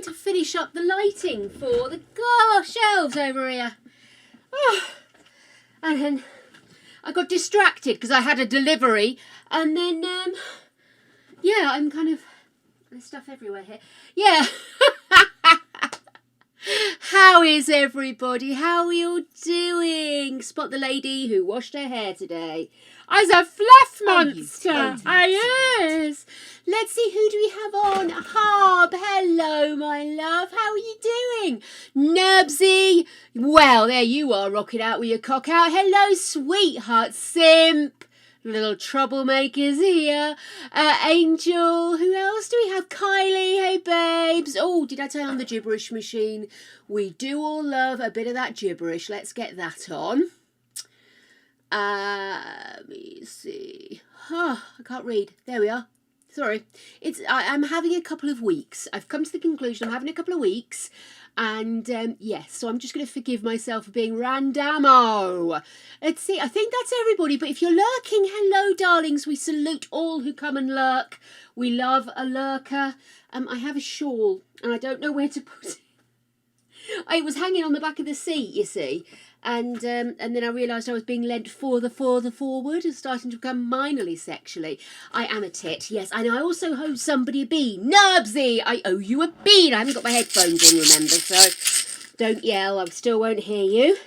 to finish up the lighting for the shelves over here. Oh, and then I got distracted because I had a delivery, and then yeah, I'm kind of, there's stuff everywhere here. Yeah. How is everybody? How are you doing? Spot the lady who washed her hair today. I's a fluff monster. Yes. Let's see, who do we have on? Harb. Hello, my love. How are you doing? Nubsy. Well, there you are, rocking out with your cock out. Hello, sweetheart. Simp. Little troublemakers here. Angel. Who else do we have? Kylie. Hey, babes. Oh, did I turn on the gibberish machine? We do all love a bit of that gibberish. Let's get that on. Let me see. Oh, I can't read. There we are. Sorry. I'm having a couple of weeks. I've come to the conclusion I'm having a couple of weeks. And yes, so I'm just going to forgive myself for being randamo. Let's see, I think that's everybody. But if you're lurking, hello, darlings. We salute all who come and lurk. We love a lurker. I have a shawl and I don't know where to put it. It was hanging on the back of the seat, you see. And then I realised I was being led further forward and starting to become minorly sexually. I am a tit, yes. And I also owe somebody a bean. Nubsy, I owe you a bean. I haven't got my headphones in, remember, so don't yell. I still won't hear you.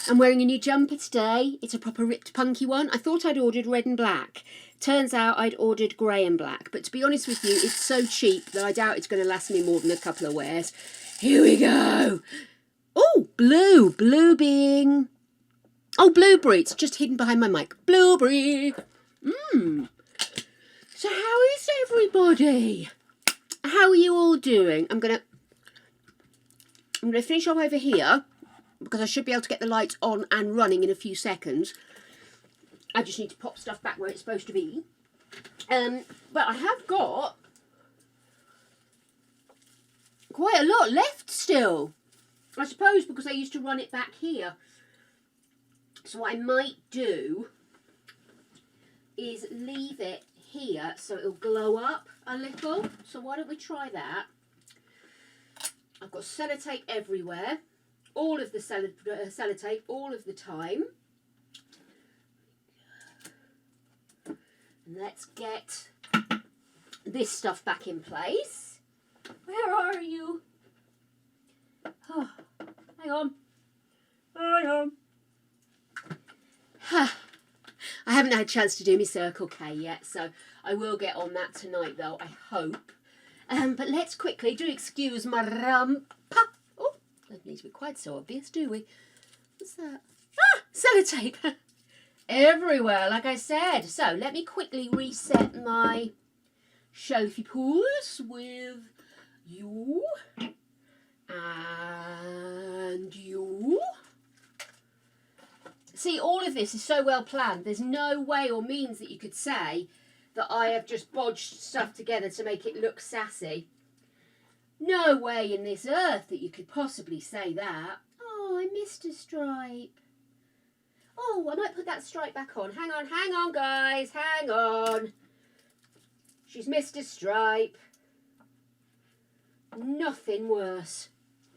I'm wearing a new jumper today. It's a proper ripped punky one. I thought I'd ordered red and black. Turns out I'd ordered grey and black. But to be honest with you, it's so cheap that I doubt it's going to last me more than a couple of wears. Here we go. Oh, blue being... Oh, blueberry. It's just hidden behind my mic. Blueberry. So how is everybody? How are you all doing? I'm gonna finish off over here because I should be able to get the lights on and running in a few seconds. I just need to pop stuff back where it's supposed to be. But I have got quite a lot left still. I suppose because I used to run it back here. So what I might do is leave it here so it'll glow up a little. So why don't we try that? I've got sellotape everywhere. All of the sellotape all of the time. And let's get this stuff back in place. Where are you? Oh, hang on. I haven't had a chance to do my Circle K yet, so I will get on that tonight, though, I hope. But let's quickly, do excuse my rump. Oh, doesn't need to be quite so obvious, do we? What's that? Ah, sellotape. Everywhere, like I said. So let me quickly reset my shelfie pools with you. And you. See, all of this is so well planned. There's no way or means that you could say that I have just bodged stuff together to make it look sassy. No way in this earth that you could possibly say that. Oh, I missed a stripe. Oh, I might put that stripe back on. Hang on, guys. Hang on. She's missed a stripe. Nothing worse.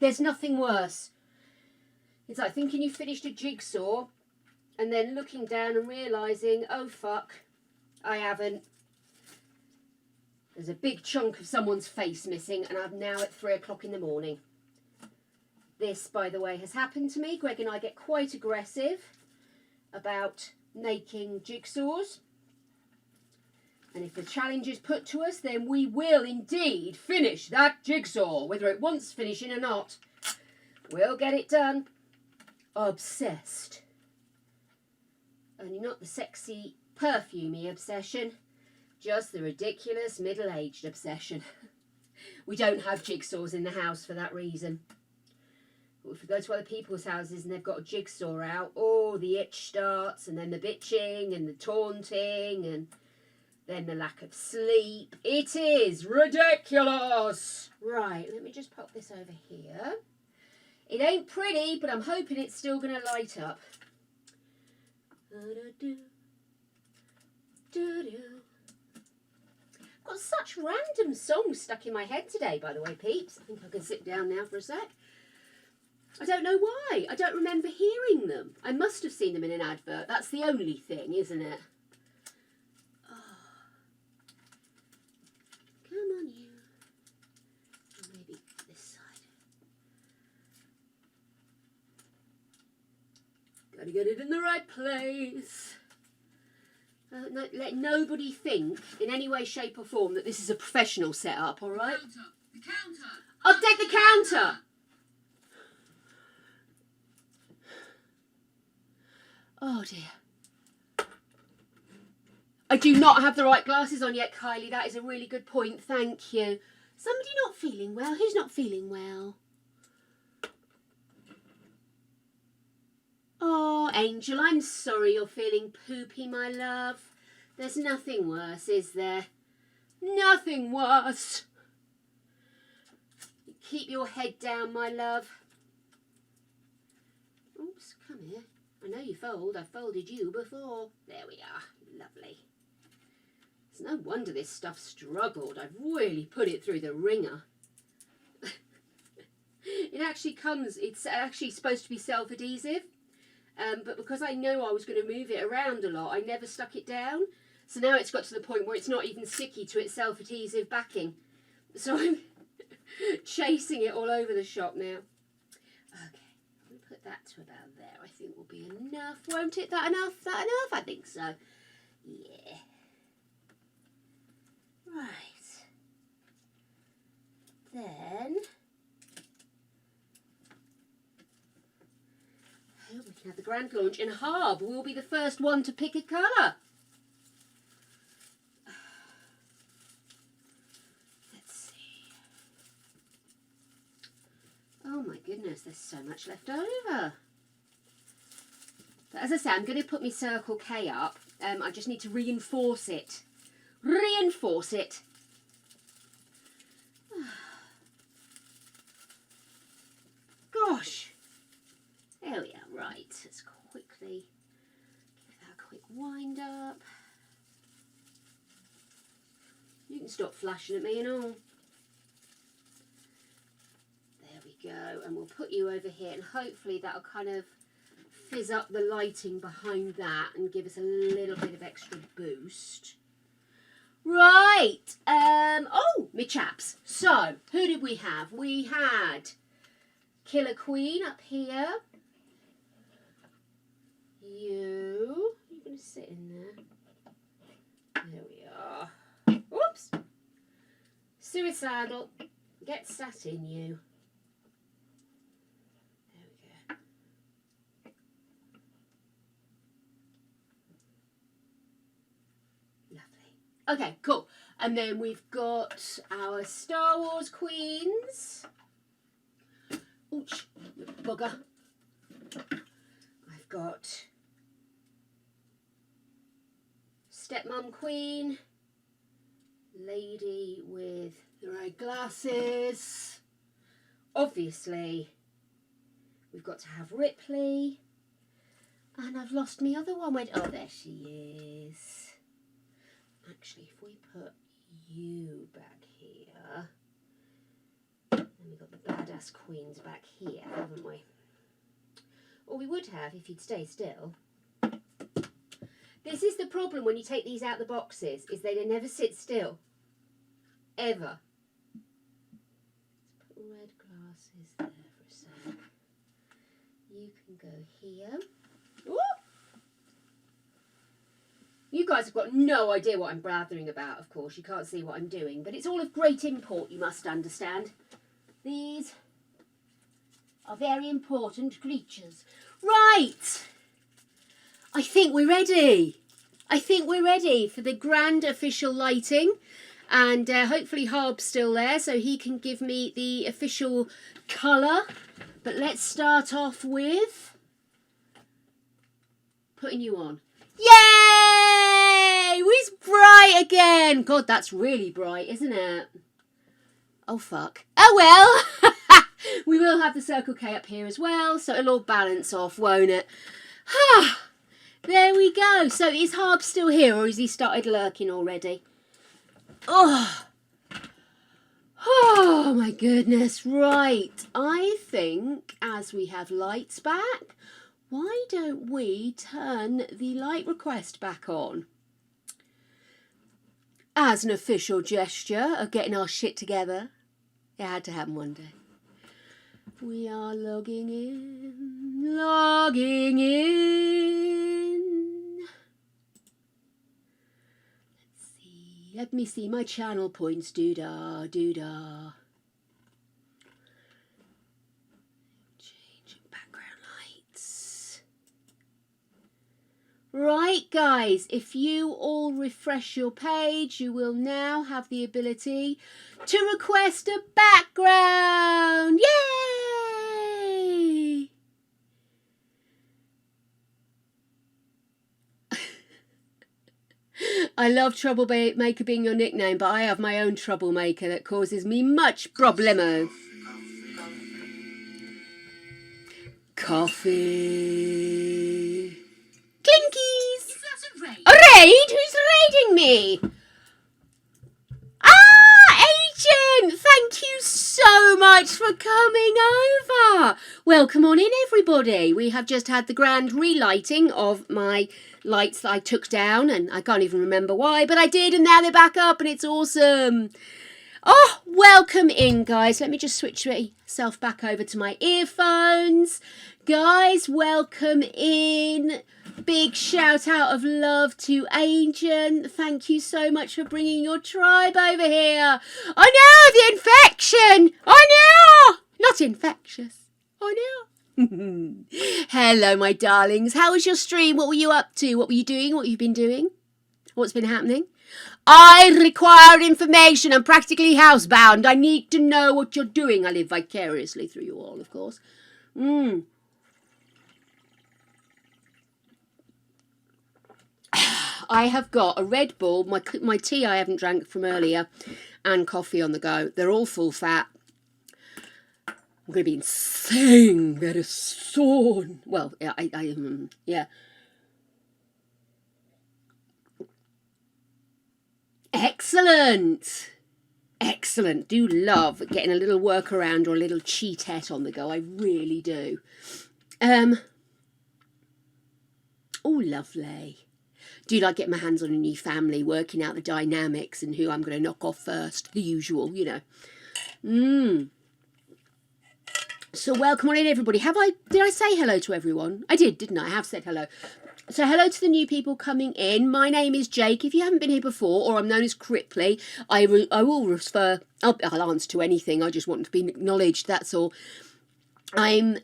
There's nothing worse. It's like thinking you finished a jigsaw and then looking down and realising, oh fuck, I haven't. There's a big chunk of someone's face missing and I'm now at 3 o'clock in the morning. This, by the way, has happened to me. Greg and I get quite aggressive about making jigsaws. And if the challenge is put to us, then we will indeed finish that jigsaw, whether it wants finishing or not. We'll get it done. Obsessed. Only not the sexy, perfumey obsession, just the ridiculous middle-aged obsession. We don't have jigsaws in the house for that reason. But if we go to other people's houses and they've got a jigsaw out, oh, the itch starts, and then the bitching and the taunting and then the lack of sleep. It is ridiculous. Right, let me just pop this over here. It ain't pretty, but I'm hoping it's still going to light up. Got such random songs stuck in my head today, by the way, peeps. I think I can sit down now for a sec. I don't know why. I don't remember hearing them. I must have seen them in an advert. That's the only thing, isn't it? Oh. Come on, you. Or maybe this side. Gotta get it in the right place. No, let nobody think in any way, shape or form that this is a professional setup, all right? The counter. Update the counter! Oh dear. I do not have the right glasses on yet, Kylie. That is a really good point. Thank you. Somebody not feeling well? Who's not feeling well? Oh, Angel, I'm sorry you're feeling poopy, my love. There's nothing worse, is there? Nothing worse. Keep your head down, my love. Oops, come here. I know you fold. I've folded you before. There we are. Lovely. It's no wonder this stuff struggled. I've really put it through the ringer. It actually comes, it's actually supposed to be self-adhesive. But because I know I was going to move it around a lot, I never stuck it down. So now it's got to the point where it's not even sticky to its self-adhesive backing. So I'm chasing it all over the shop now. Okay, we'll put that to about there. I think will be enough, won't it? That enough? That enough? I think so. Yeah. Right. Then we can have the grand launch, and Harb will be the first one to pick a colour. Let's see. Oh my goodness, there's so much left over. But as I say, I'm going to put my Circle K up. I just need to reinforce it. Reinforce it. Gosh. There we are, right. Let's quickly give that a quick wind up. You can stop flashing at me and all. There we go. And we'll put you over here, and hopefully that'll kind of fizz up the lighting behind that and give us a little bit of extra boost. Right. Oh, me chaps. So, who did we have? We had Killer Queen up here. You're going to sit in there. There we are. Whoops. Suicidal. Get sat in you. There we go. Lovely. Okay, cool. And then we've got our Star Wars Queens. Ouch, you bugger. I've got Stepmom Queen, lady with the right glasses. Obviously, we've got to have Ripley. And I've lost my other one. Oh, there she is. Actually, if we put you back here, then we've got the badass queens back here, haven't we? Or we would have if you'd stay still. This is the problem when you take these out the boxes, is they never sit still. Ever. Let's put red glasses there for a sec. You can go here. Ooh! You guys have got no idea what I'm blathering about, of course. You can't see what I'm doing, but it's all of great import, you must understand. These are very important creatures. Right! I think we're ready. I think we're ready for the grand official lighting. And hopefully Harb's still there so he can give me the official colour. But let's start off with putting you on. Yay! It's bright again. God, that's really bright, isn't it? Oh, fuck. Oh, well. We will have the Circle K up here as well, so it'll all balance off, won't it? There we go. So is Harb still here, or has he started lurking already? Oh, oh my goodness. Right. I think as we have lights back, why don't we turn the light request back on? As an official gesture of getting our shit together. It had to happen one day. We are logging in, logging in. Let's see, let me see my channel points, doo-dah, doo-dah. Change background lights. Right, guys, if you all refresh your page, you will now have the ability to request a background. Yay! I love Troublemaker being your nickname, but I have my own troublemaker that causes me much problemo. Coffee. Clinkies! Is that a raid? A raid? Who's raiding me? Ah, Agent! Thank you so much for coming over. Welcome on in, everybody. We have just had the grand relighting of my lights that I took down, and I can't even remember why, but I did, and now they're back up, and it's awesome. Oh, welcome in, guys. Let me just switch myself back over to my earphones. Guys, welcome in. Big shout out of love to Agent. Thank you so much for bringing your tribe over here. I know, the infection. I know. Not infectious. I know. Hello, my darlings. How was your stream? What were you up to? What were you doing? What have you been doing? What's been happening? I require information. I'm practically housebound. I need to know what you're doing. I live vicariously through you all, of course. I have got a Red Bull, my tea I haven't drank from earlier, and coffee on the go. They're all full fat. I'm going to be insane very soon. Well, yeah, yeah. Excellent. Excellent. Do love getting a little workaround or a little cheatette on the go. I really do. Oh, lovely. Do like getting my hands on a new family, working out the dynamics and who I'm going to knock off first. The usual, you know. So welcome on in, everybody. Did I say hello to everyone? I did, didn't I? I have said hello. So hello to the new people coming in. My name is Jake. If you haven't been here before, or I'm known as Cripley, I will refer. I'll answer to anything. I just want to be acknowledged. That's all. I'm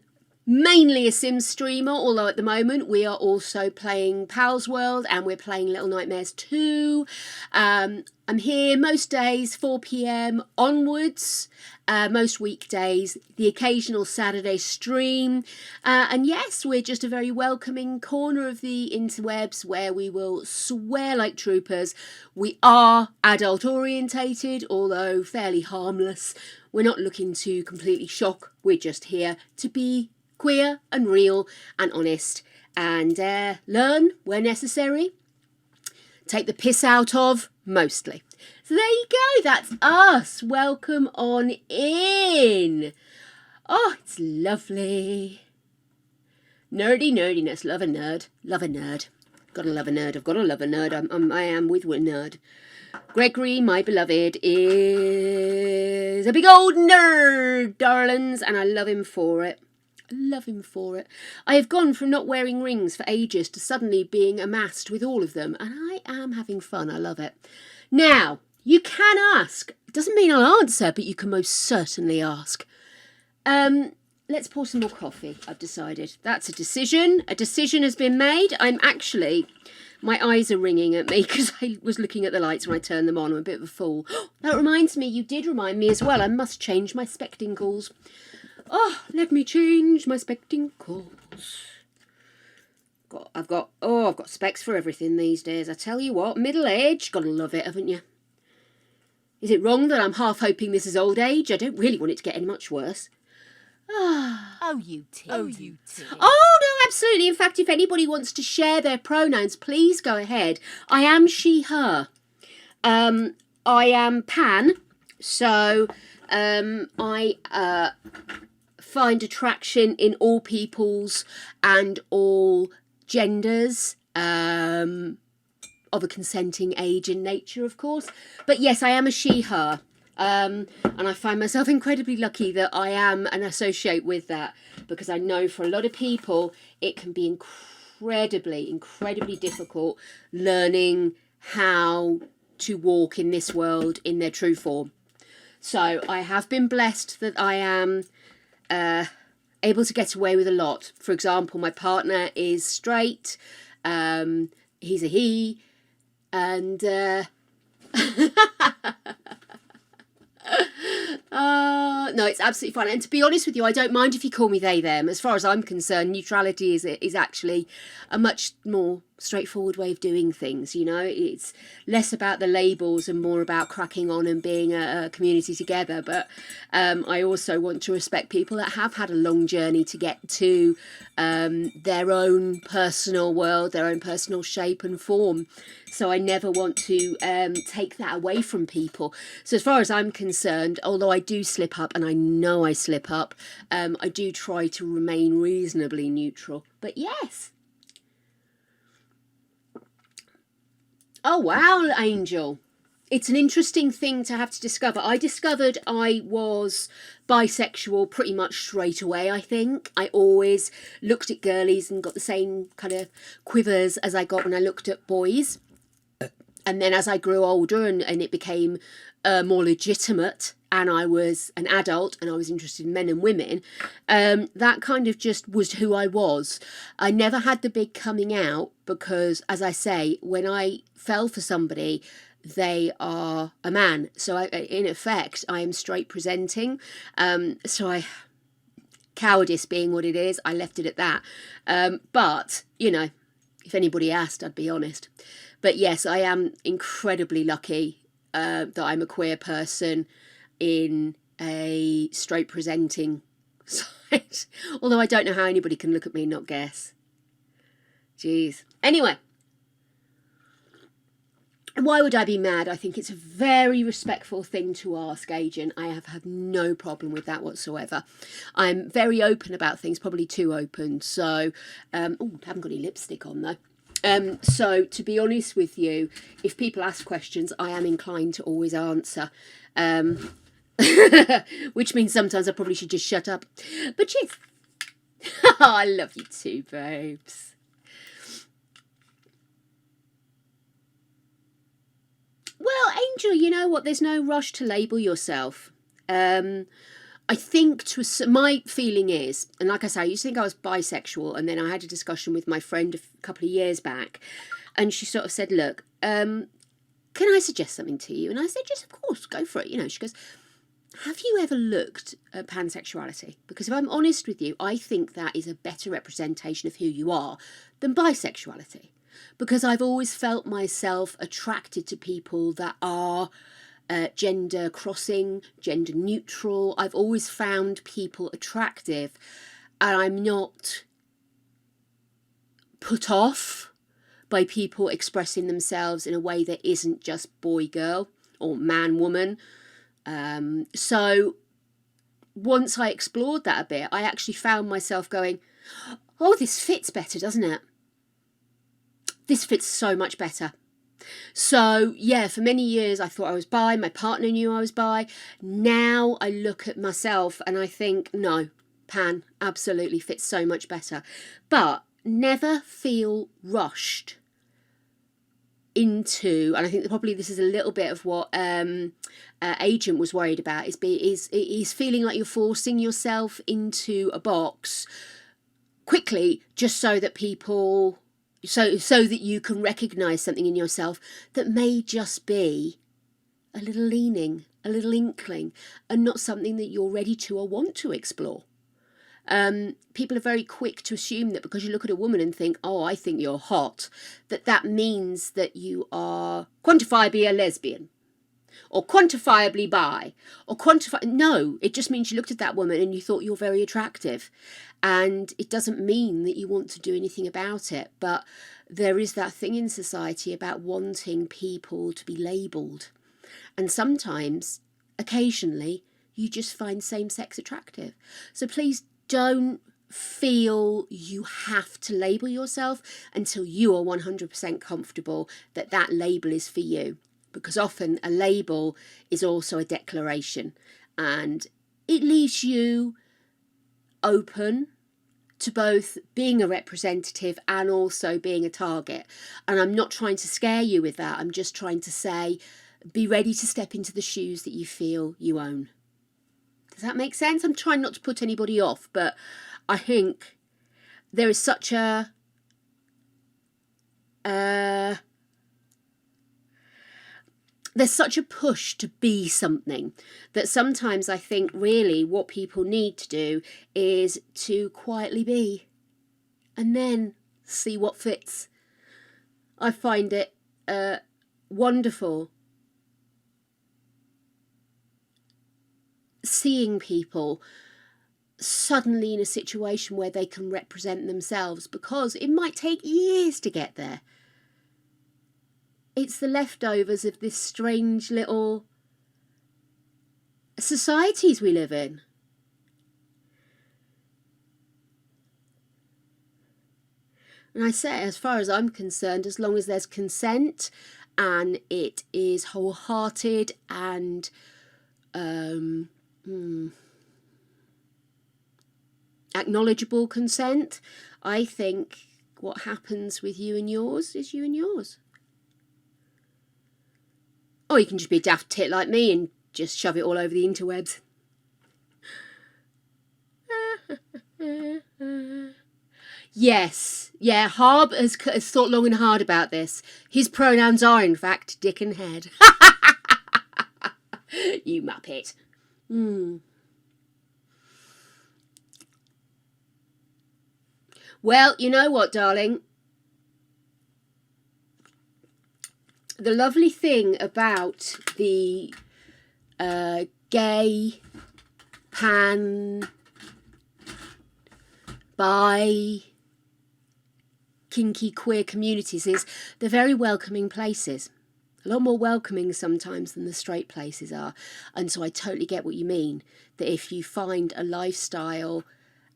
mainly a Sims streamer, although at the moment we are also playing Pal's World and we're playing Little Nightmares 2. I'm here most days, 4 p.m. onwards, most weekdays, the occasional Saturday stream. And yes, we're just a very welcoming corner of the interwebs where we will swear like troopers. We are adult orientated, although fairly harmless. We're not looking to completely shock. We're just here to be queer and real and honest and learn where necessary. Take the piss out of, mostly. So there you go, that's us. Welcome on in. Oh, it's lovely. Nerdy nerdiness, love a nerd, love a nerd. Gotta love a nerd, I've gotta love a nerd, I am with a nerd. Gregory, my beloved, is a big old nerd, darlings, and I love him for it. Love him for it. I have gone from not wearing rings for ages to suddenly being amassed with all of them, and I am having fun. I love it. Now, you can ask. It doesn't mean I'll answer, but you can most certainly ask. Let's pour some more coffee, I've decided. That's a decision. A decision has been made. My eyes are ringing at me because I was looking at the lights when I turned them on. I'm a bit of a fool. That reminds me, you did remind me as well. I must change my spectacles. Oh, let me change my spectacles. I've got specs for everything these days. I tell you what, middle age, gotta love it, haven't you? Is it wrong that I'm half hoping this is old age? I don't really want it to get any much worse. Oh, you tit. Oh, no, absolutely. In fact, if anybody wants to share their pronouns, please go ahead. I am she, her. I am pan, so I find attraction in all peoples and all genders, of a consenting age and nature, of course. But yes, I am a she, her. And I find myself incredibly lucky that I am and associate with that, because I know for a lot of people it can be incredibly difficult learning how to walk in this world in their true form. So I have been blessed that I am able to get away with a lot. For example, my partner is straight, he's a he, and no, it's absolutely fine. And to be honest with you, I don't mind if you call me they, them. As far as I'm concerned, neutrality is actually a much more straightforward way of doing things. You know, it's less about the labels and more about cracking on and being a community together. But I also want to respect people that have had a long journey to get to their own personal world, their own personal shape and form. So I never want to take that away from people. So as far as I'm concerned, although I do slip up, and I know I slip up, I do try to remain reasonably neutral. But yes. Oh, wow, Angel. It's an interesting thing to have to discover. I discovered I was bisexual pretty much straight away, I think. I always looked at girlies and got the same kind of quivers as I got when I looked at boys. And then as I grew older and it became more legitimate, and I was an adult and I was interested in men and women, that kind of just was who I was. I never had the big coming out because, as I say, when I fell for somebody, they are a man. So in effect, I am straight presenting. Cowardice being what it is, I left it at that. But, you know, if anybody asked, I'd be honest. But yes, I am incredibly lucky that I'm a queer person in a straight presenting site. Although I don't know how anybody can look at me and not guess. Jeez. Anyway. Why would I be mad? I think it's a very respectful thing to ask, Agent. I have had no problem with that whatsoever. I'm very open about things, probably too open. So, I haven't got any lipstick on though. So to be honest with you, if people ask questions, I am inclined to always answer. Which means sometimes I probably should just shut up. But cheers. I love you too, babes. Well, Angel, you know what? There's no rush to label yourself. I think my feeling is, and like I say, I used to think I was bisexual, and then I had a discussion with my friend a couple of years back, and she sort of said, look, can I suggest something to you? And I said, yes, of course, go for it. You know, she goes, have you ever looked at pansexuality? Because if I'm honest with you, I think that is a better representation of who you are than bisexuality. Because I've always felt myself attracted to people that are gender crossing, gender neutral. I've always found people attractive, and I'm not put off by people expressing themselves in a way that isn't just boy girl or man woman. So once I explored that a bit, I actually found myself going, oh, this fits better, doesn't it? This fits so much better. So yeah, for many years I thought I was bi. My partner knew I was bi. Now I look at myself and I think, no, pan absolutely fits so much better. But never feel rushed into, and I think that probably this is a little bit of what Agent was worried about, is feeling like you're forcing yourself into a box quickly just so that people... So that you can recognise something in yourself that may just be a little leaning, a little inkling, and not something that you're ready to or want to explore. People are very quick to assume that because you look at a woman and think, oh, I think you're hot, that means that you are quantifiably a lesbian. Or quantifiably bi, or no, it just means you looked at that woman and you thought you're very attractive, and it doesn't mean that you want to do anything about it. But there is that thing in society about wanting people to be labelled, And sometimes, occasionally, you just find same-sex attractive. So please don't feel you have to label yourself until you are 100% comfortable that that label is for you. Because often a label is also a declaration, and it leaves you open to both being a representative and also being a target. And I'm not trying to scare you with that. I'm just trying to say, be ready to step into the shoes that you feel you own. Does that make sense? I'm trying not to put anybody off, but I think there is such a there's such a push to be something that sometimes I think really what people need to do is to quietly be and then see what fits. I find it wonderful seeing people suddenly in a situation where they can represent themselves, because it might take years to get there. It's the leftovers of this strange little societies we live in. And I say, as far as I'm concerned, as long as there's consent and it is wholehearted and acknowledgeable consent, I think what happens with you and yours is you and yours. Or you can just be a daft tit like me and just shove it all over the interwebs. Yes, yeah, Harb has thought long and hard about this. His pronouns are, in fact, dick and head. You muppet. Well, you know what, darling? The lovely thing about the gay, pan, bi, kinky, queer communities is they're very welcoming places. A lot more welcoming sometimes than the straight places are. And so I totally get what you mean, that if you find a lifestyle,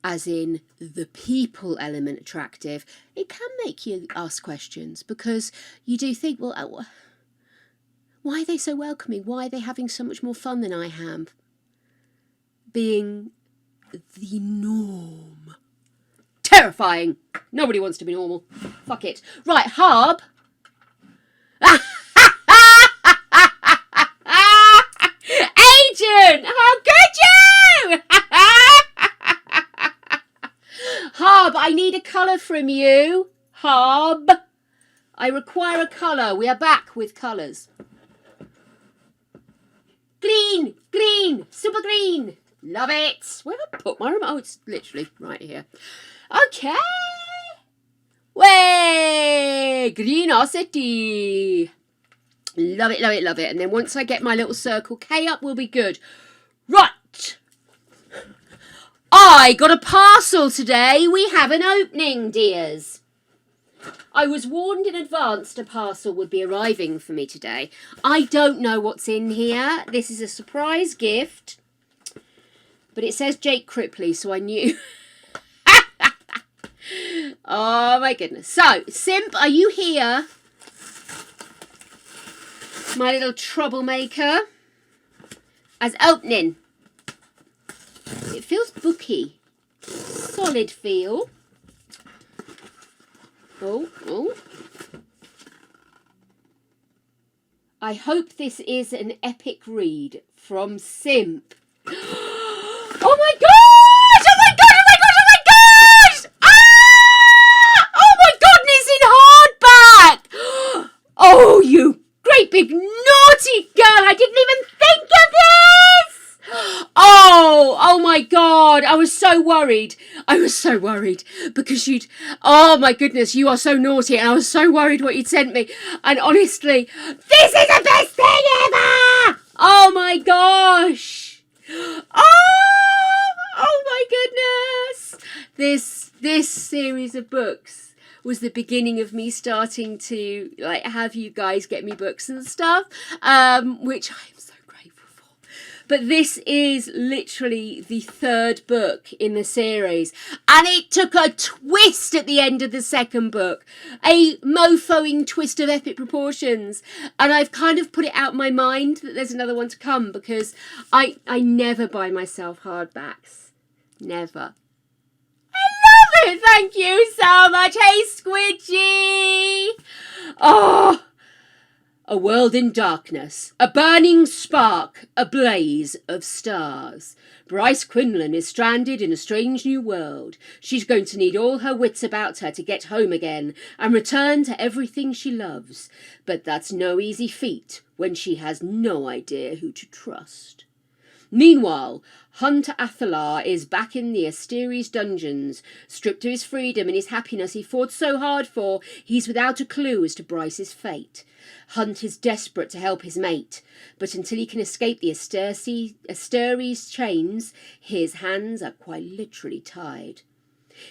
as in the people element, attractive, it can make you ask questions, because you do think, well, why are they so welcoming? Why are they having so much more fun than I have? Being the norm. Terrifying. Nobody wants to be normal. Fuck it. Right, Harb. Agent, how could you? Harb, I need a colour from you. Harb, I require a colour. We are back with colours. Green, green, super green. Love it. Where have I put my remote? Oh, it's literally right here. Okay. Way, greenosity. Love it, love it, love it. And then once I get my little circle K up, we'll be good. Right. I got a parcel today. We have an opening, dears. I was warned in advance a parcel would be arriving for me today. I don't know what's in here. This is a surprise gift. But it says Jake Cripley, so I knew. Oh my goodness. So, Simp, are you here? My little troublemaker. As opening. It feels booky. Solid feel. Oh. I hope this is an epic read from Simp. Oh my god! Oh my god! Oh my god! Oh my god! Ah! Oh my god! And it's in hardback! Oh, you great big naughty girl! I didn't even think of this! Oh my god, I was so worried. Because oh my goodness, you are so naughty, and I was so worried what you'd sent me. And honestly, this is the best thing ever! Oh my gosh. Oh my goodness. This series of books was the beginning of me starting to like have you guys get me books and stuff, which I am so grateful for. But this is literally the third book in the series, and it took a twist at the end of the second book, a mofoing twist of epic proportions, and I've kind of put it out of my mind that there's another one to come, because I never buy myself hardbacks. Never. I love it! Thank you so much! Hey, Squidgy! Oh! A world in darkness, a burning spark, a blaze of stars. Bryce Quinlan is stranded in a strange new world. She's going to need all her wits about her to get home again and return to everything she loves. But that's no easy feat when she has no idea who to trust. Meanwhile, Hunter Athalar is back in the Asteri's dungeons. Stripped of his freedom and his happiness he fought so hard for, he's without a clue as to Bryce's fate. Hunt is desperate to help his mate, but until he can escape the Asteri's chains, his hands are quite literally tied.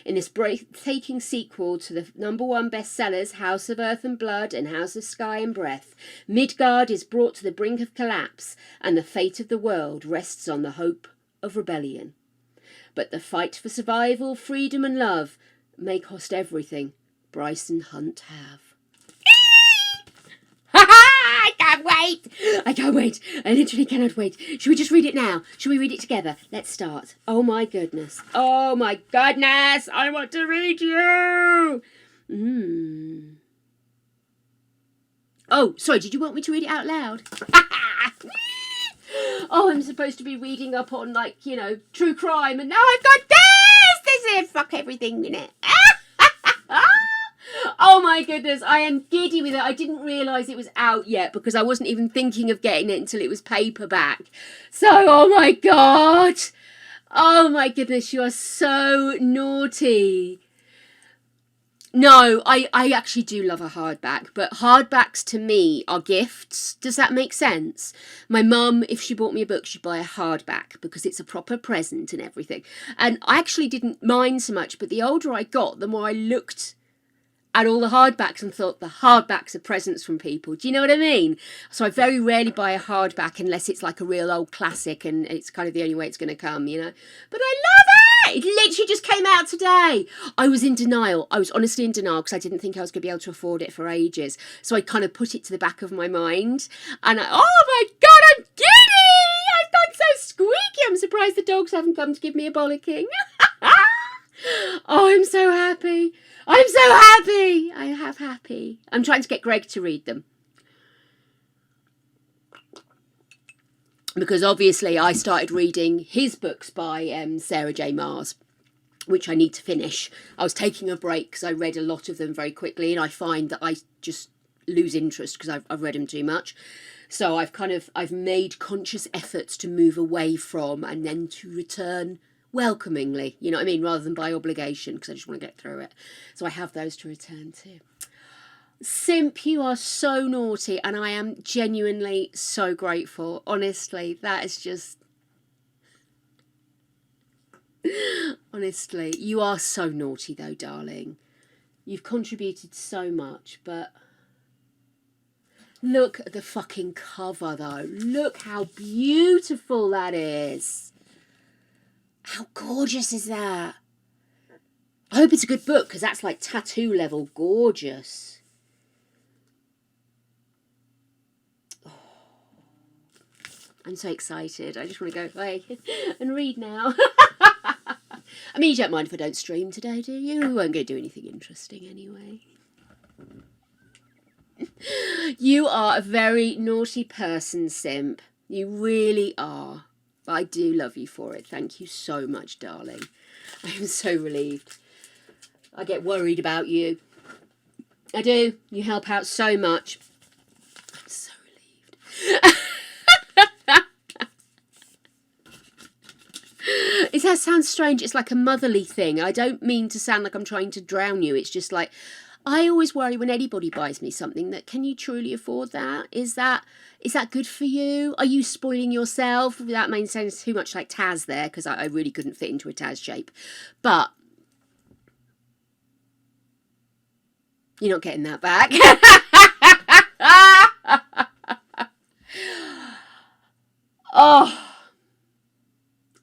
In this breathtaking sequel to the #1 bestsellers House of Earth and Blood and House of Sky and Breath, Midgard is brought to the brink of collapse, and the fate of the world rests on the hope of rebellion. But the fight for survival, freedom and love may cost everything Bryce and Hunt have. I can't wait! I can't wait! I literally cannot wait. Should we just read it now? Should we read it together? Let's start. Oh my goodness. Oh my goodness! I want to read you! Oh, sorry, did you want me to read it out loud? Oh, I'm supposed to be reading up on, like, you know, true crime, and now I've got this! This is fuck everything in it. Oh my goodness, I am giddy with it. I didn't realise it was out yet because I wasn't even thinking of getting it until it was paperback. So, oh my God. Oh my goodness, you are so naughty. No, I actually do love a hardback, but hardbacks to me are gifts. Does that make sense? My mum, if she bought me a book, she'd buy a hardback because it's a proper present and everything. And I actually didn't mind so much, but the older I got, the more I looked at all the hardbacks and thought the hardbacks are presents from people. Do you know what I mean? So I very rarely buy a hardback unless it's like a real old classic and it's kind of the only way it's going to come, you know. But I love it! It literally just came out today. I was in denial. I was honestly in denial because I didn't think I was going to be able to afford it for ages. So I kind of put it to the back of my mind. And oh my God, I'm giddy! I've gone so squeaky. I'm surprised the dogs haven't come to give me a bollocking. Oh, I'm so happy. I'm so happy. I have happy. I'm trying to get Greg to read them. Because obviously I started reading his books by Sarah J. Maas, which I need to finish. I was taking a break because I read a lot of them very quickly, and I find that I just lose interest because I've read them too much. So I've made conscious efforts to move away from and then to return welcomingly, you know what I mean, rather than by obligation, because I just want to get through it. So I have those to return to. Simp, you are so naughty, and I am genuinely so grateful. Honestly, that is just... Honestly, you are so naughty though, darling. You've contributed so much, but... Look at the fucking cover though. Look how beautiful that is. How gorgeous is that? I hope it's a good book, because that's like tattoo level gorgeous. Oh, I'm so excited. I just want to go away and read now. I mean, you don't mind if I don't stream today, do you? We won't go do anything interesting anyway. You are a very naughty person, Simp. You really are. But I do love you for it. Thank you so much, darling. I am so relieved. I get worried about you. I do. You help out so much. I'm so relieved. That sounds strange. It's like a motherly thing. I don't mean to sound like I'm trying to drown you. It's just like, I always worry when anybody buys me something that, can you truly afford that? Is that good for you? Are you spoiling yourself? That may sound too much like Taz there, because I really couldn't fit into a Taz shape. But You're not getting that back.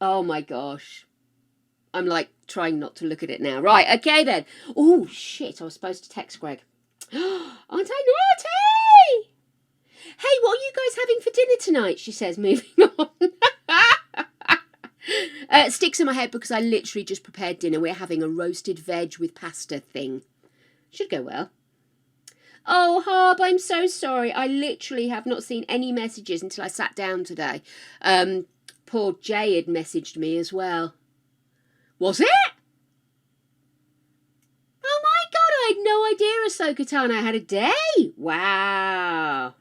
Oh my gosh. I'm like trying not to look at it now. Right, okay then. Oh shit, I was supposed to text Greg. Aren't I naughty? Hey, what are you guys having for dinner tonight? She says, moving on. Sticks in my head because I literally just prepared dinner. We're having a roasted veg with pasta thing. Should go well. Oh, Harb, I'm so sorry. I literally have not seen any messages until I sat down today. Poor Jay had messaged me as well. Was it? Oh my god, I had no idea Ahsoka Tano had a day. Wow.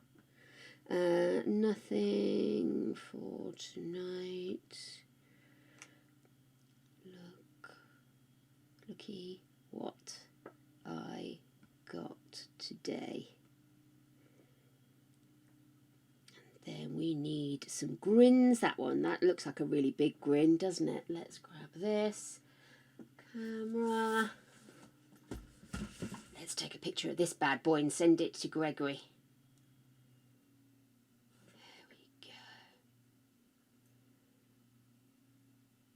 Nothing for tonight. Looky what I got today. And then we need some grins. That looks like a really big grin, doesn't it? Let's grab this camera. Let's take a picture of this bad boy and send it to Gregory. There we go.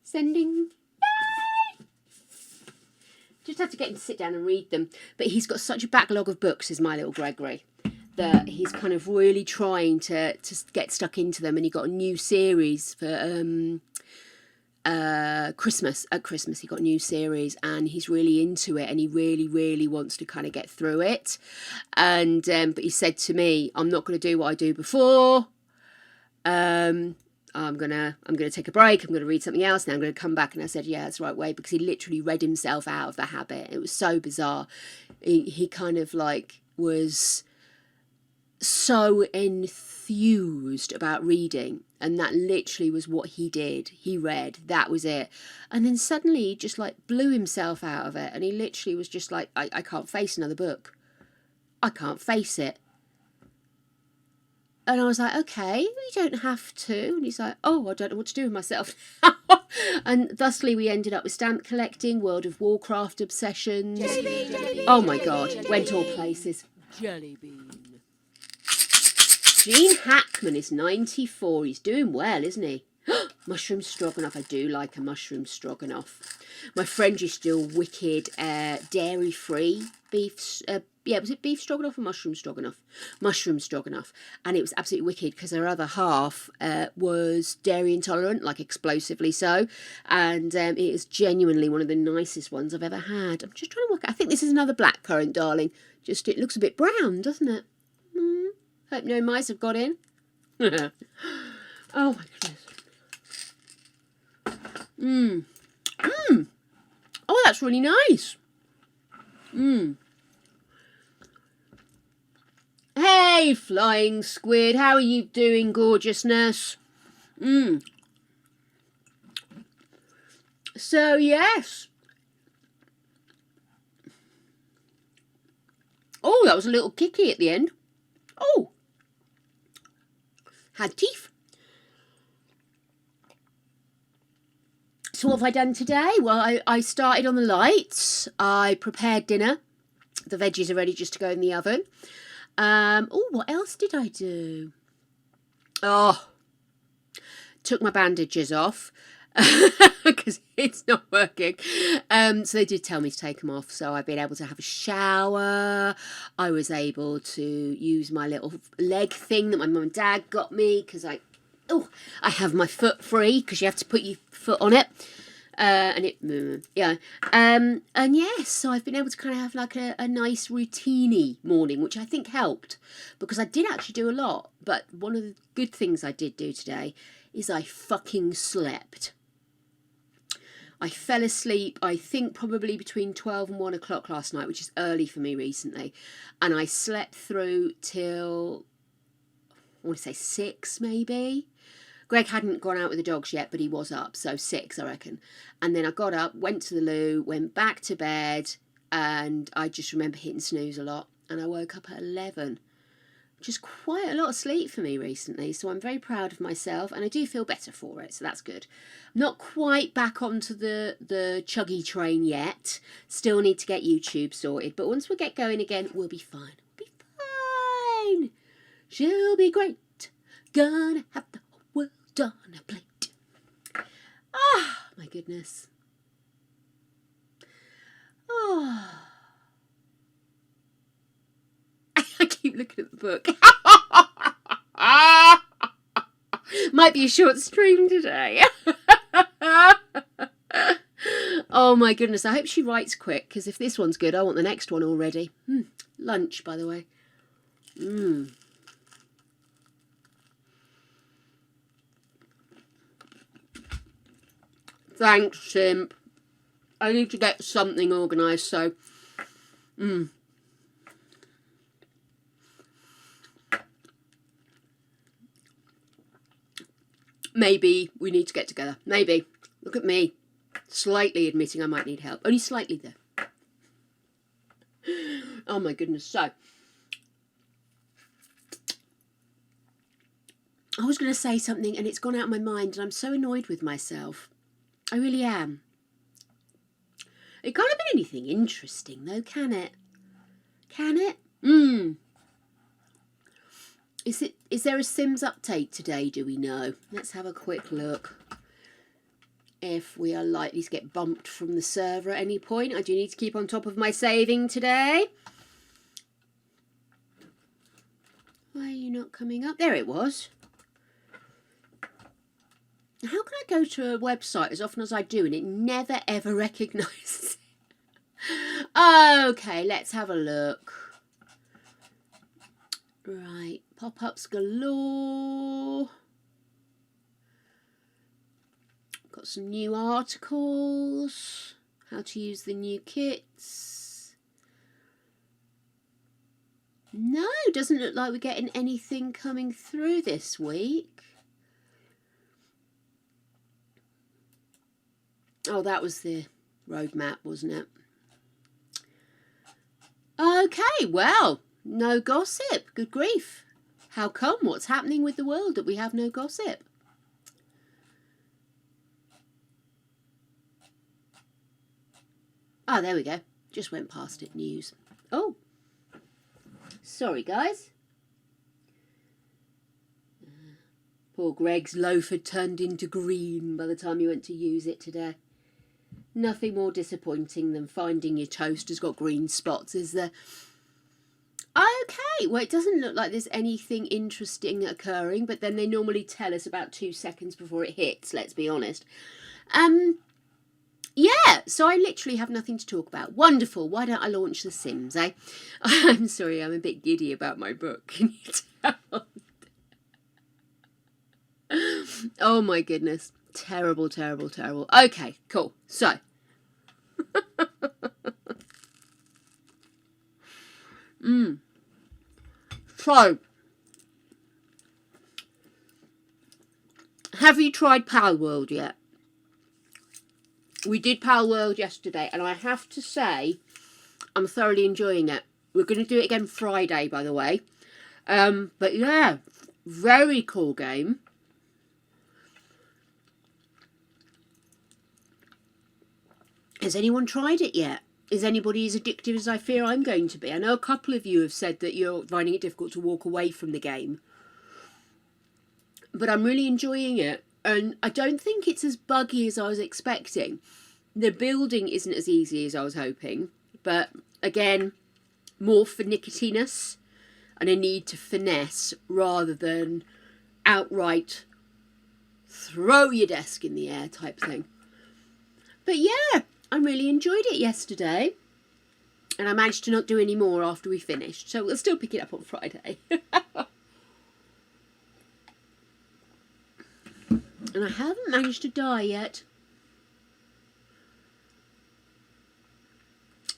Sending. Just have to get him to sit down and read them. But he's got such a backlog of books, is my little Gregory, that he's kind of really trying to get stuck into them. And he got a new series for Christmas. At Christmas, he got a new series, and he's really into it, and he really, really wants to kind of get through it. And but he said to me, "I'm not going to do what I do before. I'm gonna take a break. I'm gonna read something else. Now I'm gonna come back." And I said, "Yeah, that's the right way," because he literally read himself out of the habit. It was so bizarre. He kind of like was so enthused about reading, and that literally was what he did. He read, that was it. And then suddenly he just like blew himself out of it, and he literally was just like, I can't face another book. I can't face it. And I was like, okay, you don't have to. And he's like, oh, I don't know what to do with myself. And thusly we ended up with stamp collecting, World of Warcraft obsessions. Jelly. Oh my god, went all places. Jelly bean. Gene Hackman is 94. He's doing well, isn't he? Mushroom stroganoff. I do like a mushroom stroganoff. My friend used to do a wicked dairy-free beef. Yeah, was it beef stroganoff or mushroom stroganoff? Mushroom stroganoff. And it was absolutely wicked because her other half was dairy intolerant, like explosively so. And it is genuinely one of the nicest ones I've ever had. I'm just trying to work out. I think this is another blackcurrant, darling. Just it looks a bit brown, doesn't it? Hope no mice have got in. Oh my goodness. Oh, that's really nice. Hey, flying squid, how are you doing, gorgeousness? So, yes. Oh, that was a little kicky at the end. Oh. Had teeth. So what have I done today? Well, I started on the lights. I prepared dinner. The veggies are ready just to go in the oven. Oh, what else did I do? Oh, took my bandages off because it's not working. So they did tell me to take them off. So I've been able to have a shower. I was able to use my little leg thing that my mum and dad got me because I have my foot free because you have to put your foot on it. And yes, so I've been able to kind of have like a nice routine-y morning, which I think helped because I did actually do a lot. But one of the good things I did do today is I fucking slept. I fell asleep, I think probably between 12 and 1 o'clock last night, which is early for me recently. And I slept through till, I want to say 6 maybe. Greg hadn't gone out with the dogs yet, but he was up, so 6, I reckon. And then I got up, went to the loo, went back to bed, and I just remember hitting snooze a lot. And I woke up at 11. which is quite a lot of sleep for me recently, so I'm very proud of myself, and I do feel better for it, so that's good. Not quite back onto the chuggy train yet. Still need to get YouTube sorted, but once we get going again, we'll be fine. We'll be fine. She'll be great. Gonna have the whole world on a plate. Ah, my goodness. Oh. I keep looking at the book. Might be a short stream today. Oh my goodness, I hope she writes quick, because if this one's good, I want the next one already. Lunch, by the way. Thanks, Simp. I need to get something organised, so... Maybe we need to get together. Maybe. Look at me. Slightly admitting I might need help. Only slightly, though. Oh, my goodness. So, I was going to say something and it's gone out of my mind, and I'm so annoyed with myself. I really am. It can't have been anything interesting, though, can it? Can it? Is there a Sims update today, do we know? Let's have a quick look. If we are likely to get bumped from the server at any point. I do need to keep on top of my saving today. Why are you not coming up? There it was. How can I go to a website as often as I do and it never ever recognises it? Okay, let's have a look. Right, pop-ups galore. Got some new articles. How to use the new kits. No, doesn't look like we're getting anything coming through this week. Oh, that was the roadmap, wasn't it? Okay, well, no gossip. Good grief. How come? What's happening with the world that we have no gossip? Oh, there we go. Just went past it. News. Oh. Sorry, guys. Poor Greg's loaf had turned into green by the time you went to use it today. Nothing more disappointing than finding your toast has got green spots, is there? Okay, well, it doesn't look like there's anything interesting occurring, but then they normally tell us about 2 seconds before it hits, let's be honest. Yeah, so I literally have nothing to talk about. Wonderful. Why don't I launch The Sims, eh? I'm sorry, I'm a bit giddy about my book. Can you tell? Oh my goodness. Terrible, terrible, terrible. Okay, cool. So. So. Have you tried Pal World yet? We did Pal World yesterday, and I have to say, I'm thoroughly enjoying it. We're going to do it again Friday, by the way. But yeah, very cool game. Has anyone tried it yet? Is anybody as addictive as I fear I'm going to be? I know a couple of you have said that you're finding it difficult to walk away from the game. But I'm really enjoying it. And I don't think it's as buggy as I was expecting. The building isn't as easy as I was hoping. But again, more finickiness and a need to finesse rather than outright throw your desk in the air type thing. But yeah, I really enjoyed it yesterday. And I managed to not do any more after we finished. So we'll still pick it up on Friday. And I haven't managed to die yet.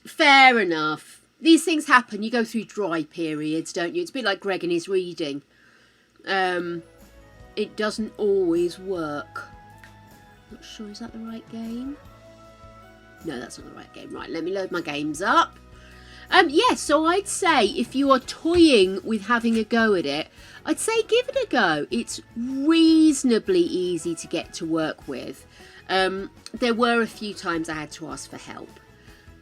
Fair enough. These things happen. You go through dry periods, don't you? It's a bit like Greg and his reading. It doesn't always work. Not sure, is that the right game? No, that's not the right game. Right, let me load my games up. Yes, so I'd say if you are toying with having a go at it, I'd say give it a go. It's reasonably easy to get to work with. There were a few times I had to ask for help,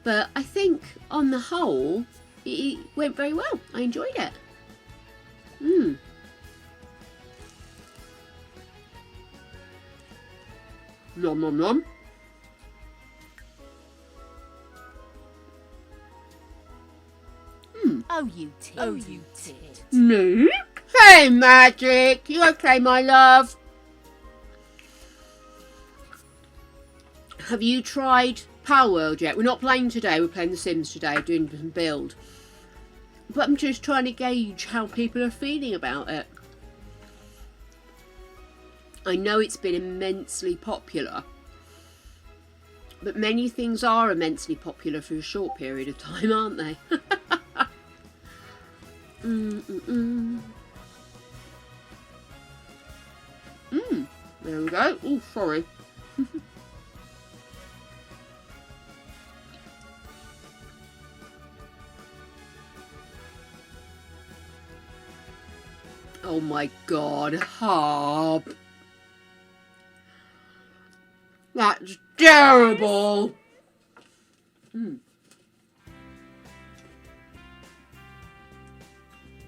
but I think on the whole it went very well. I enjoyed it. Nom nom nom. Oh, you tit. Oh, you tit. No. Hey, Magic. You okay, my love? Have you tried Power World yet? We're not playing today. We're playing The Sims today, doing some build. But I'm just trying to gauge how people are feeling about it. I know it's been immensely popular. But many things are immensely popular for a short period of time, aren't they? There we go. Oh, sorry. Oh my God, Harp. That's terrible.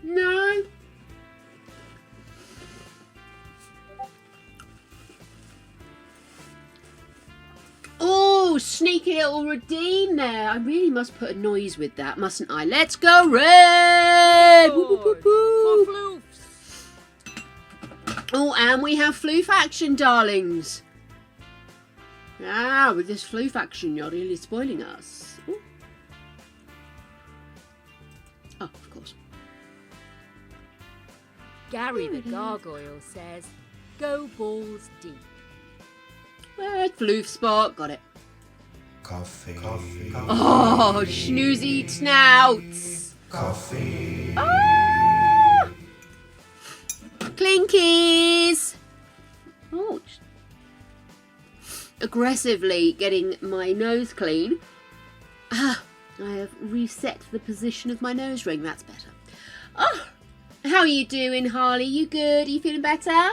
No. Oh, sneaky little redeem there. I really must put a noise with that, mustn't I? Let's go, Red! Woo, woo, woo, woo. Oh, and we have Floof action, darlings. Ah, with this Floof action, you're really spoiling us. Ooh. Oh, of course. Gary the Gargoyle says, go balls deep. Red Floof spot, got it. Coffee. Oh, snoozy snouts. Coffee. Ah! Clinkies. Oh, aggressively getting my nose clean. Ah, I have reset the position of my nose ring. That's better. Oh, how are you doing, Harley? You good? Are you feeling better?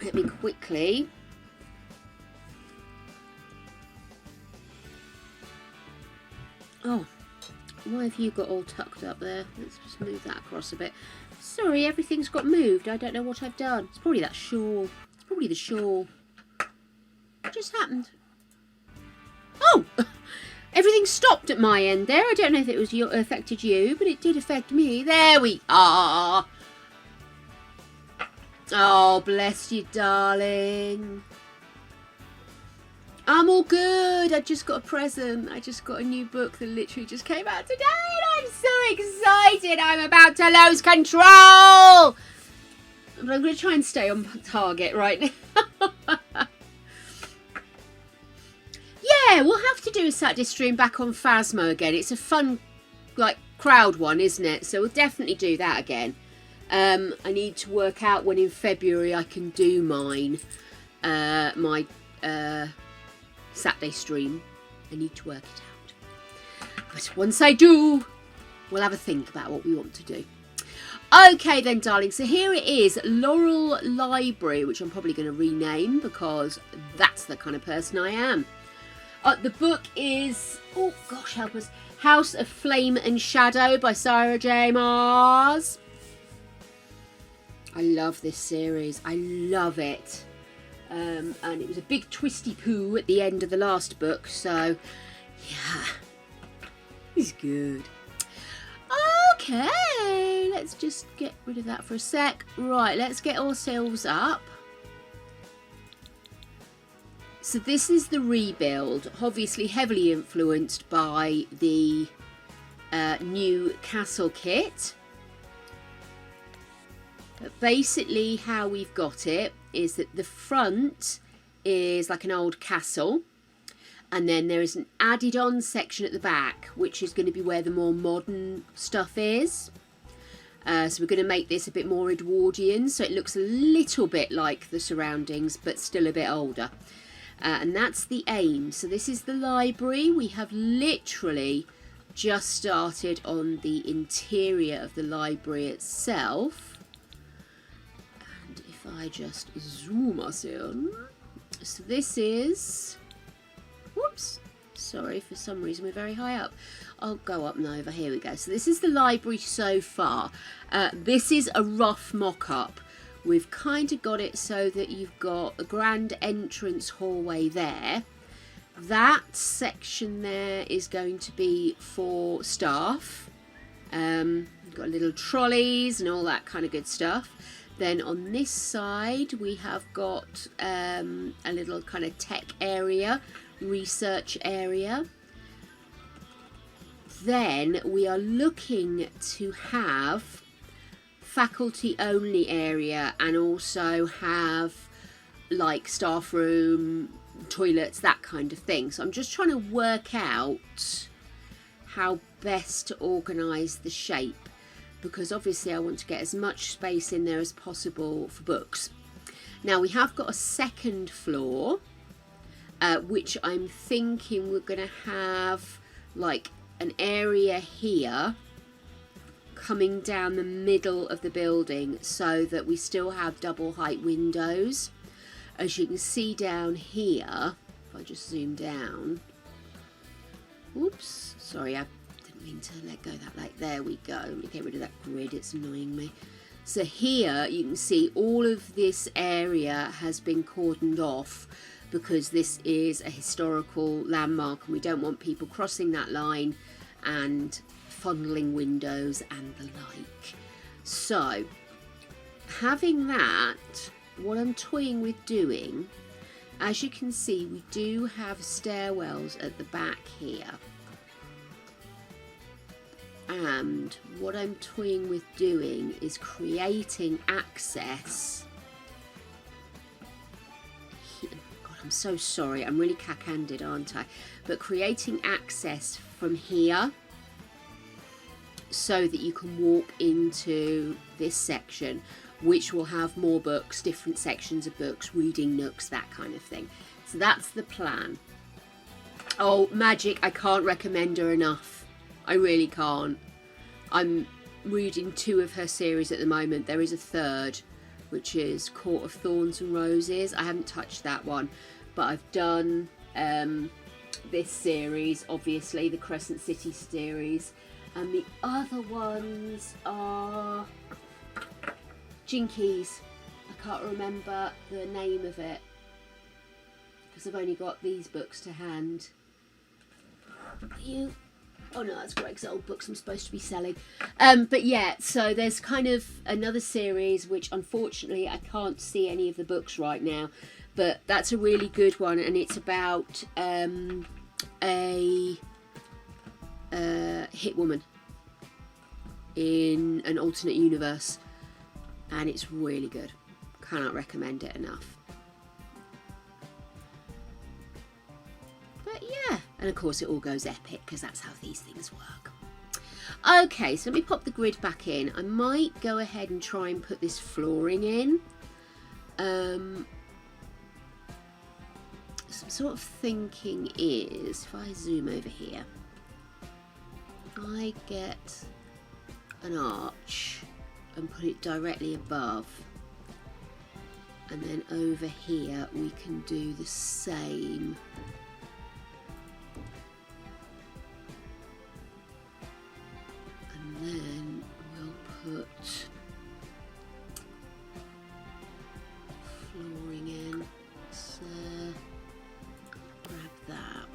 Let me quickly. Oh, why have you got all tucked up there? Let's just move that across a bit. Sorry, everything's got moved. I don't know what I've done. It's probably that shawl. It's probably the shawl. What just happened? Oh! Everything stopped at my end there. I don't know if it was affected you, but it did affect me. There we are. Oh, bless you, darling. I'm all good. I just got a present. I just got a new book that literally just came out today, and I'm so excited. I'm about to lose control. But I'm going to try and stay on target right now. Yeah, we'll have to do a Saturday stream back on Phasmo again. It's a fun, like, crowd one, isn't it? So we'll definitely do that again. I need to work out when in February I can do mine. My Saturday stream. I need to work it out. But once I do, we'll have a think about what we want to do. Okay then, darling. So here it is, Laurel Library, which I'm probably going to rename because that's the kind of person I am. The book is, oh gosh, help us, House of Flame and Shadow by Sarah J. Maas. I love this series. I love it. And it was a big twisty poo at the end of the last book, so yeah, it's good. Okay, let's just get rid of that for a sec. Right, let's get ourselves up. So this is the rebuild, obviously heavily influenced by the new castle kit. But basically how we've got it is that the front is like an old castle, and then there is an added on section at the back, which is going to be where the more modern stuff is. So we're going to make this a bit more Edwardian, so it looks a little bit like the surroundings, but still a bit older. and that's the aim. So this is the library. We have literally just started on the interior of the library itself. And if I just zoom us in, so this is, whoops, sorry, for some reason we're very high up. I'll go up and over. Here we go. So this is the library so far. This is a rough mock-up. We've kind of got it so that you've got a grand entrance hallway there. That section there is going to be for staff. We've got little trolleys and all that kind of good stuff. Then on this side we have got a little kind of tech area, research area. Then we are looking to have faculty only area and also have like staff room, toilets, that kind of thing. So I'm just trying to work out how best to organise the shape, because obviously I want to get as much space in there as possible for books. Now we have got a second floor, which I'm thinking we're going to have like an area here coming down the middle of the building so that we still have double height windows. As you can see down here, if I just zoom down, oops, sorry, I didn't mean to let go that light. There we go. Let me get rid of that grid, it's annoying me. So here you can see all of this area has been cordoned off because this is a historical landmark and we don't want people crossing that line and funneling windows and the like. So having that, what I'm toying with doing, as you can see, we do have stairwells at the back here. And what I'm toying with doing is creating access. God, I'm so sorry. I'm really cack-handed, aren't I? But creating access from here so that you can walk into this section, which will have more books, different sections of books, reading nooks, that kind of thing. So that's the plan. Oh, Magic, I can't recommend her enough. I really can't. I'm reading 2 of her series at the moment. There is a third, which is Court of Thorns and Roses. I haven't touched that one, but I've done this series, obviously, the Crescent City series. And the other ones are Jinkies. I can't remember the name of it because I've only got these books to hand. Oh no, that's Greg's old books I'm supposed to be selling. But yeah, so there's kind of another series which unfortunately I can't see any of the books right now, but that's a really good one, and it's about a hit woman in an alternate universe, and it's really good. Cannot recommend it enough. But yeah, and of course it all goes epic because that's how these things work. Okay, so let me pop the grid back in. I might go ahead and try and put this flooring in. So I'm sort of thinking is, if I zoom over here, I get an arch and put it directly above, and then over here we can do the same. And then we'll put flooring in. So grab that.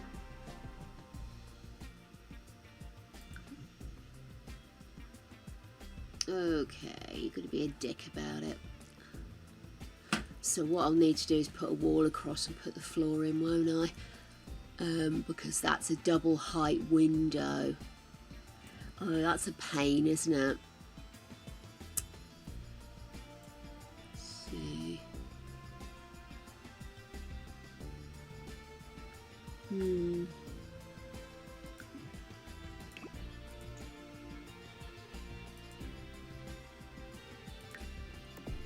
Okay, you're going to be a dick about it. So what I'll need to do is put a wall across and put the floor in, won't I? Because that's a double height window. Oh, that's a pain, isn't it? Let's see.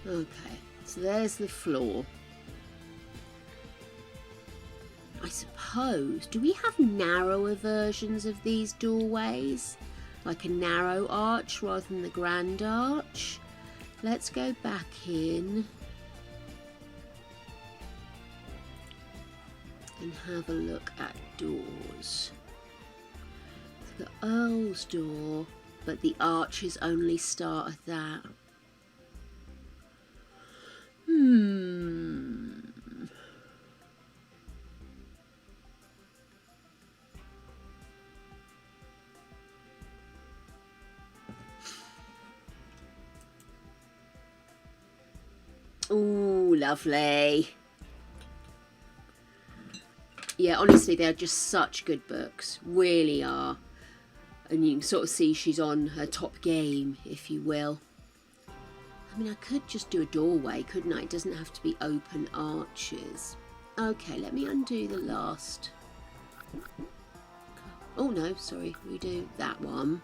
Okay, so there's the floor. suppose, do we have narrower versions of these doorways? Like a narrow arch rather than the grand arch? Let's go back in and have a look at doors. The Earl's door, but the arches only start at that. Ooh, lovely. Yeah, honestly, they're just such good books. Really are. And you can sort of see she's on her top game, if you will. I mean, I could just do a doorway, couldn't I? It doesn't have to be open arches. Okay, let me undo the last. Oh, no, sorry. We do that one.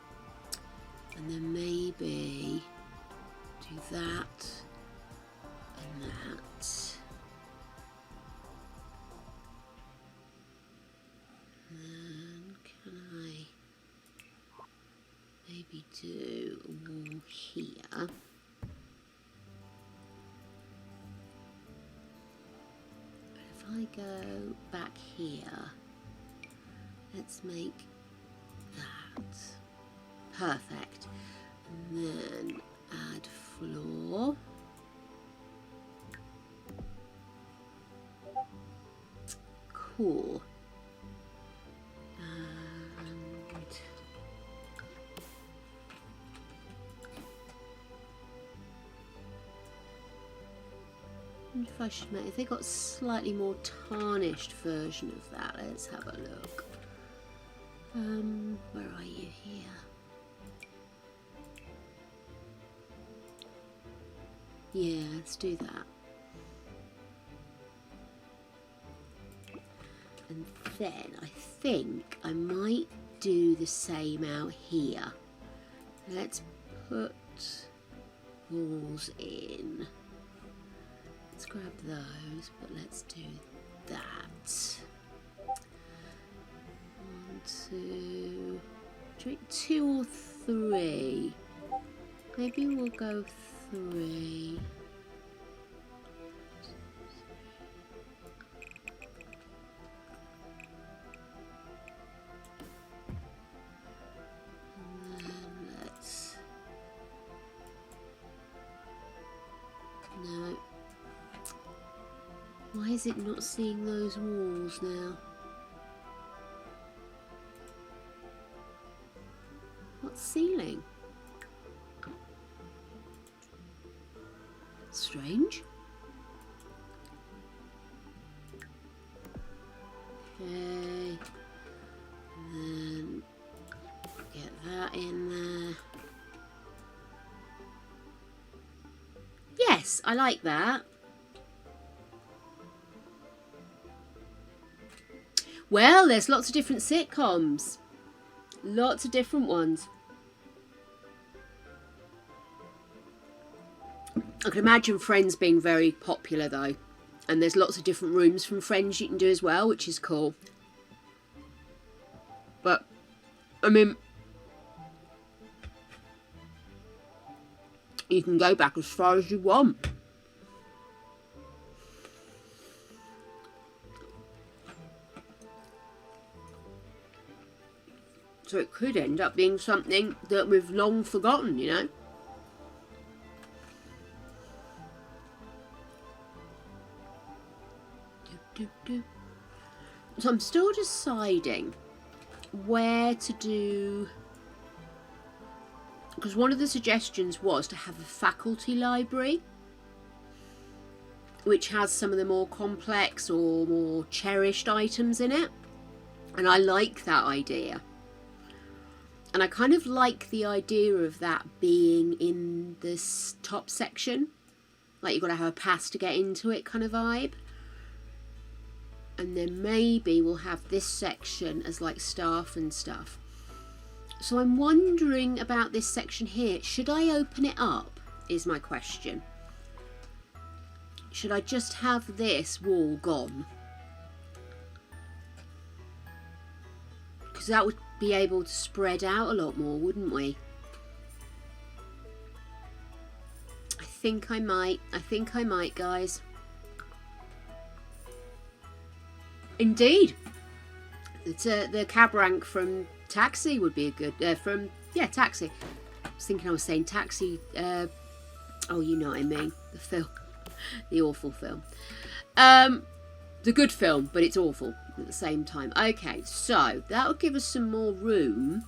And then maybe do that and that. And can I maybe do a wall here? If I go back here, let's make that perfect, and then add floor. Cool. And if I should make, if they got a slightly more tarnished version of that, let's have a look. Where are you here? Yeah, let's do that. And then I think I might do the same out here. Let's put walls in. Let's grab those, but let's do that. 1, 2, do 2 or 3. Maybe we'll go 3. And then let's... No. Why is it not seeing those walls now? What's ceiling? Strange. Okay. And then get that in there. Yes, I like that. Well, there's lots of different sitcoms. Lots of different ones. I can imagine Friends being very popular though. And there's lots of different rooms from Friends you can do as well, which is cool. But, I mean, you can go back as far as you want. So it could end up being something that we've long forgotten, you know. So I'm still deciding where to do, because one of the suggestions was to have a faculty library which has some of the more complex or more cherished items in it, and I like that idea. And I kind of like the idea of that being in this top section, like you've got to have a pass to get into it kind of vibe. And then maybe we'll have this section as like staff and stuff. So I'm wondering about this section here. Should I open it up, is my question. Should I just have this wall gone? because that would be able to spread out a lot more, wouldn't we? I think I might, guys. Indeed. It's the cab rank from Taxi would be a good, Taxi. I was thinking I was saying Taxi, oh, you know what I mean, the film, the awful film. The good film, but it's awful at the same time. Okay, so that would give us some more room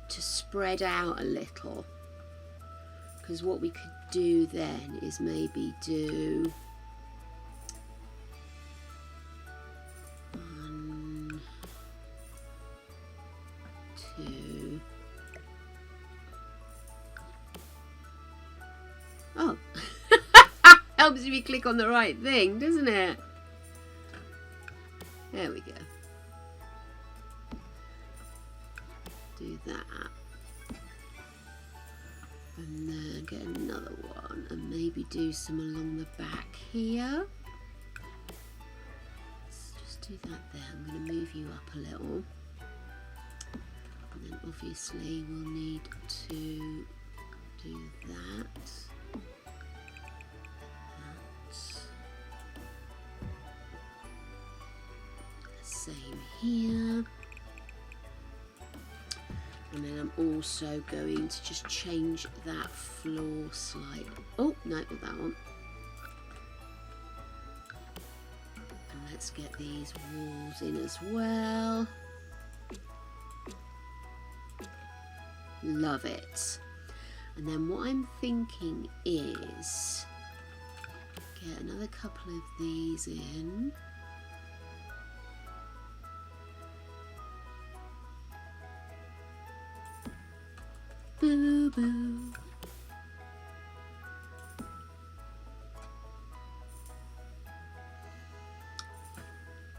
to spread out a little. Because what we could do then is maybe do 1, 2. Oh, helps if you click on the right thing, doesn't it? There we go. Do that. And then get another one and maybe do some along the back here. Let's just do that there. I'm going to move you up a little. And then obviously we'll need to do that. Same here. And then I'm also going to just change that floor slightly. Oh, no, not that one. And let's get these walls in as well. Love it. And then what I'm thinking is get another couple of these in. Boo boo.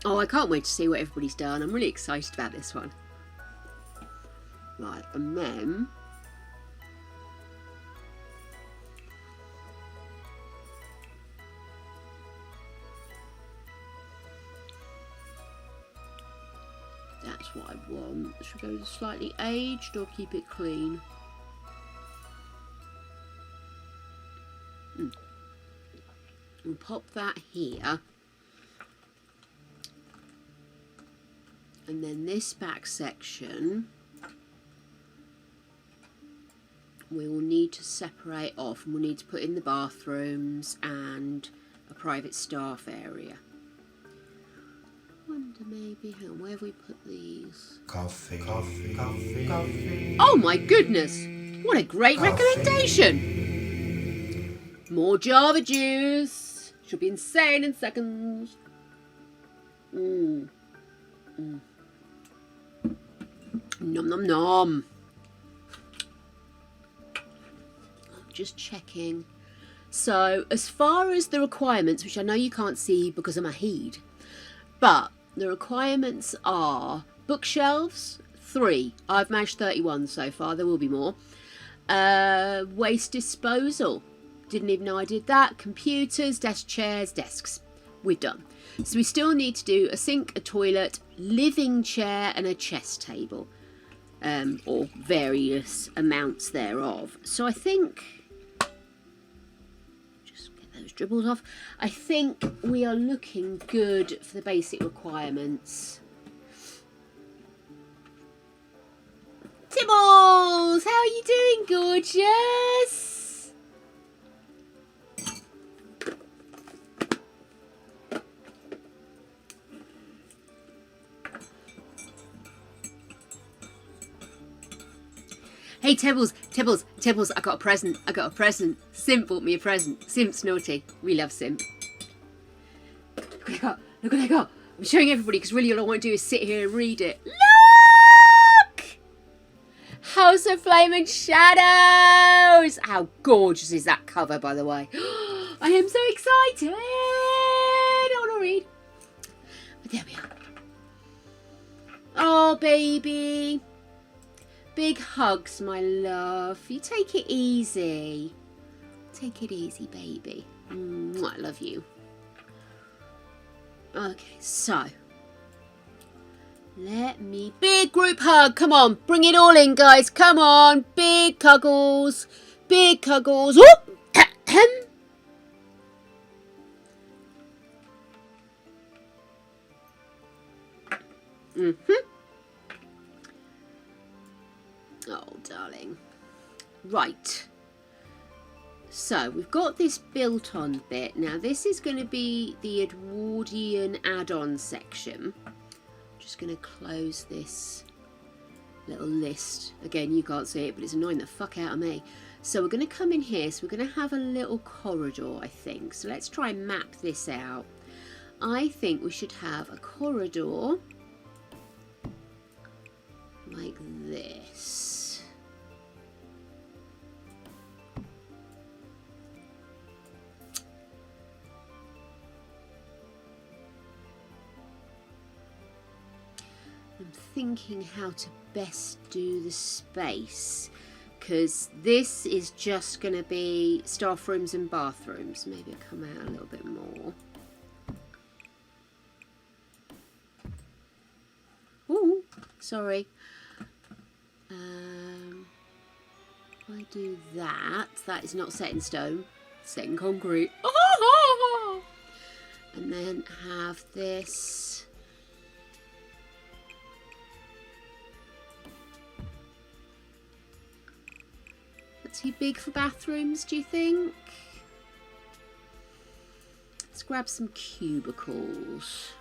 Oh, I can't wait to see what everybody's done. I'm really excited about this one. Right, and then that's what I want. Should we go slightly aged or keep it clean? We'll pop that here. And then this back section we will need to separate off, and we'll need to put in the bathrooms and a private staff area. I wonder maybe, hang on, where have we put these? Coffee. Oh my goodness! What a great recommendation! More Java juice! Should be insane in seconds. Nom nom nom. Just checking. So as far as the requirements, which I know you can't see because I'm a heed, but the requirements are bookshelves, 3. I've managed 31 so far. There will be more. Waste disposal. Didn't even know I did that. Computers, desk chairs, desks. We're done. So we still need to do a sink, a toilet, living chair and a chess table. Or various amounts thereof. So I think, just get those dribbles off. I think we are looking good for the basic requirements. Tibbles, how are you doing, gorgeous? Hey, Tibbles, I got a present. Sim bought me a present. Sim's naughty. We love Sim. Look what I got. I'm showing everybody because really all I want to do is sit here and read it. Look! House of Flame and Shadows! How gorgeous is that cover, by the way? I am so excited! I want to read. But there we are. Oh, baby. Big hugs, my love. You take it easy. Take it easy, baby. I love you. Okay, so Let me... Big group hug. Come on. Bring it all in, guys. Come on. Big cuggles. Big cuggles. Whoop. Oh, darling. Right. So, we've got this built on bit. Now, this is going to be the Edwardian add-on section. I'm just going to close this little list. Again, you can't see it, but it's annoying the fuck out of me. So, we're going to come in here. So, we're going to have a little corridor, I think. So, let's try and map this out. I think we should have a corridor like this. I'm thinking how to best do the space, because this is just going to be staff rooms and bathrooms. Maybe I'll come out a little bit more. Ooh, sorry. If I do that, that is not set in stone, set in concrete. And then have this. That's too big for bathrooms, do you think? Let's grab some cubicles.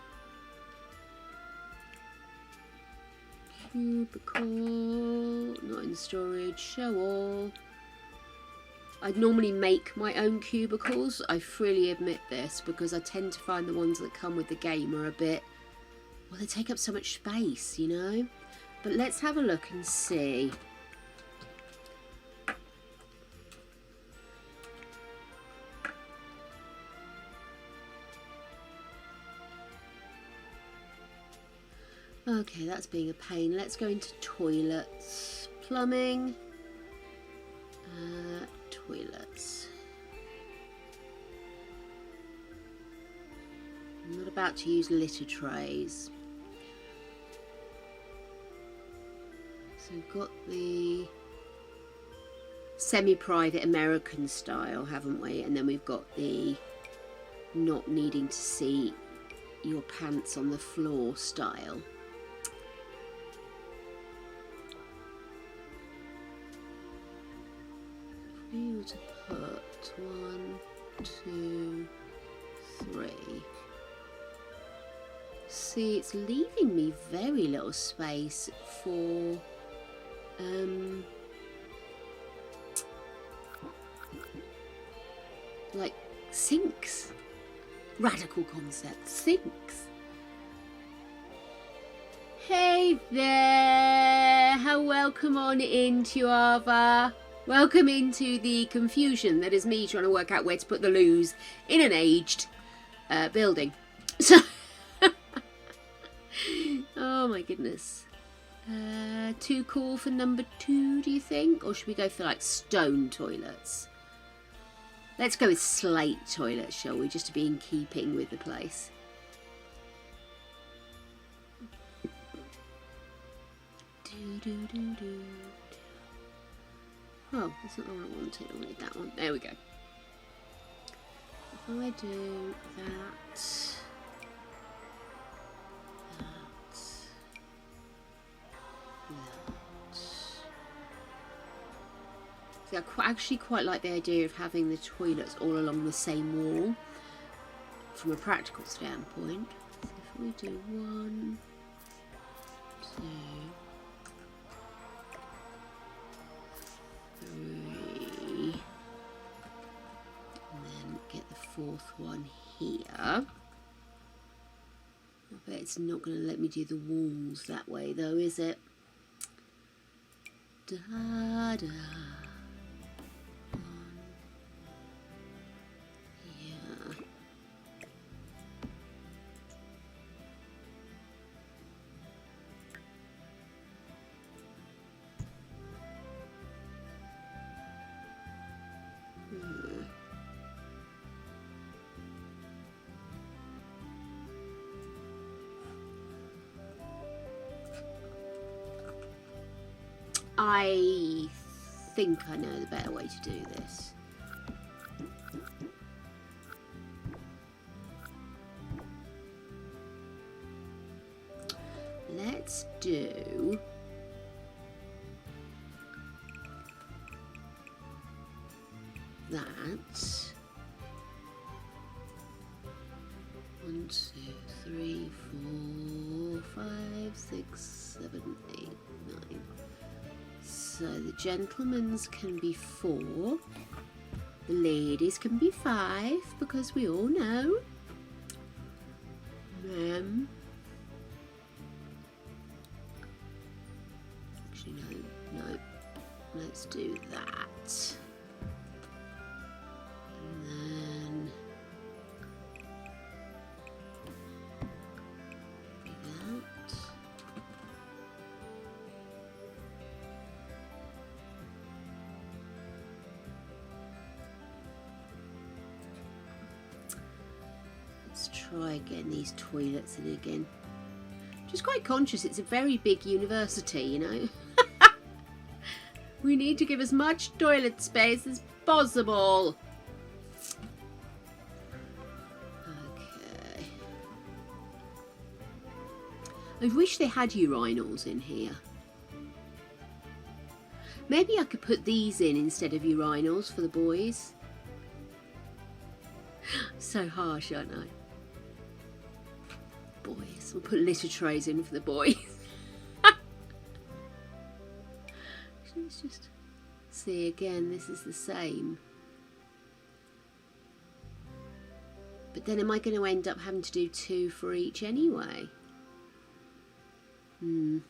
Cubicle, not in storage, show all. I'd normally make my own cubicles, I freely admit this, because I tend to find the ones that come with the game are a bit, well, they take up so much space, you know. But let's have a look and see. Okay, that's being a pain. Let's go into toilets. Plumbing. Toilets. I'm not about to use litter trays. So we've got the semi-private American style, haven't we? And then we've got the not needing to see your pants on the floor style. We were to put 1, 2, 3. See, it's leaving me very little space for like sinks. Radical concept, sinks. Hey there, how welcome on into Ava. Welcome into the confusion that is me trying to work out where to put the loos in an aged building. So, oh my goodness. Too cool for number 2, do you think? Or should we go for like stone toilets? Let's go with slate toilets, shall we? Just to be in keeping with the place. Oh, that's not the one I wanted. I wanted that one. There we go. If I do that, See, I actually quite like the idea of having the toilets all along the same wall from a practical standpoint. So if we do 1, 2, 3, and then get the 4th one here. I bet it's not going to let me do the walls that way though, is it? Da da. Yeah. I think I know the better way to do this. Let's do that. 1, 2, 3, 4, 5, 6, 7, 8, 9. So the gentlemen's can be 4. The ladies can be 5 because we all know. Actually, no. Let's do that. And then do that. Let's try getting these toilets in again. Just quite conscious it's a very big university, you know. We need to give as much toilet space as possible. Okay. I wish they had urinals in here. Maybe I could put these in instead of urinals for the boys. So harsh, aren't I? Boys. We'll put litter trays in for the boys. Let's just see again. This is the same. But then am I going to end up having to do 2 for each anyway? Okay.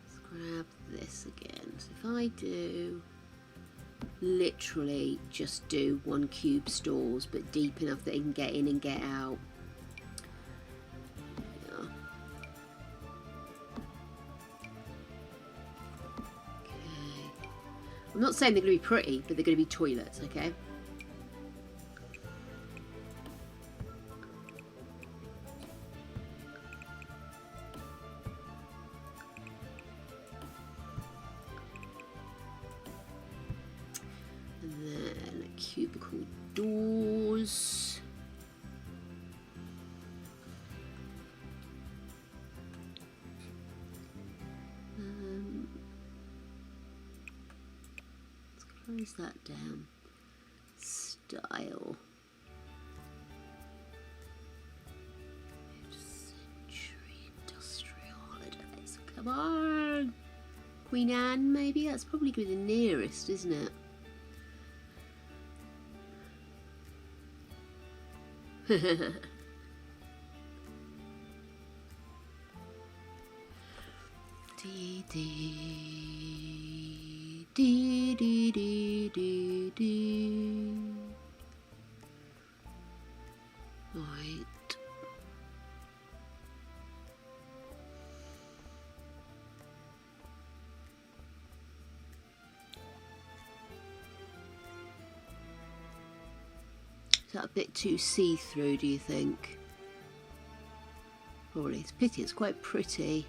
Let's grab this again. So if I do literally just do 1 cube stalls, but deep enough that it can get in and get out. Yeah. Okay. I'm not saying they're going to be pretty, but they're going to be toilets, okay? Cubicle doors. Let's close that down. Style. Mid-century industrial holidays. Come on! Queen Anne, maybe? That's probably going to be the nearest, isn't it? Dee dee dee dee dee dee dee. Right. Is that a bit too see-through, do you think? Probably. It's a pity, it's quite pretty.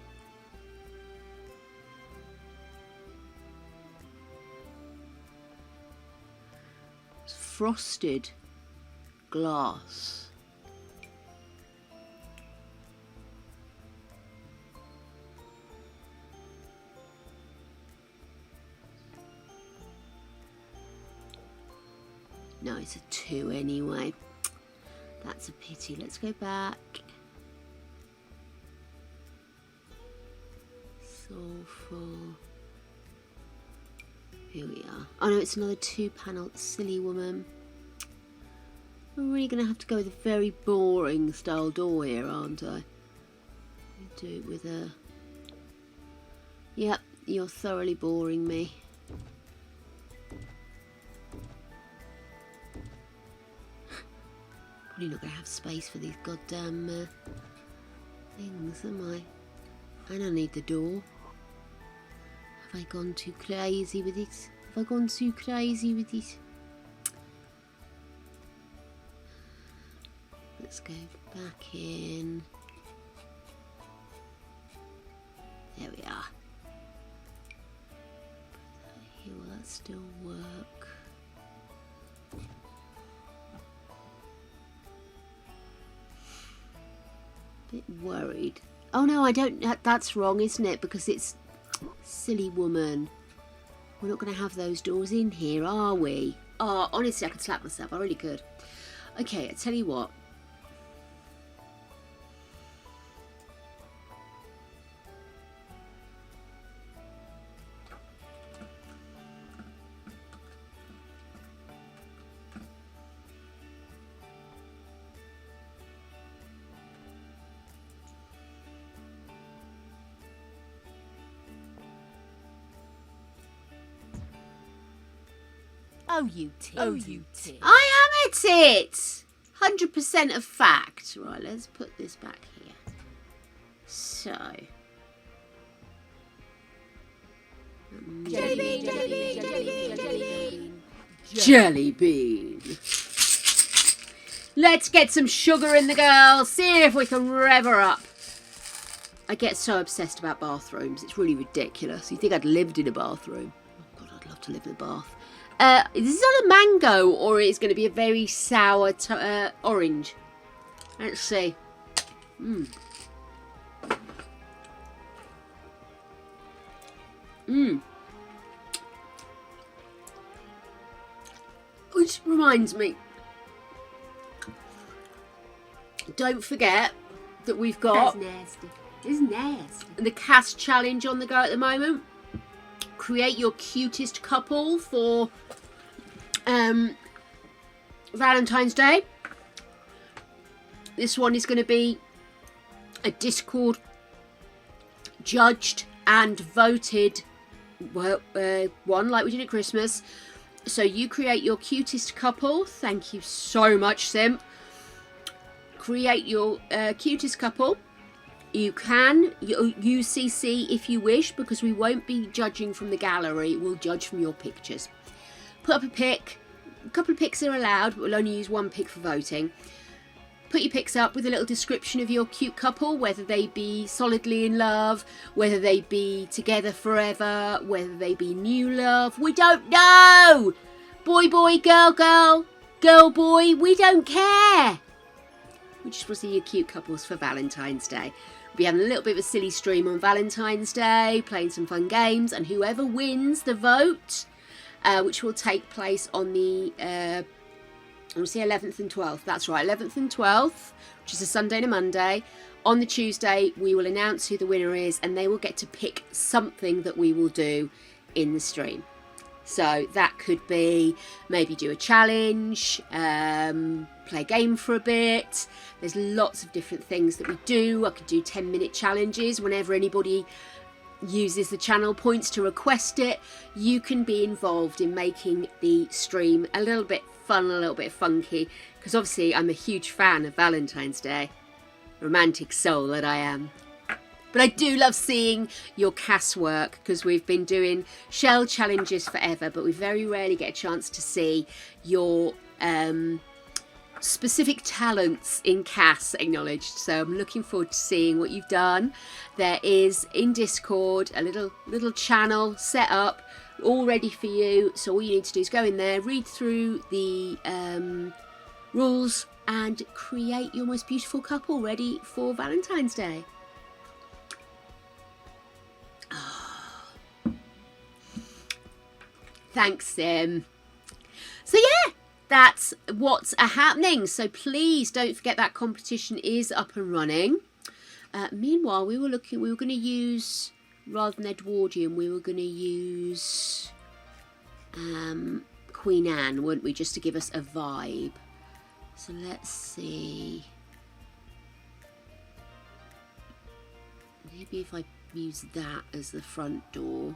It's frosted glass. No, it's a 2 anyway. That's a pity. Let's go back. Soulful. Here we are. Oh no, it's another 2 panel. Silly woman. I'm really going to have to go with a very boring style door here, aren't I? Do it with a... Yep, you're thoroughly boring me. Probably not going to have space for these goddamn things, am I? And I need the door. Have I gone too crazy with it? Have I gone too crazy with it? Let's go back in. that still work? Bit worried. Oh no, I don't. That's wrong, isn't it? Because it's silly woman. We're not going to have those doors in here, are we? Oh, honestly, I could slap myself. I really could. Okay, I tell you what. Oh, you tit. Oh, you tit. I am at it! 100% of fact. Right, let's put this back here. So. Jelly bean, jelly bean, jelly bean, jelly bean. Jelly bean. Let's get some sugar in the girl. See if we can rev her up. I get so obsessed about bathrooms. It's really ridiculous. You think I'd lived in a bathroom? Oh God, I'd love to live in a bath. This is not a mango, or it's going to be a very sour orange. Let's see. Which reminds me, don't forget that we've got That's nasty. It's nasty. the cast challenge on the go at the moment. Create your cutest couple for Valentine's Day. This one is going to be a Discord judged and voted one, like we did at Christmas. So you create your cutest couple. Thank you so much, Simp. Create your cutest couple. You can use CC if you wish, because we won't be judging from the gallery. We'll judge from your pictures. Put up a pic. A couple of pics are allowed, but we'll only use one pic for voting. Put your pics up with a little description of your cute couple, whether they be solidly in love, whether they be together forever, whether they be new love. We don't know! Boy, boy, girl, girl, girl, boy, we don't care. We just want to see your cute couples for Valentine's Day. We'll be having a little bit of a silly stream on Valentine's Day, playing some fun games, and whoever wins the vote, which will take place on the 11th and 12th. That's right, 11th and 12th, which is a Sunday and a Monday. On the Tuesday, we will announce who the winner is, and they will get to pick something that we will do in the stream. So that could be maybe do a challenge, play a game for a bit. There's lots of different things that we do. I could do 10-minute challenges whenever anybody uses the channel points to request it. You can be involved in making the stream a little bit fun, a little bit funky, because obviously I'm a huge fan of Valentine's Day. Romantic soul that I am. But I do love seeing your CAS work, because we've been doing shell challenges forever, but we very rarely get a chance to see your specific talents in CAS acknowledged. So I'm looking forward to seeing what you've done. There is in Discord a little channel set up all ready for you. So all you need to do is go in there, read through the rules, and create your most beautiful couple ready for Valentine's Day. Thanks, Sim. So yeah, that's what's happening. So please don't forget that competition is up and running. Meanwhile, we were going to use, rather than Edwardian, we were going to use Queen Anne, weren't we, just to give us a vibe. So let's see. Maybe if I use that as the front door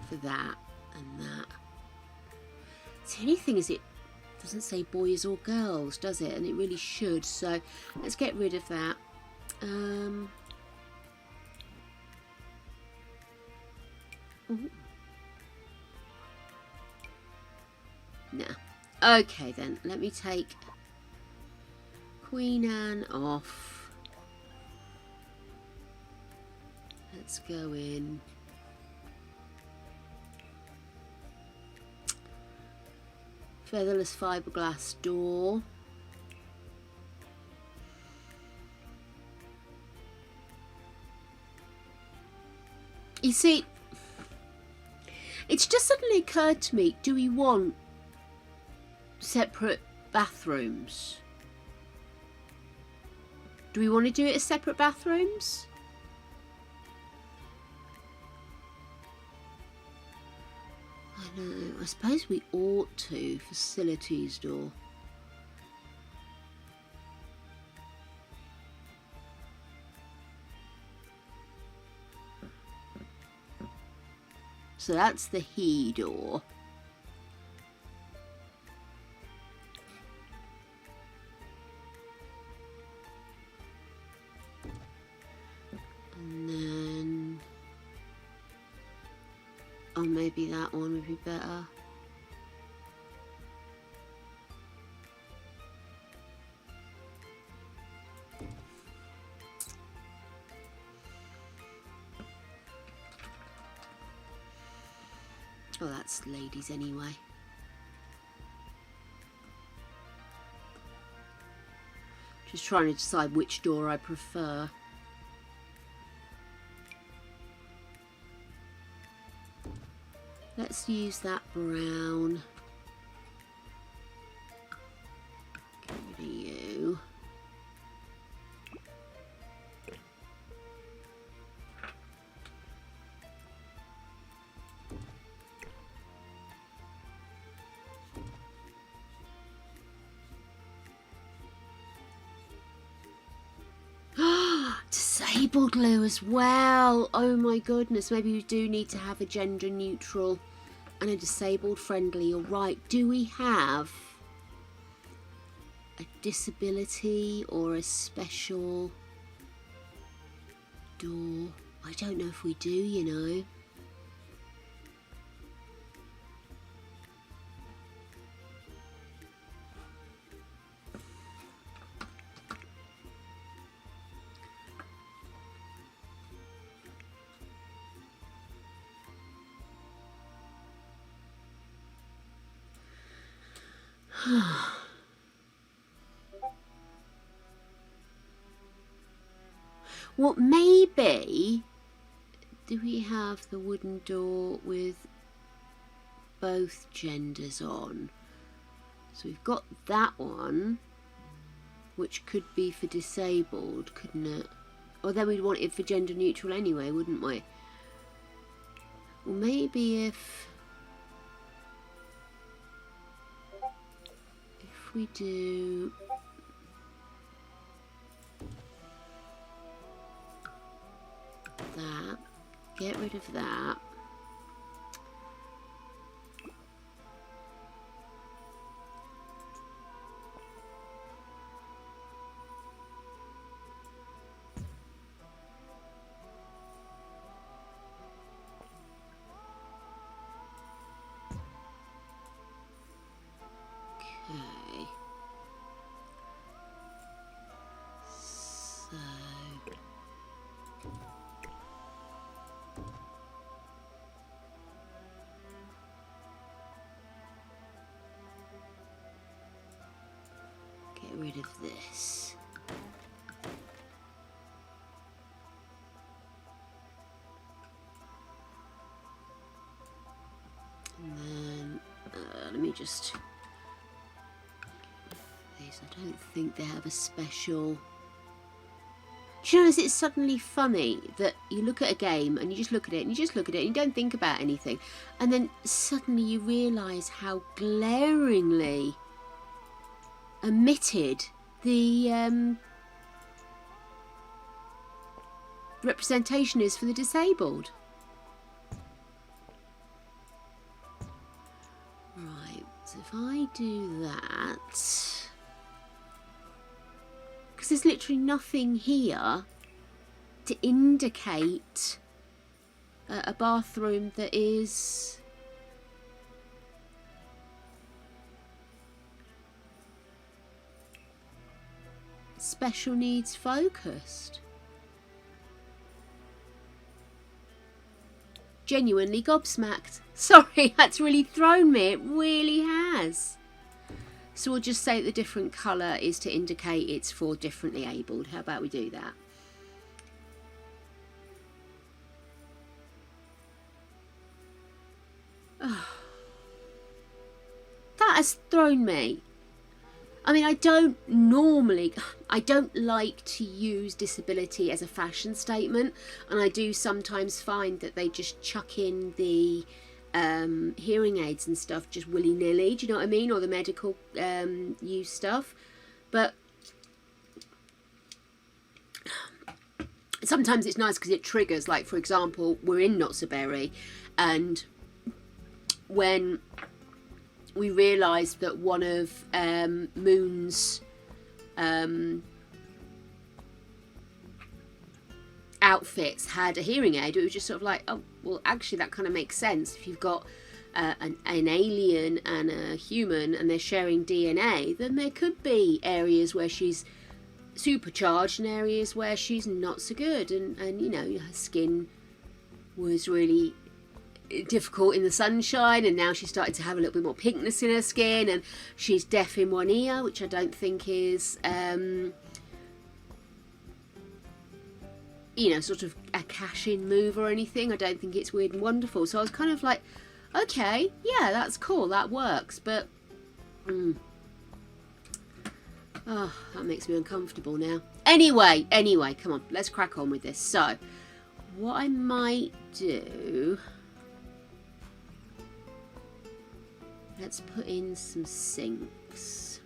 for that and that. The only thing is it doesn't say boys or girls, does it? And it really should. So let's get rid of that. No. Okay then, let me take Queen Anne off. Let's go in. Featherless fiberglass door. You see, it's just suddenly occurred to me, do we want separate bathrooms? Do we want to do it as separate bathrooms? I know, I suppose we ought to. Facilities door. So that's the he door. And then... oh, maybe that one would be better. Oh, that's ladies anyway. Just trying to decide which door I prefer. Let's use that brown. Get rid of you. Disabled glue as well. Oh my goodness, maybe we do need to have a gender neutral and a disabled friendly. You're right. Do we have a disability or a special door? I don't know if we do, you know. Well, maybe, do we have the wooden door with both genders on? So we've got that one, which could be for disabled, couldn't it? Or then we'd want it for gender neutral anyway, wouldn't we? Well, maybe if we do that, get rid of that. Okay. So get rid of this. And then let me just these. I don't think they have a special. Do you know, is it suddenly funny that you look at a game and you just look at it and you just look at it and you don't think about anything, and then suddenly you realise how glaringly omitted the representation is for the disabled. Right, so if I do that, because there's literally nothing here to indicate a bathroom that is special needs focused. Genuinely gobsmacked. Sorry, that's really thrown me. It really has. So we'll just say the different colour is to indicate it's for differently abled. How about we do that? Oh, that has thrown me. I mean, I don't like to use disability as a fashion statement, and I do sometimes find that they just chuck in the hearing aids and stuff just willy-nilly, do you know what I mean, or the medical use stuff. But sometimes it's nice because it triggers, like for example, we're in Not So Berry, and when we realised that one of Moon's outfits had a hearing aid, it was just sort of like, oh, well, actually that kind of makes sense. If you've got an alien and a human and they're sharing DNA, then there could be areas where she's supercharged and areas where she's not so good, and you know, her skin was really difficult in the sunshine, and now she's started to have a little bit more pinkness in her skin, and she's deaf in one ear, which I don't think is you know, sort of a cash-in move or anything. I don't think it's weird and wonderful. So I was kind of like, okay, yeah, that's cool, that works, but oh, that makes me uncomfortable now. Anyway, come on, let's crack on with this. So what I might do, let's put in some sinks.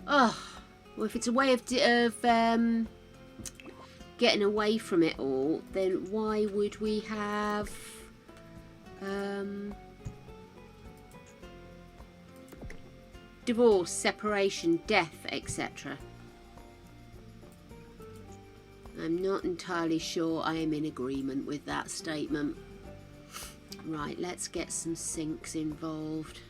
Oh, well, if it's a way of getting away from it all, then why would we have divorce, separation, death, etc.? I'm not entirely sure I am in agreement with that statement. Right, let's get some sinks involved.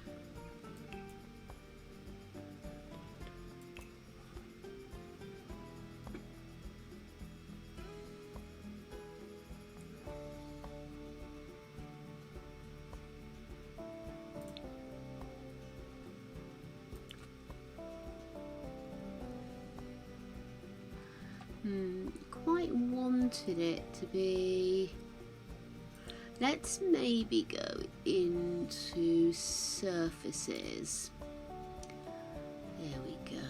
Quite wanted it to be, let's maybe go into surfaces. There we go.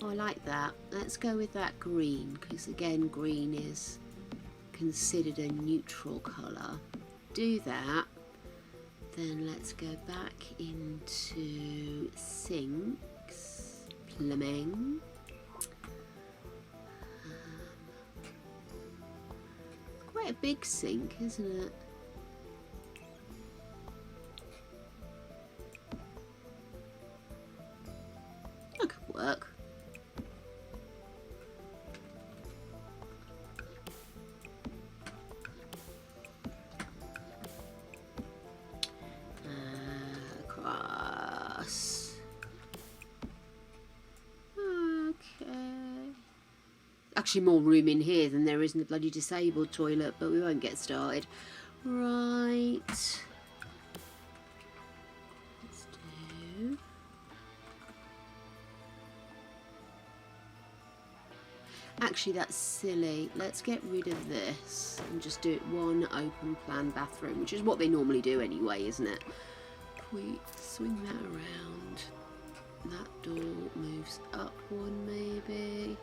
Oh, I like that. Let's go with that green, because again, green is considered a neutral colour. Do that. Then let's go back into sinks, plumbing. Quite a big sink, isn't it? That could work. Actually more room in here than there is in the bloody disabled toilet, but we won't get started. Right. Let's do... Actually, that's silly. Let's get rid of this and just do it one open plan bathroom, which is what they normally do anyway, isn't it? If we swing that around, that door moves up one maybe.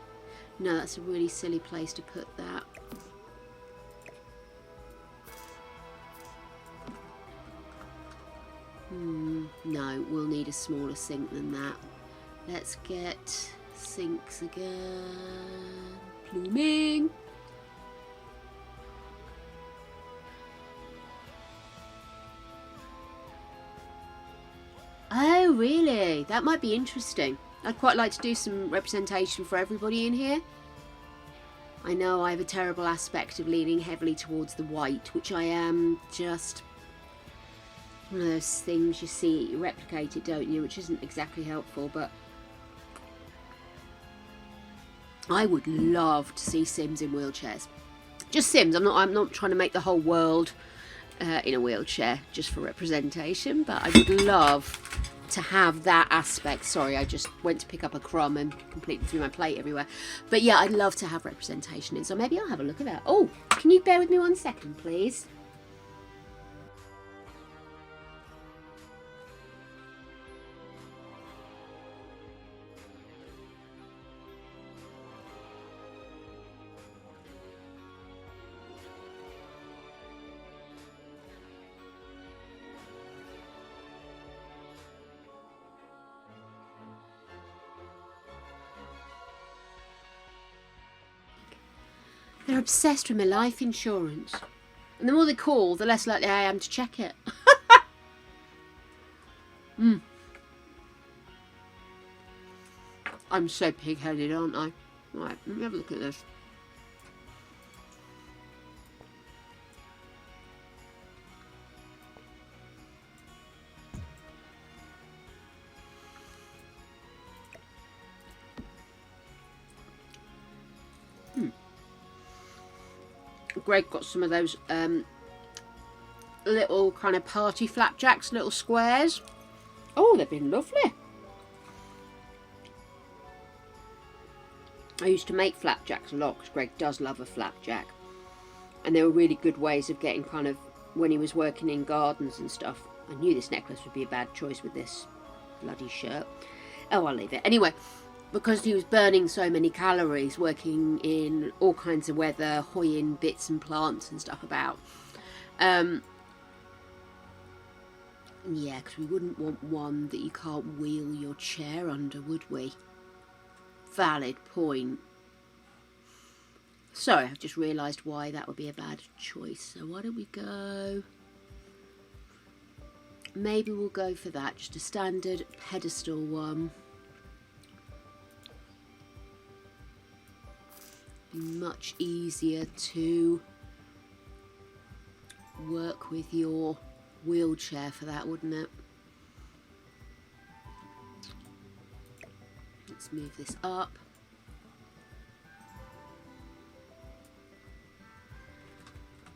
No, that's a really silly place to put that. No, we'll need a smaller sink than that. Let's get sinks again. Plumbing. Oh, really? That might be interesting. I'd quite like to do some representation for everybody in here. I know I have a terrible aspect of leaning heavily towards the white, which I am just one of those things you see replicated, don't you, which isn't exactly helpful, but I would love to see Sims in wheelchairs. Just Sims. I'm not trying to make the whole world in a wheelchair just for representation, but I would love to have that aspect. Sorry, I just went to pick up a crumb and completely threw my plate everywhere. But yeah, I'd love to have representation in, so maybe I'll have a look at that. Oh, can you bear with me 1 second, please? They're obsessed with my life insurance. And the more they call, the less likely I am to check it. I'm so pig-headed, aren't I? Right, let me have a look at this. Greg got some of those little kind of party flapjacks, little squares. Oh, they've been lovely. I used to make flapjacks a lot because Greg does love a flapjack. And they were really good ways of getting kind of, when he was working in gardens and stuff. I knew this necklace would be a bad choice with this bloody shirt. Oh, I'll leave it. Anyway, because he was burning so many calories working in all kinds of weather, hoying bits and plants and stuff about. Yeah, because we wouldn't want one that you can't wheel your chair under, would we? Valid point. Sorry, I've just realised why that would be a bad choice. So why don't we go... Maybe we'll go for that, just a standard pedestal one. Be much easier to work with your wheelchair for that, wouldn't it? Let's move this up.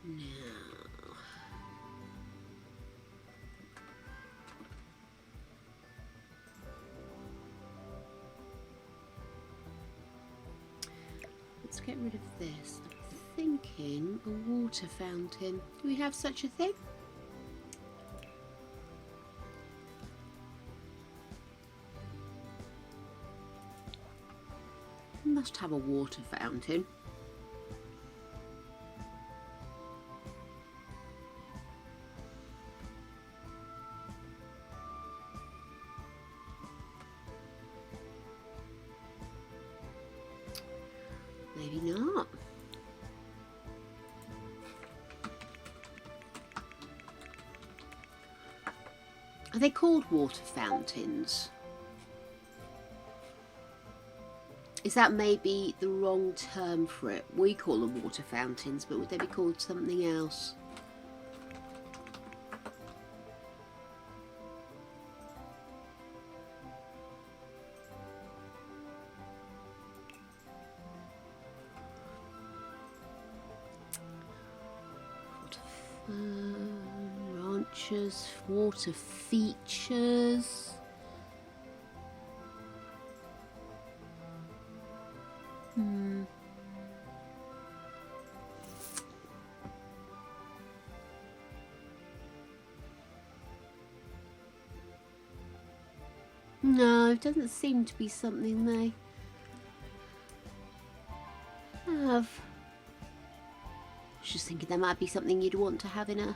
Now, let's get rid of this. I'm thinking a water fountain. Do we have such a thing? We must have a water fountain. Maybe not. Are they called water fountains? Is that maybe the wrong term for it? We call them water fountains, but would they be called something else? Ranchers, water features. No, it doesn't seem to be something they have. I was just thinking there might be something you'd want to have in a...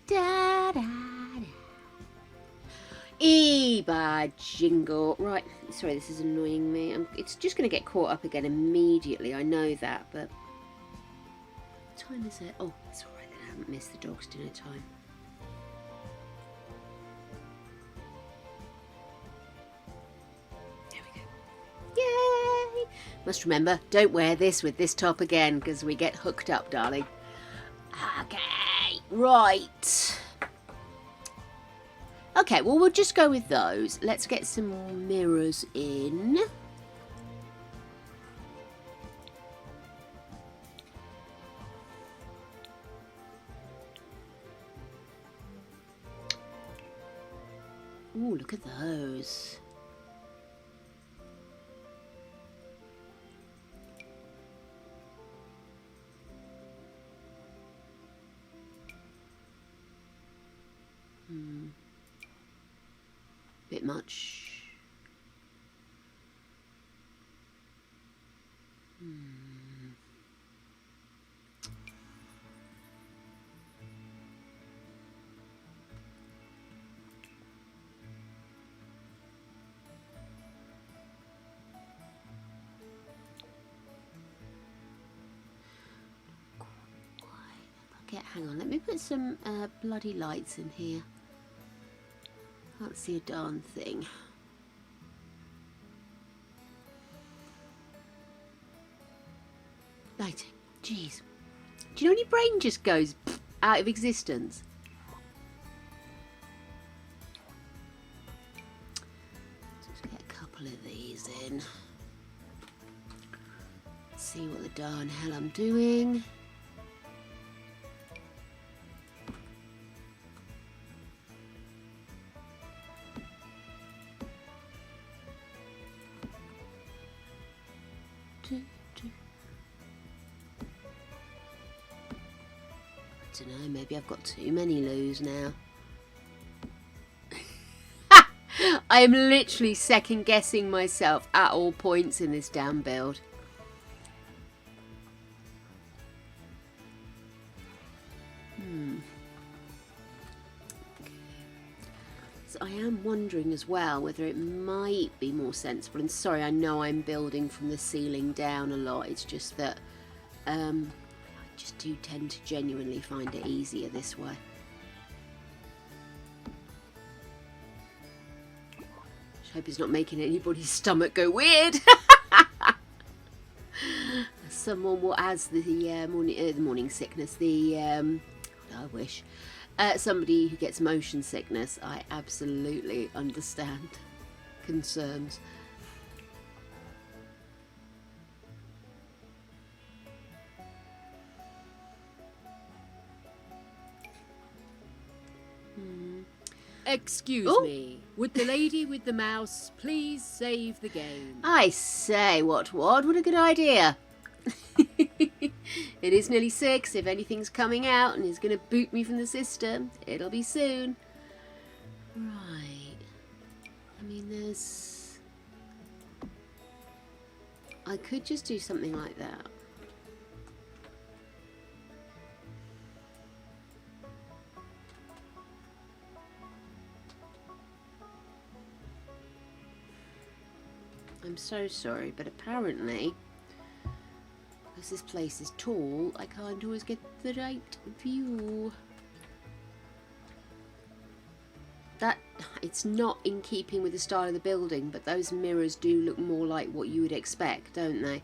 Da, da, da. By jingle. Right, sorry, this is annoying me. It's just going to get caught up again immediately. I know that, but... What time is it? Oh, it's alright then. I haven't missed the dog's dinner time. There we go. Yay! Must remember, don't wear this with this top again because we get hooked up, darling. Okay, right. Okay, well, we'll just go with those. Let's get some more mirrors in. Ooh, look at those. Bit much. Okay, hang on, let me put some bloody lights in here. Can't see a darn thing. Lighting. Jeez. Do you know when your brain just goes out of existence? Just get a couple of these in. See what the darn hell I'm doing. I don't know, maybe I've got too many loos now. I am literally second guessing myself at all points in this damn build. So I am wondering as well whether it might be more sensible, and sorry, I know I'm building from the ceiling down a lot, it's just that I just do tend to genuinely find it easier this way. I hope it's not making anybody's stomach go weird. Someone will, as the morning sickness, I wish. Somebody who gets motion sickness, I absolutely understand concerns. Excuse me. Would the lady with the mouse please save the game? I say, what a good idea. It is nearly 6. If anything's coming out and is going to boot me from the system, it'll be soon. Right. I mean, I could just do something like that. I'm so sorry, but apparently, because this place is tall, I can't always get the right view. It's not in keeping with the style of the building, but those mirrors do look more like what you would expect, don't they?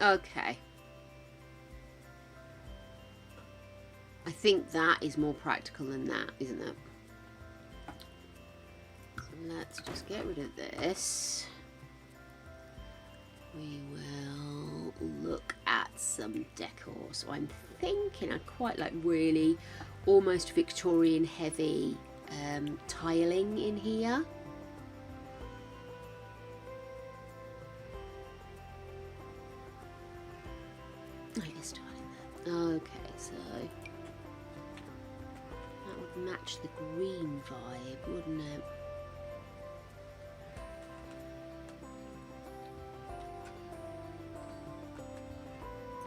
Okay. I think that is more practical than that, isn't it? So let's just get rid of this. We will look at some decor. So I'm thinking I'd quite like really almost Victorian heavy tiling in here. Okay, so that would match the green vibe, wouldn't it?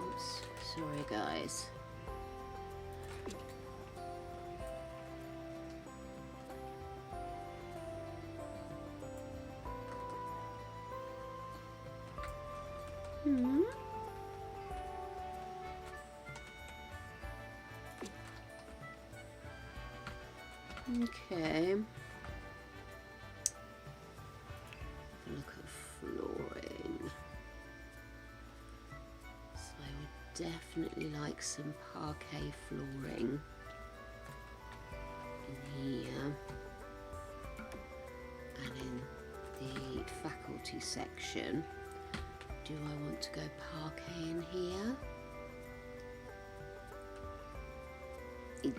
Oops, sorry guys. Okay. Look at flooring. So I would definitely like some parquet flooring in here and in the faculty section. Do I want to go parquet in here?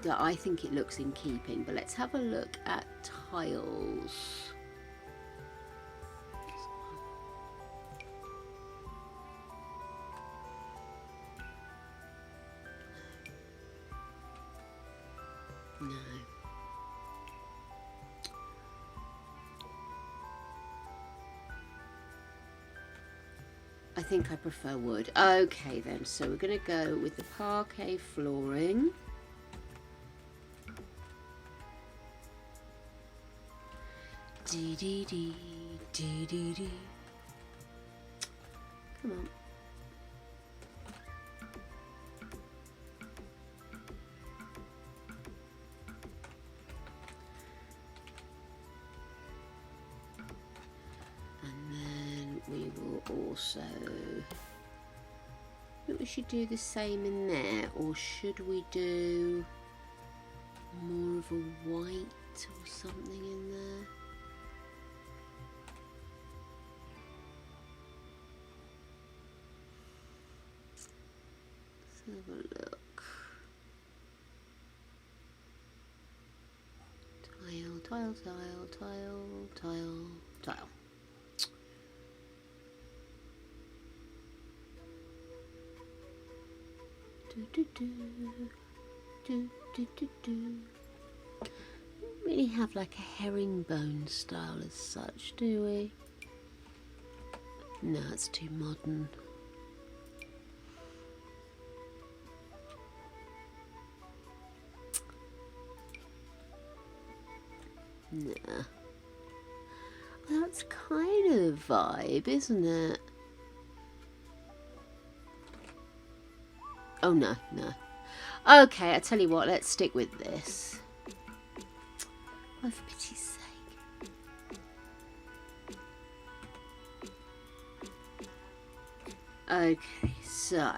I think it looks in keeping, but let's have a look at tiles. No. I think I prefer wood. Okay then, so we're going to go with the parquet flooring. Dee dee dee dee dee dee. Come on. And then we will also. I think we should do the same in there, or should we do more of a white or something in there? Have a look. Tile, tile, tile, tile, tile, tile. Do do do do do do do. Don't really have like a herringbone style as such, do we? No, it's too modern. Nah. That's kind of vibe, isn't it? Oh no, no. Okay, I tell you what, let's stick with this. Oh, for pity's sake. Okay, so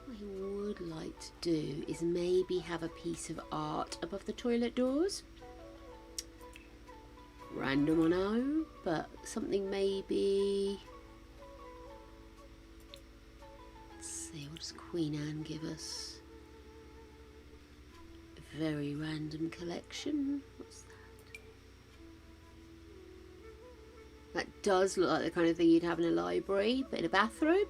what I would like to do is maybe have a piece of art above the toilet doors. Random, I know, but something maybe. Let's see, what does Queen Anne give us? A very random collection. What's that? That does look like the kind of thing you'd have in a library, but in a bathroom.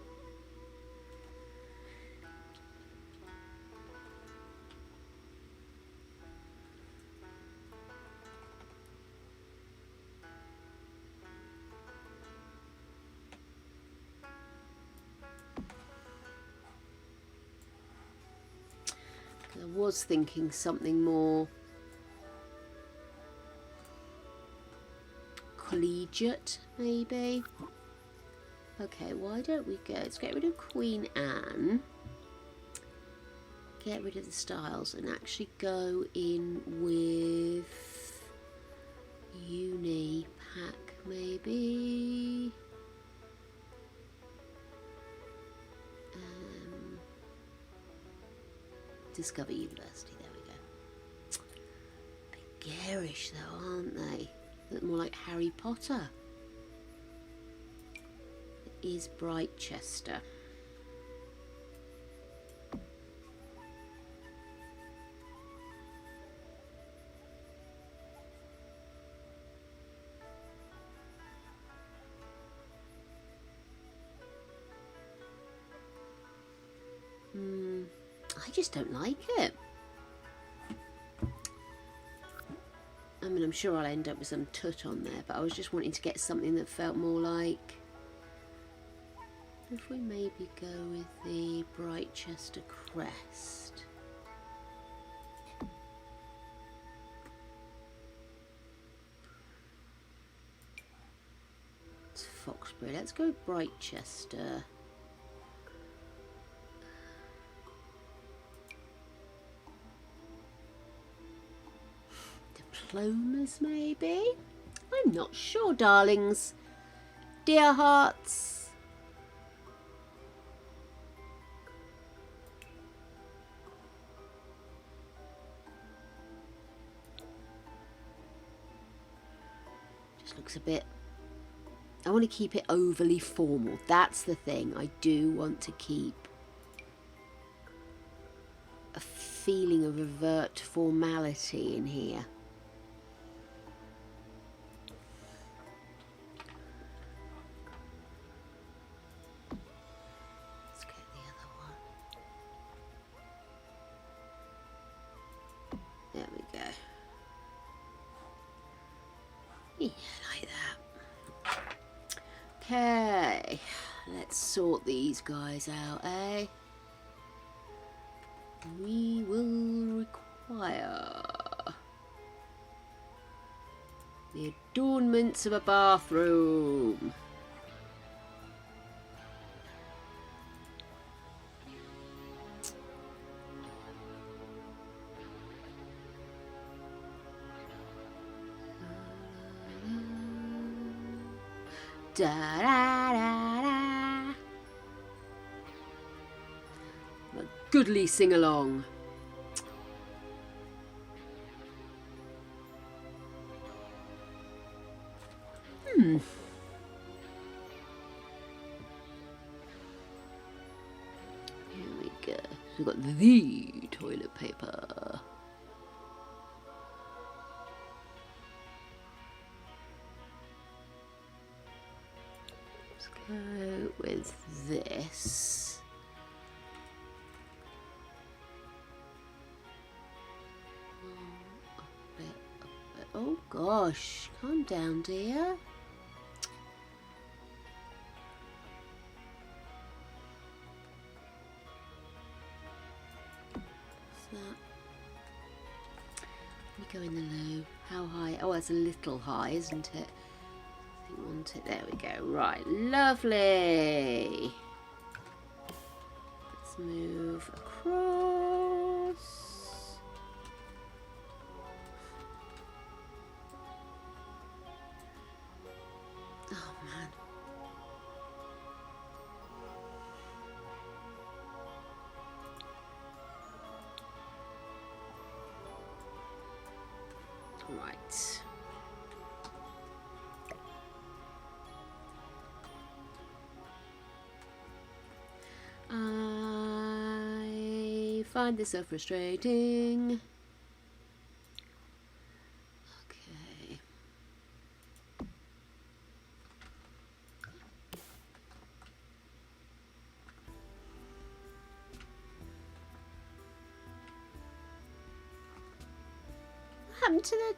I was thinking something more collegiate, maybe. Okay, why don't we go? Let's get rid of Queen Anne, get rid of the styles, and actually go in with Uni Pack, maybe. Discover University, there we go. Bit garish though, aren't they? Look more like Harry Potter. It is Britechester. I just don't like it. I mean, I'm sure I'll end up with some tut on there, but I was just wanting to get something that felt more like... If we maybe go with the Britechester crest. It's Foxbury. Let's go with Britechester. Diplomas, maybe? I'm not sure, darlings. Dear hearts. Looks a bit... I want to keep it overly formal. That's the thing. I do want to keep a feeling of overt formality in here. Let's get the other one. There we go. Yeah, like that. Okay, let's sort these guys out, eh? We will require the adornments of a bathroom. Da, da, da, da. A goodly sing-along. Here we go. We've got the toilet paper. Go with this. A bit. Oh gosh, calm down, dear. What's that? We go in the low. How high? Oh, that's a little high, isn't it? Want it. There we go. Right, lovely. Let's move across. Oh man. Right. I find this so frustrating. Okay. What happened to the...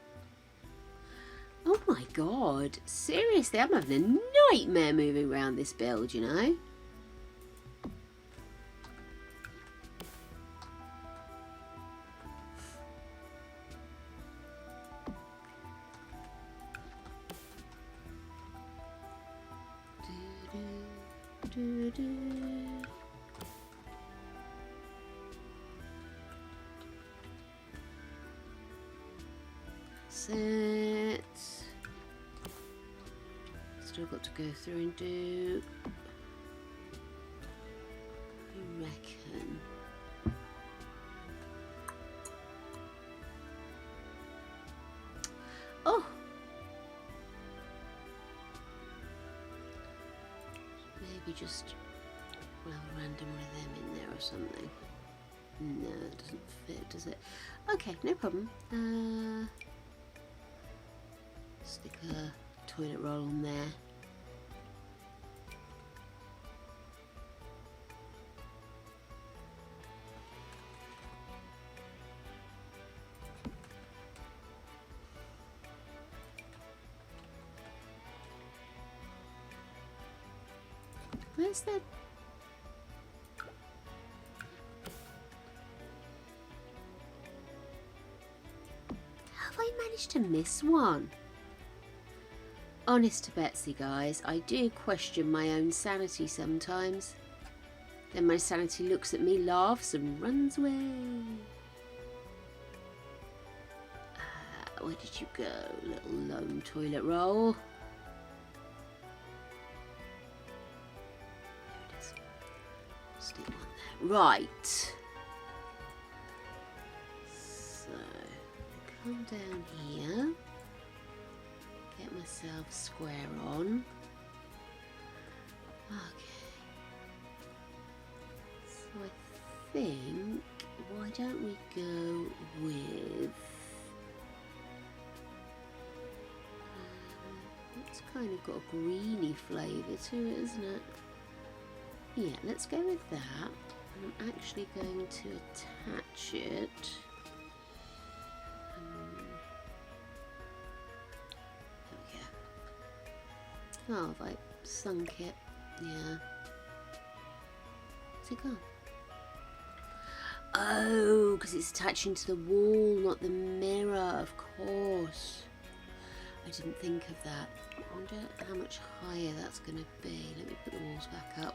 Oh my god. Seriously, I'm having a nightmare moving around this build, you know? Set. Still got to go through and do. I reckon. Oh. Maybe just well, a random one of them in there or something. No, it doesn't fit, does it? Okay, no problem. Stick a toilet roll on there. Where's the... Have I managed to miss one? Honest to Betsy, guys, I do question my own sanity sometimes. Then my sanity looks at me, laughs and runs away. Where did you go, little lone toilet roll? There it is. Stick one there. Right. So, come down here. Get myself square on. Okay. So I think, why don't we go with... it's kind of got a greeny flavour to it, isn't it? Yeah, let's go with that. And I'm actually going to attach it. There we go. Oh, have I sunk it? Yeah. Where's it gone? Oh, because it's attaching to the wall, not the mirror, of course. I didn't think of that. I wonder how much higher that's going to be. Let me put the walls back up.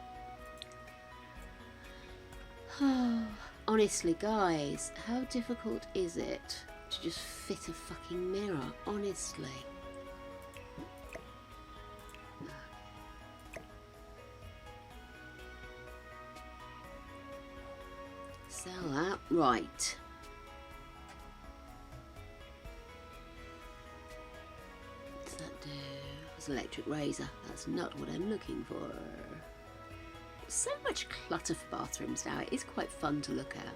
Honestly, guys, how difficult is it to just fit a fucking mirror? Honestly. Sell that. Right. What's that do? It's an electric razor. That's not what I'm looking for. So much clutter for bathrooms now. It is quite fun to look at.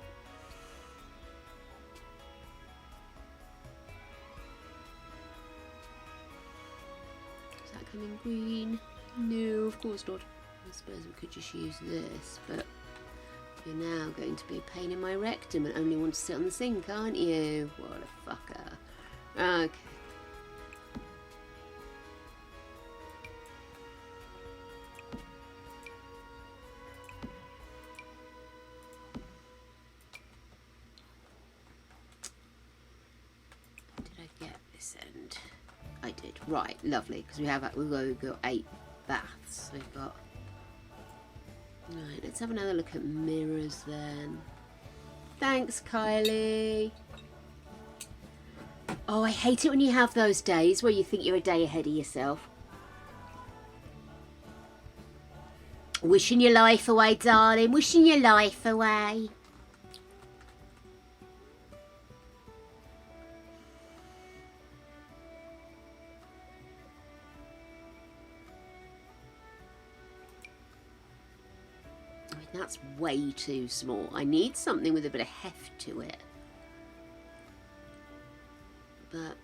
Is that coming green? No, of course not. I suppose we could just use this, but you're now going to be a pain in my rectum and only want to sit on the sink, aren't you? What a fucker. Okay. I did. Right, lovely, because we've got 8 baths. We've got... Right, let's have another look at mirrors then. Thanks, Kylie. Oh, I hate it when you have those days where you think you're a day ahead of yourself. Wishing your life away, darling. Wishing your life away. That's way too small. I need something with a bit of heft to it. But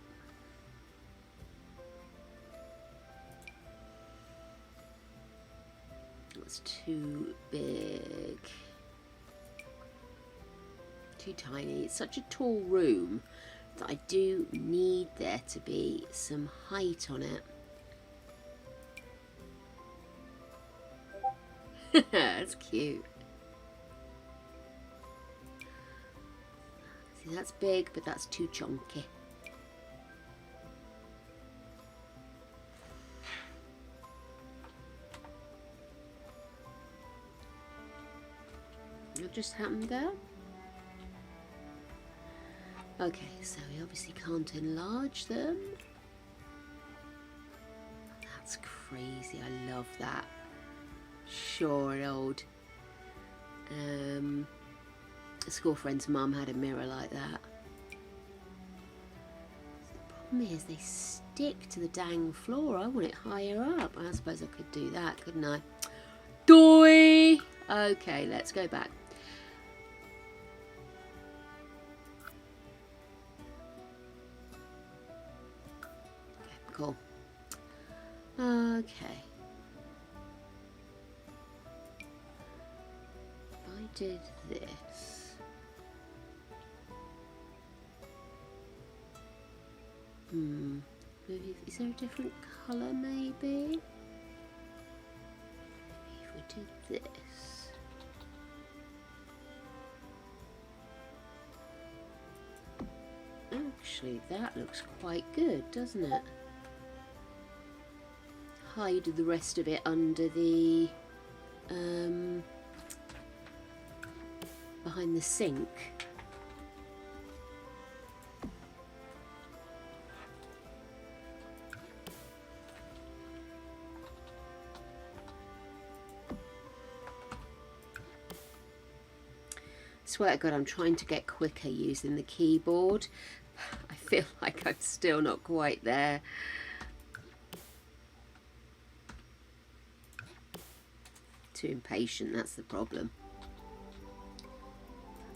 that's too big. Too tiny. It's such a tall room that I do need there to be some height on it. That's cute. See, that's big, but that's too chunky. What just happened there? Okay, so we obviously can't enlarge them. That's crazy. I love that. Sure, old school friend's mum had a mirror like that. The problem is they stick to the dang floor. I want it higher up. I suppose I could do that, couldn't I? Doy! Okay, let's go back. Okay, cool. Okay. Did this. Maybe, is there a different colour maybe? If we this. Actually, that looks quite good, doesn't it? Hide the rest of it under the behind the sink. Swear to God, I'm trying to get quicker using the keyboard. I feel like I'm still not quite there. Too impatient, that's the problem.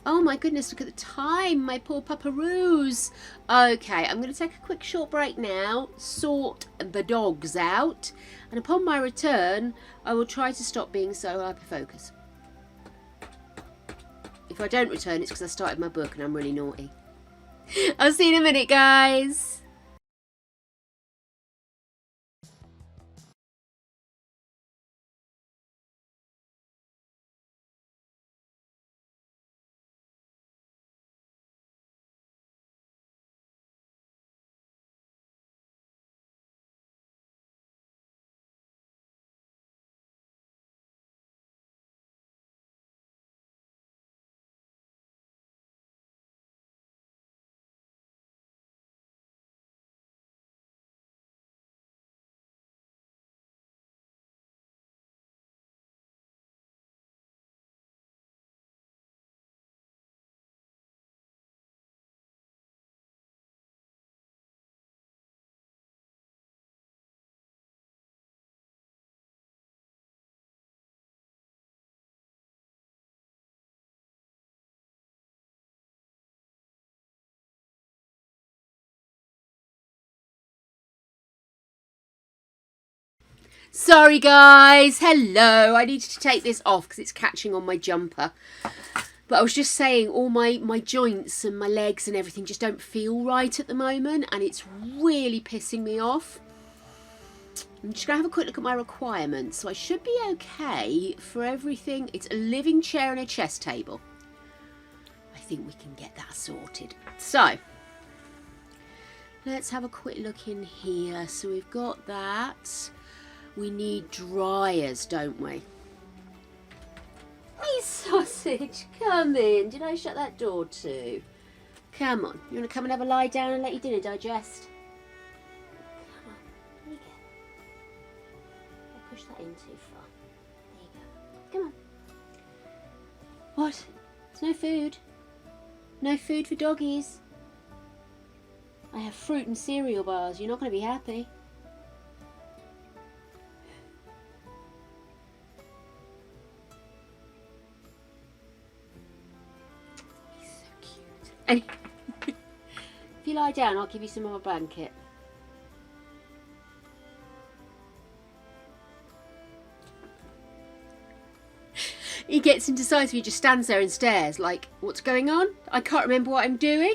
Oh my goodness, look at the time, my poor pupperoos. Okay, I'm going to take a quick short break now, sort the dogs out, and upon my return, I will try to stop being so hyper-focused. If I don't return, it's because I started my book and I'm really naughty. I'll see you in a minute, guys. Sorry guys, hello. I needed to take this off because it's catching on my jumper. But I was just saying all my joints and my legs and everything just don't feel right at the moment, and it's really pissing me off. I'm just going to have a quick look at my requirements. So I should be okay for everything. It's a living chair and a chest table. I think we can get that sorted. So let's have a quick look in here. So we've got that. We need dryers, don't we? Hey, sausage, come in. Did I shut that door too? Come on. You want to come and have a lie down and let your dinner digest? Come on. Here you go. I pushed that in too far. There you go. Come on. What? There's no food. No food for doggies. I have fruit and cereal bars. You're not going to be happy. And if you lie down, I'll give you some of my blanket. He gets indecisive, he just stands there and stares like, what's going on? I can't remember what I'm doing.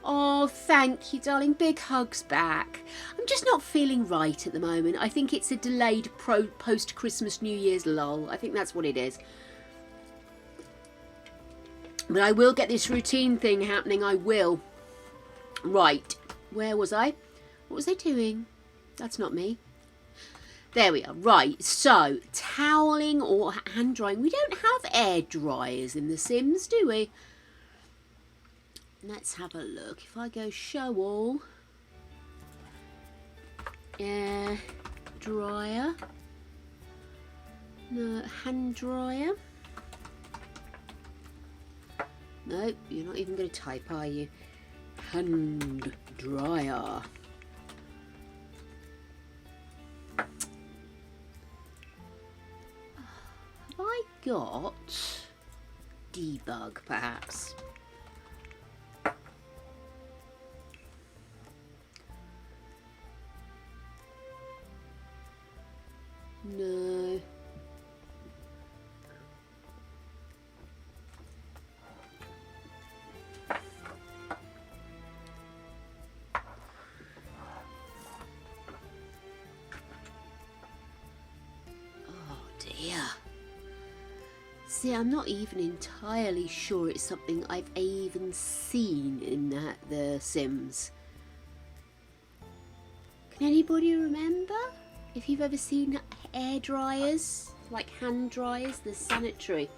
Oh, thank you, darling. Big hugs back. I'm just not feeling right at the moment. I think it's a delayed post-Christmas New Year's lull. I think that's what it is. But I will get this routine thing happening, I will. Right, where was I? What was I doing? That's not me. There we are. Right, so toweling or hand drying. We don't have air dryers in The Sims, do we? Let's have a look. If I go show all. Air dryer. No, hand dryer. No, you're not even going to type, are you? Hand dryer. Have I got debug, perhaps? No. See, I'm not even entirely sure it's something I've even seen in The Sims. Can anybody remember if you've ever seen air dryers, like hand dryers, the sanitary?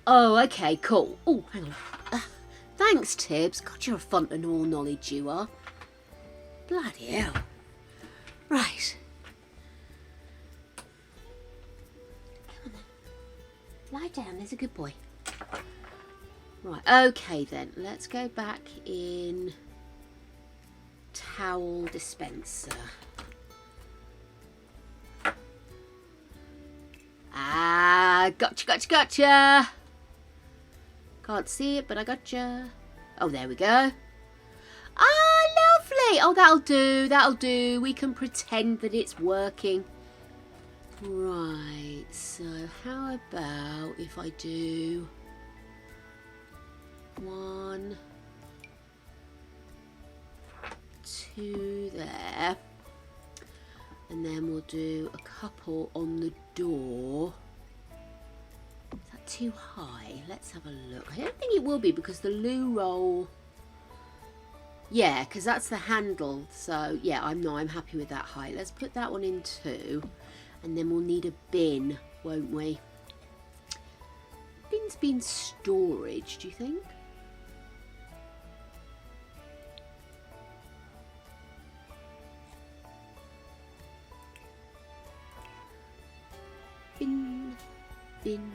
Oh, okay, cool. Oh, hang on. Thanks, Tibbs. God, you're a font of all knowledge, you are. Bloody hell. Right. Come on then. Lie down, there's a good boy. Right, okay then. Let's go back in towel dispenser. Ah, gotcha. Can't see it, but I gotcha. Oh, there we go. Ah, lovely. Oh, that'll do. We can pretend that it's working. Right, so how about if I do 1, 2 there, and then we'll do a couple on the door. Is that too high? Let's have a look. I don't think it will be because the loo roll, yeah, because that's the handle. So yeah, I'm happy with that height. Let's put that one in 2, and then we'll need a bin, won't we? Bin's been storage, do you think? Bin.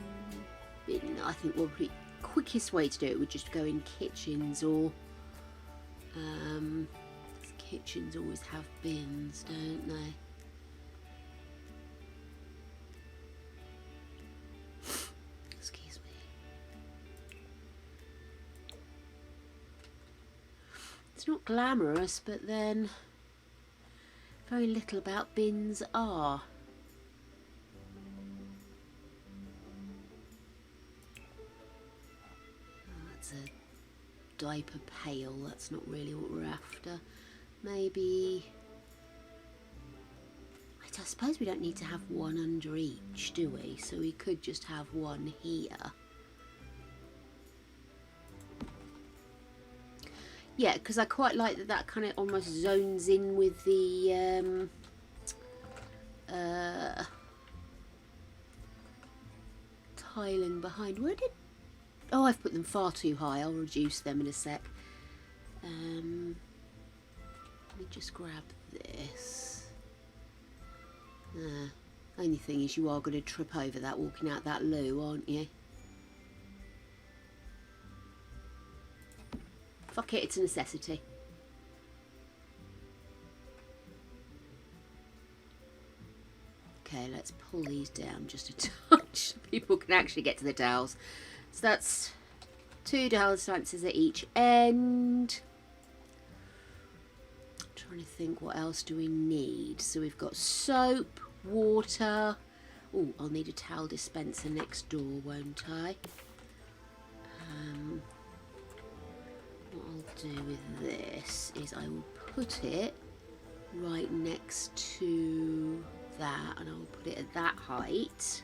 I think the quickest way to do it would just go in kitchens, or kitchens always have bins, don't they? Excuse me. It's not glamorous, but then very little about bins are. Diaper pail, that's not really what we're after. Maybe, I suppose we don't need to have one under each, do we? So we could just have one here. Yeah, because I quite like that kind of almost zones in with the tiling behind. Where did... Oh, I've put them far too high. I'll reduce them in a sec. Let me just grab this. Only thing is you are going to trip over that walking out that loo, aren't you? Fuck it, it's a necessity. Okay, let's pull these down just a touch so people can actually get to the towels. So that's 2 towel dispensers at each end. I'm trying to think, what else do we need? So we've got soap, water. Oh, I'll need a towel dispenser next door, won't I? What I'll do with this is I will put it right next to that, and I'll put it at that height.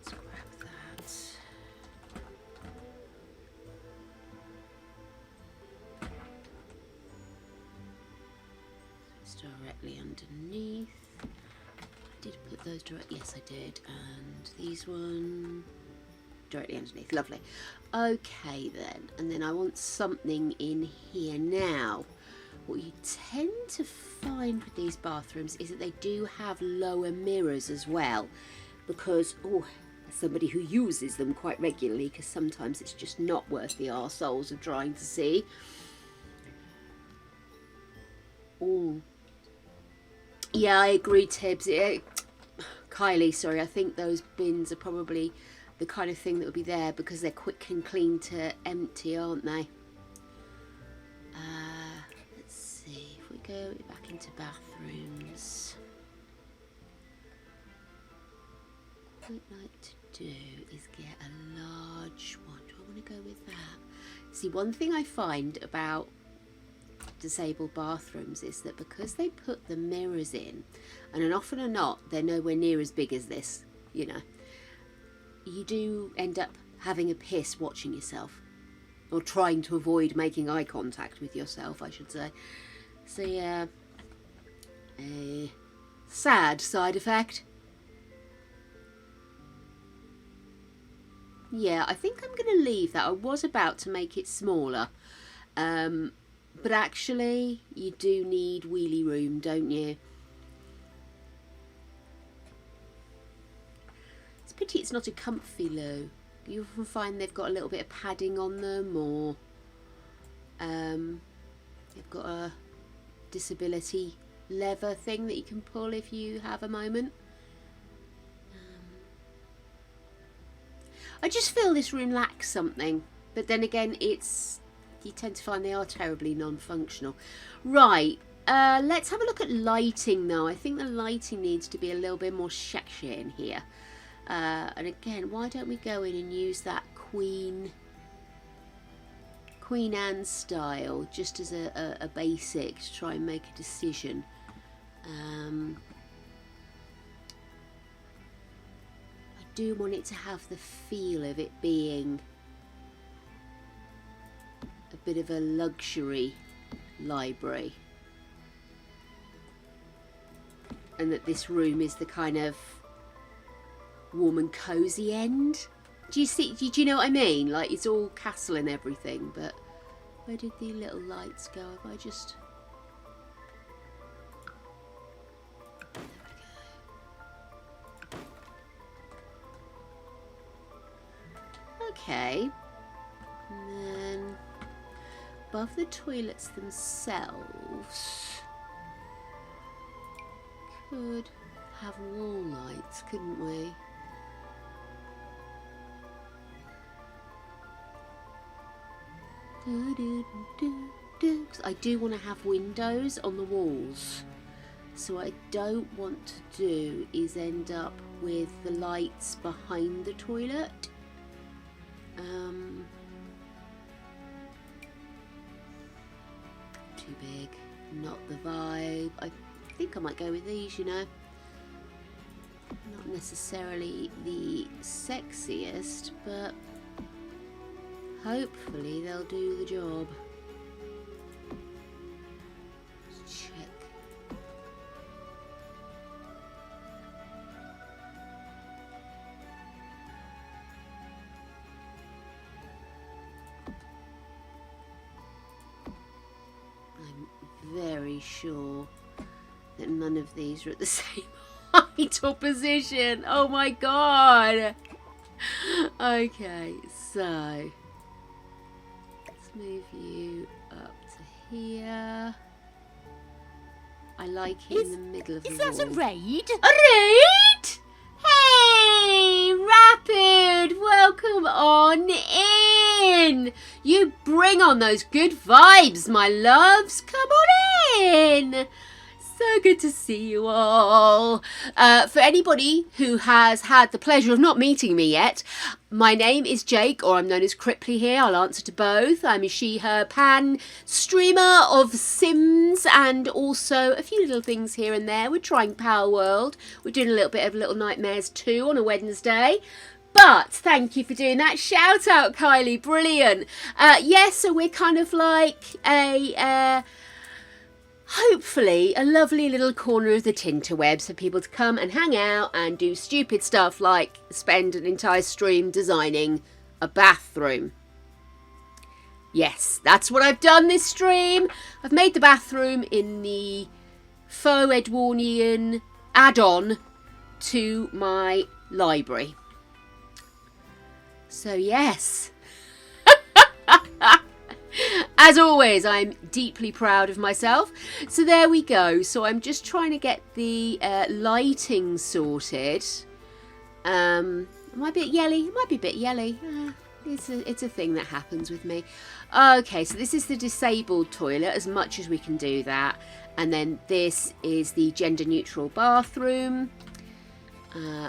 Let's grab that. It's directly underneath. I did put those directly. Yes, I did. And these one directly underneath. Lovely. Okay then. And then I want something in here now. What you tend to find with these bathrooms is that they do have lower mirrors as well, because, oh, as somebody who uses them quite regularly, because sometimes it's just not worth the arseholes of trying to see. Oh, yeah, I agree, Tibbs. Kylie, sorry, I think those bins are probably the kind of thing that would be there because they're quick and clean to empty, aren't they? Go back into bathrooms. What I'd like to do is get a large one. Do I want to go with that? See, one thing I find about disabled bathrooms is that because they put the mirrors in, and often or not they're nowhere near as big as this, you know, you do end up having a piss watching yourself, or trying to avoid making eye contact with yourself, I should say. So yeah, a sad side effect. Yeah, I think I'm going to leave that. I was about to make it smaller, but actually you do need wheelie room, don't you? It's a pity it's not a comfy loo. You often find they've got a little bit of padding on them, or they've got a disability lever thing that you can pull if you have a moment. I just feel this room lacks something, but then again, you tend to find they are terribly non-functional. Right, let's have a look at lighting now. I think the lighting needs to be a little bit more sexy in here. And again, why don't we go in and use that Queen Anne style just as a basic to try and make a decision. I do want it to have the feel of it being a bit of a luxury library, and that this room is the kind of warm and cozy end. Do you know what I mean? Like, it's all castle and everything, but where did the little lights go? Have I just... Okay, and then above the toilets themselves could have wall lights, couldn't we? Because I do want to have windows on the walls, so what I don't want to do is end up with the lights behind the toilet. Too big, not the vibe. I think I might go with these, you know. Not necessarily the sexiest, but hopefully they'll do the job. Let's check. I'm very sure that none of these are at the same height or position. Oh my god. Okay, so let's move you up to here. I like it in the middle of the wall. Is that a raid? A raid? Hey, Rapid, welcome on in. You bring on those good vibes, my loves. Come on in. So good to see you all. For anybody who has had the pleasure of not meeting me yet, my name is Jake, or I'm known as Cripply here. I'll answer to both. I'm a she, her, pan streamer of Sims and also a few little things here and there. We're trying Power World. We're doing a little bit of Little Nightmares 2 on a Wednesday. But thank you for doing that. Shout out, Kylie. Brilliant. Yes, so we're kind of like a... hopefully a lovely little corner of the tinterwebs for people to come and hang out and do stupid stuff like spend an entire stream designing a bathroom. Yes, that's what I've done this stream. I've made the bathroom in the faux Edwardian add-on to my library. So yes. As always, I'm deeply proud of myself. So there we go. So I'm just trying to get the lighting sorted. Am I a bit yelly? It might be a bit yelly. It's a thing that happens with me. Okay, so this is the disabled toilet, as much as we can do that. And then this is the gender neutral bathroom.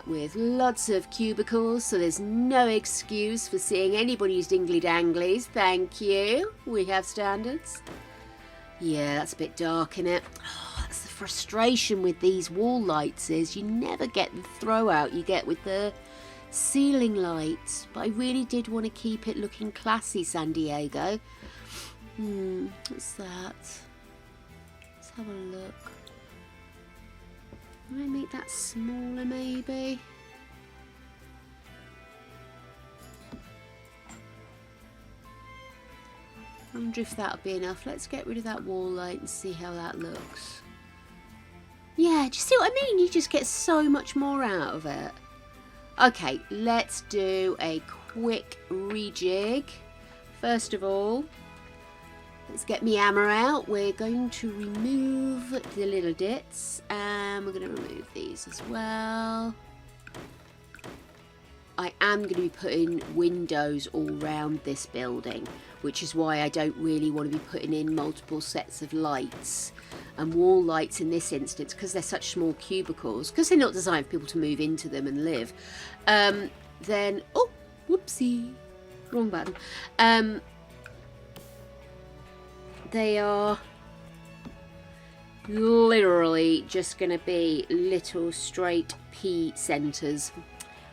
With lots of cubicles, so there's no excuse for seeing anybody's dingly danglies. Thank you. We have standards. Yeah, that's a bit dark, innit? Oh, that's the frustration with these wall lights is you never get the throw out you get with the ceiling lights. But I really did want to keep it looking classy, San Diego. What's that? Let's have a look. Can I make that smaller, maybe? I wonder if that'll be enough. Let's get rid of that wall light and see how that looks. Yeah, do you see what I mean? You just get so much more out of it. Okay, let's do a quick rejig. First of all, let's get my hammer out. We're going to remove the little dits, and we're going to remove these as well. I am going to be putting windows all round this building, which is why I don't really want to be putting in multiple sets of lights and wall lights in this instance, because they're such small cubicles, because they're not designed for people to move into them and live. Then, oh, whoopsie, wrong button. They are literally just going to be little straight P centres.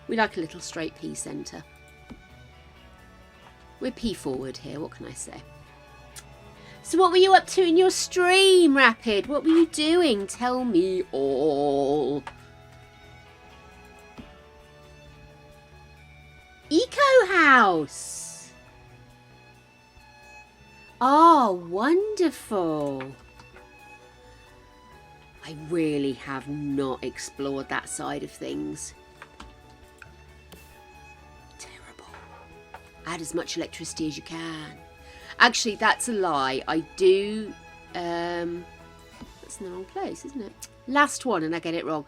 We like a little straight P centre. We're P forward here, what can I say? So what were you up to in your stream, Rapid? What were you doing? Tell me all. Eco House. Oh, wonderful. I really have not explored that side of things. Add as much electricity as you can. Actually, that's a lie. I do... that's in the wrong place, isn't it? Last one, and I get it wrong.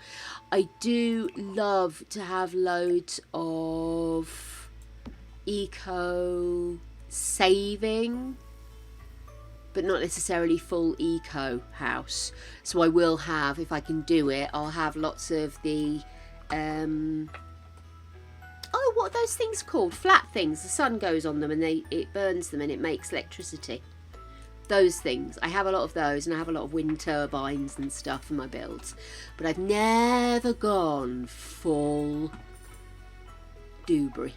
I do love to have loads of eco saving, but not necessarily full eco house. So I will have, if I can do it, I'll have lots of the... oh, what are those things called? Flat things. The sun goes on them and it burns them and it makes electricity. Those things. I have a lot of those, and I have a lot of wind turbines and stuff in my builds. But I've never gone full Dewberry.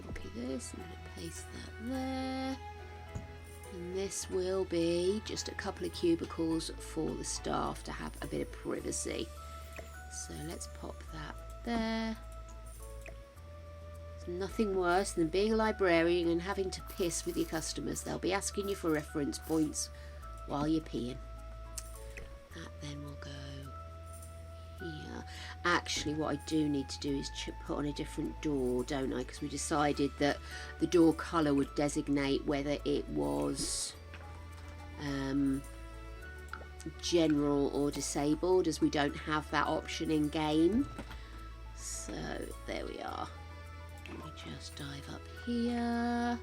Copy this. I'm going to paste that there. And this will be just a couple of cubicles for the staff to have a bit of privacy. So let's pop that there. Nothing worse than being a librarian and having to piss with your customers. They'll be asking you for reference points while you're peeing. That then will go here. Actually, what I do need to do is put on a different door, don't I? Because we decided that the door colour would designate whether it was general or disabled, as we don't have that option in game. So there we are. Let me just dive up here, and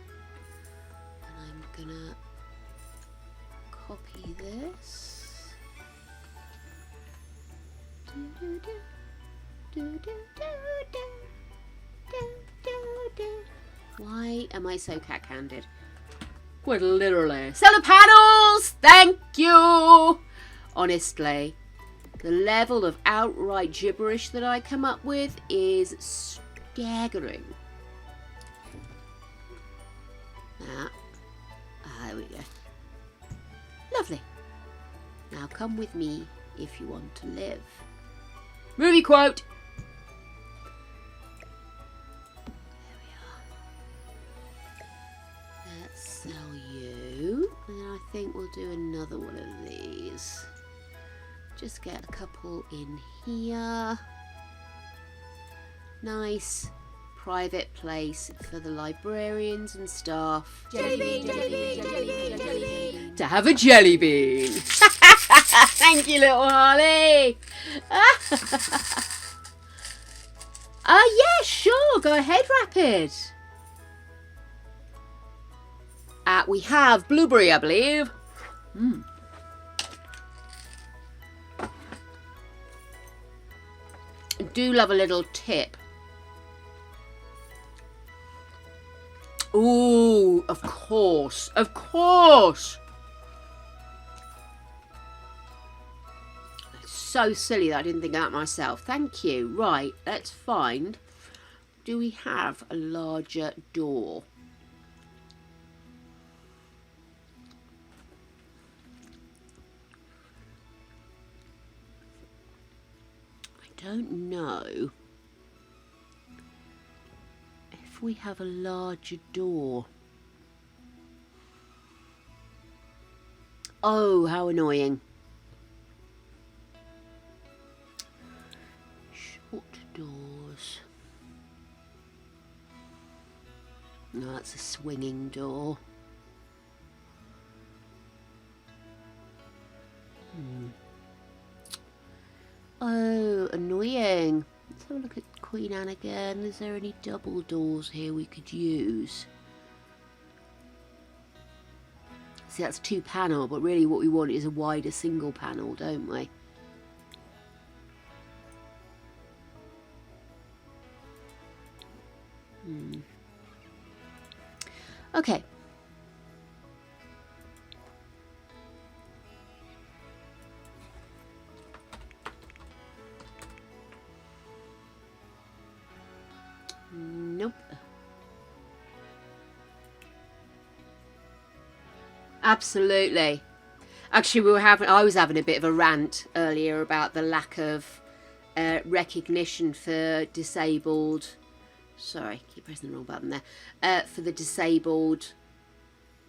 I'm gonna copy this. Why am I so cat-handed? Quite literally. Solar panels! Thank you! Honestly, the level of outright gibberish that I come up with is staggering. There we go. Lovely. Now come with me if you want to live. Movie quote. There we are. Let's sell you. And then I think we'll do another one of these. Just get a couple in here. Nice private place for the librarians and staff Jelly bean, jelly bean, jelly bean, jelly bean. to have a jelly bean. Thank you, little Harley. Yeah, sure. Go ahead, Rapid. We have blueberry, I believe. I do love a little tip. Ooh, of course, of course. so silly that I didn't think of that myself. Thank you. Right, let's find... Do we have a larger door? I don't know if we have a larger door. Oh, how annoying. Short doors. No, that's a swinging door. Oh, annoying. Let's have a look at Queen Anne again. Is there any double doors here we could use? See, that's 2 panel, but really what we want is a wider single panel, don't we? Okay. Nope. Absolutely. Actually, I was having a bit of a rant earlier about the lack of recognition for disabled... Sorry, keep pressing the wrong button there. For the disabled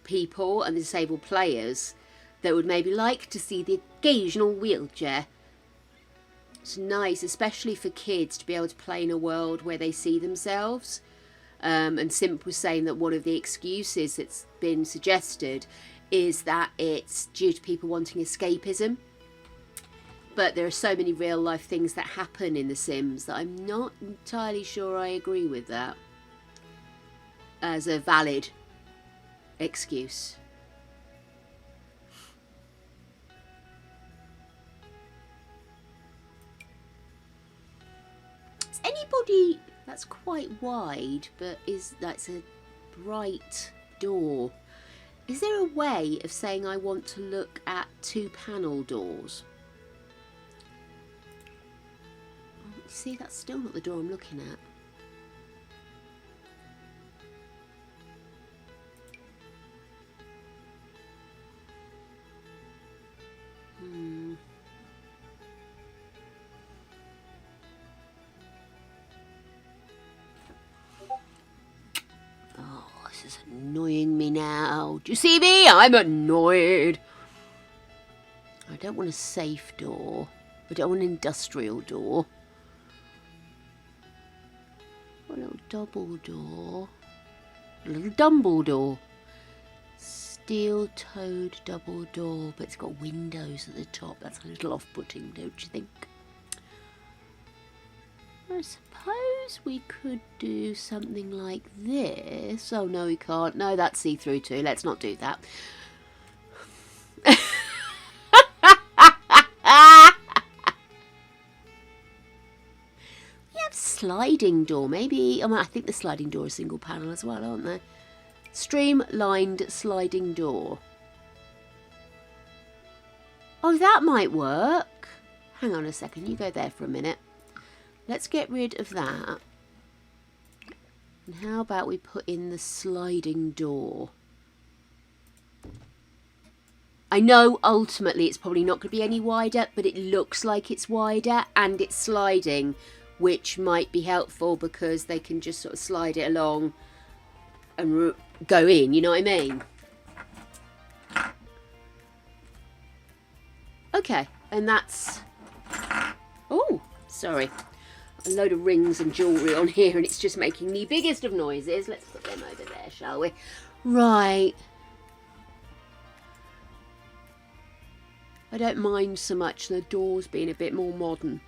people and the disabled players that would maybe like to see the occasional wheelchair. It's nice, especially for kids, to be able to play in a world where they see themselves. And Simp was saying that one of the excuses that's been suggested is that it's due to people wanting escapism. But there are so many real life things that happen in The Sims that I'm not entirely sure I agree with that as a valid excuse. Is anybody... That's quite wide, but that's a bright door. Is there a way of saying I want to look at 2 panel doors? See, that's still not the door I'm looking at. Oh, this is annoying me now. Do you see me? I'm annoyed. I don't want a safe door. I don't want an industrial door. A little double door. A little Dumbledore. Steel-toed double door, but it's got windows at the top. That's a little off-putting, don't you think? I suppose we could do something like this. Oh, no, we can't. No, that's see-through too. Let's not do that. Sliding door, maybe. I think the sliding door is single panel as well, aren't they? Streamlined sliding door. Oh, that might work. Hang on a second, you go there for a minute. Let's get rid of that. And how about we put in the sliding door? I know ultimately it's probably not going to be any wider, but it looks like it's wider and it's sliding, which might be helpful because they can just sort of slide it along and go in, you know what I mean? Okay, and that's... Oh, sorry. A load of rings and jewellery on here and it's just making the biggest of noises. Let's put them over there, shall we? Right. I don't mind so much the doors being a bit more modern.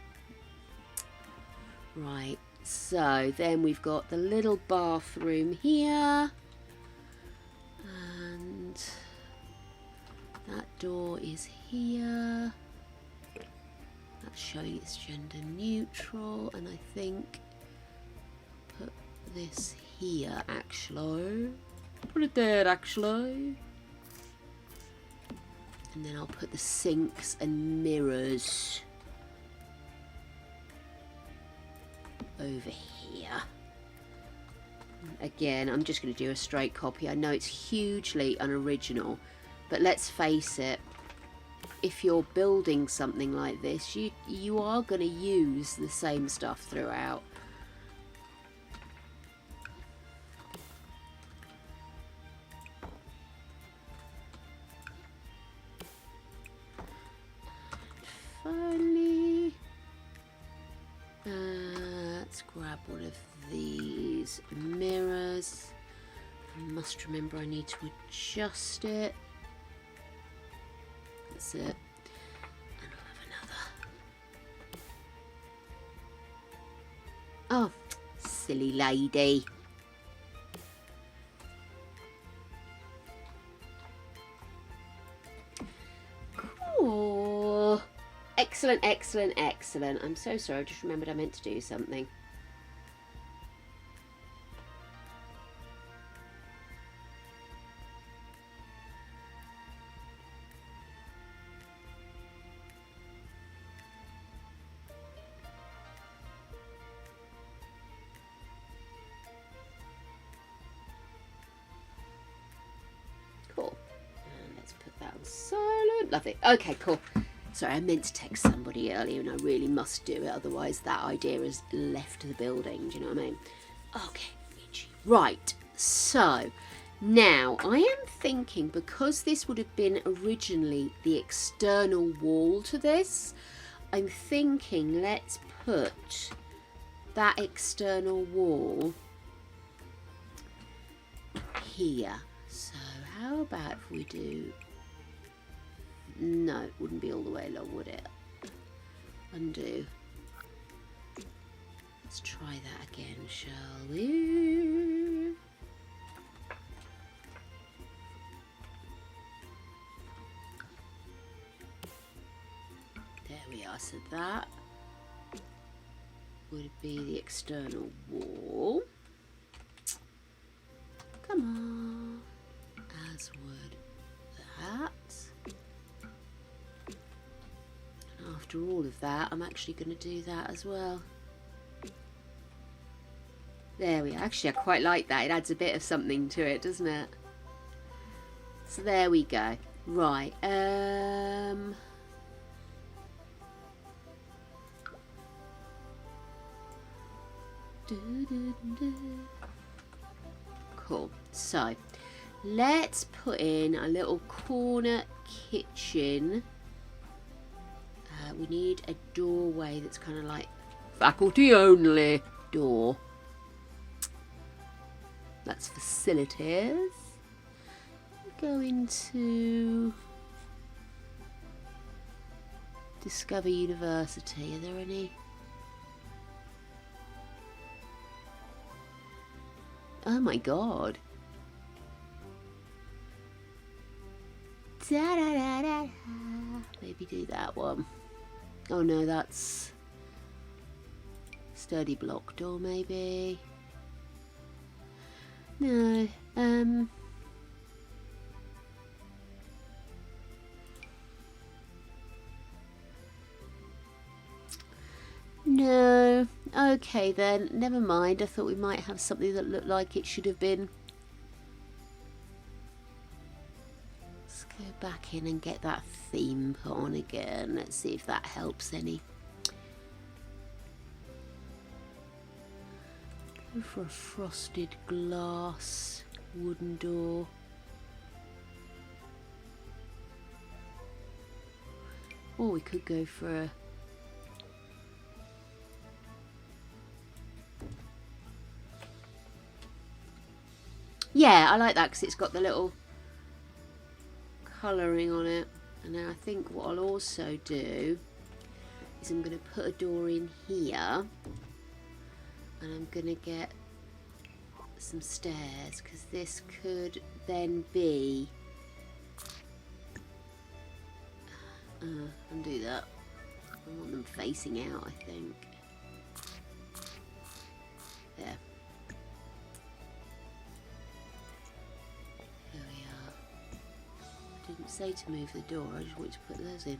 Right, so then we've got the little bathroom here, and that door is here. That's showing it's gender neutral, and I think put this here actually. Put it there actually. And then I'll put the sinks and mirrors over here. Again, I'm just going to do a straight copy. I know it's hugely unoriginal, but let's face it, if you're building something like this, you are going to use the same stuff throughout. Finally, let's grab one of these mirrors. I must remember I need to adjust it. That's it. And I'll have another. Oh, silly lady. Cool. Excellent, excellent, excellent. I'm so sorry, I just remembered I meant to do something. Cool. And let's put that on silent. Lovely. Okay, cool. Sorry, I meant to text somebody earlier and I really must do it, otherwise that idea has left the building, do you know what I mean? Okay, right, so now I am thinking, because this would have been originally the external wall to this, I'm thinking let's put that external wall here. So how about if we do... No, it wouldn't be all the way along, would it? Undo. Let's try that again, shall we? There we are. So that would be the external wall. Come on. As would that. After all of that, I'm actually going to do that as well. There we are. Actually, I quite like that. It adds a bit of something to it, doesn't it? So there we go. Right. Cool. So let's put in a little corner kitchen. We need a doorway that's kind of like faculty only door. That's facilities. Go into Discover University. Are there any? Oh my god. Da, da, da, da. Maybe do that one. Oh no, that's sturdy block door maybe. No, no. Okay then, never mind. I thought we might have something that looked like it should have been. Let's go back in and get that theme put on again. Let's see if that helps any. Go for a frosted glass wooden door. Or we could go for a... Yeah, I like that because it's got the little colouring on it. And now I think what I'll also do is I'm going to put a door in here. And I'm going to get some stairs because this could then be... undo that. I want them facing out, I think. There. There we are. I didn't say to move the door, I just wanted to put those in.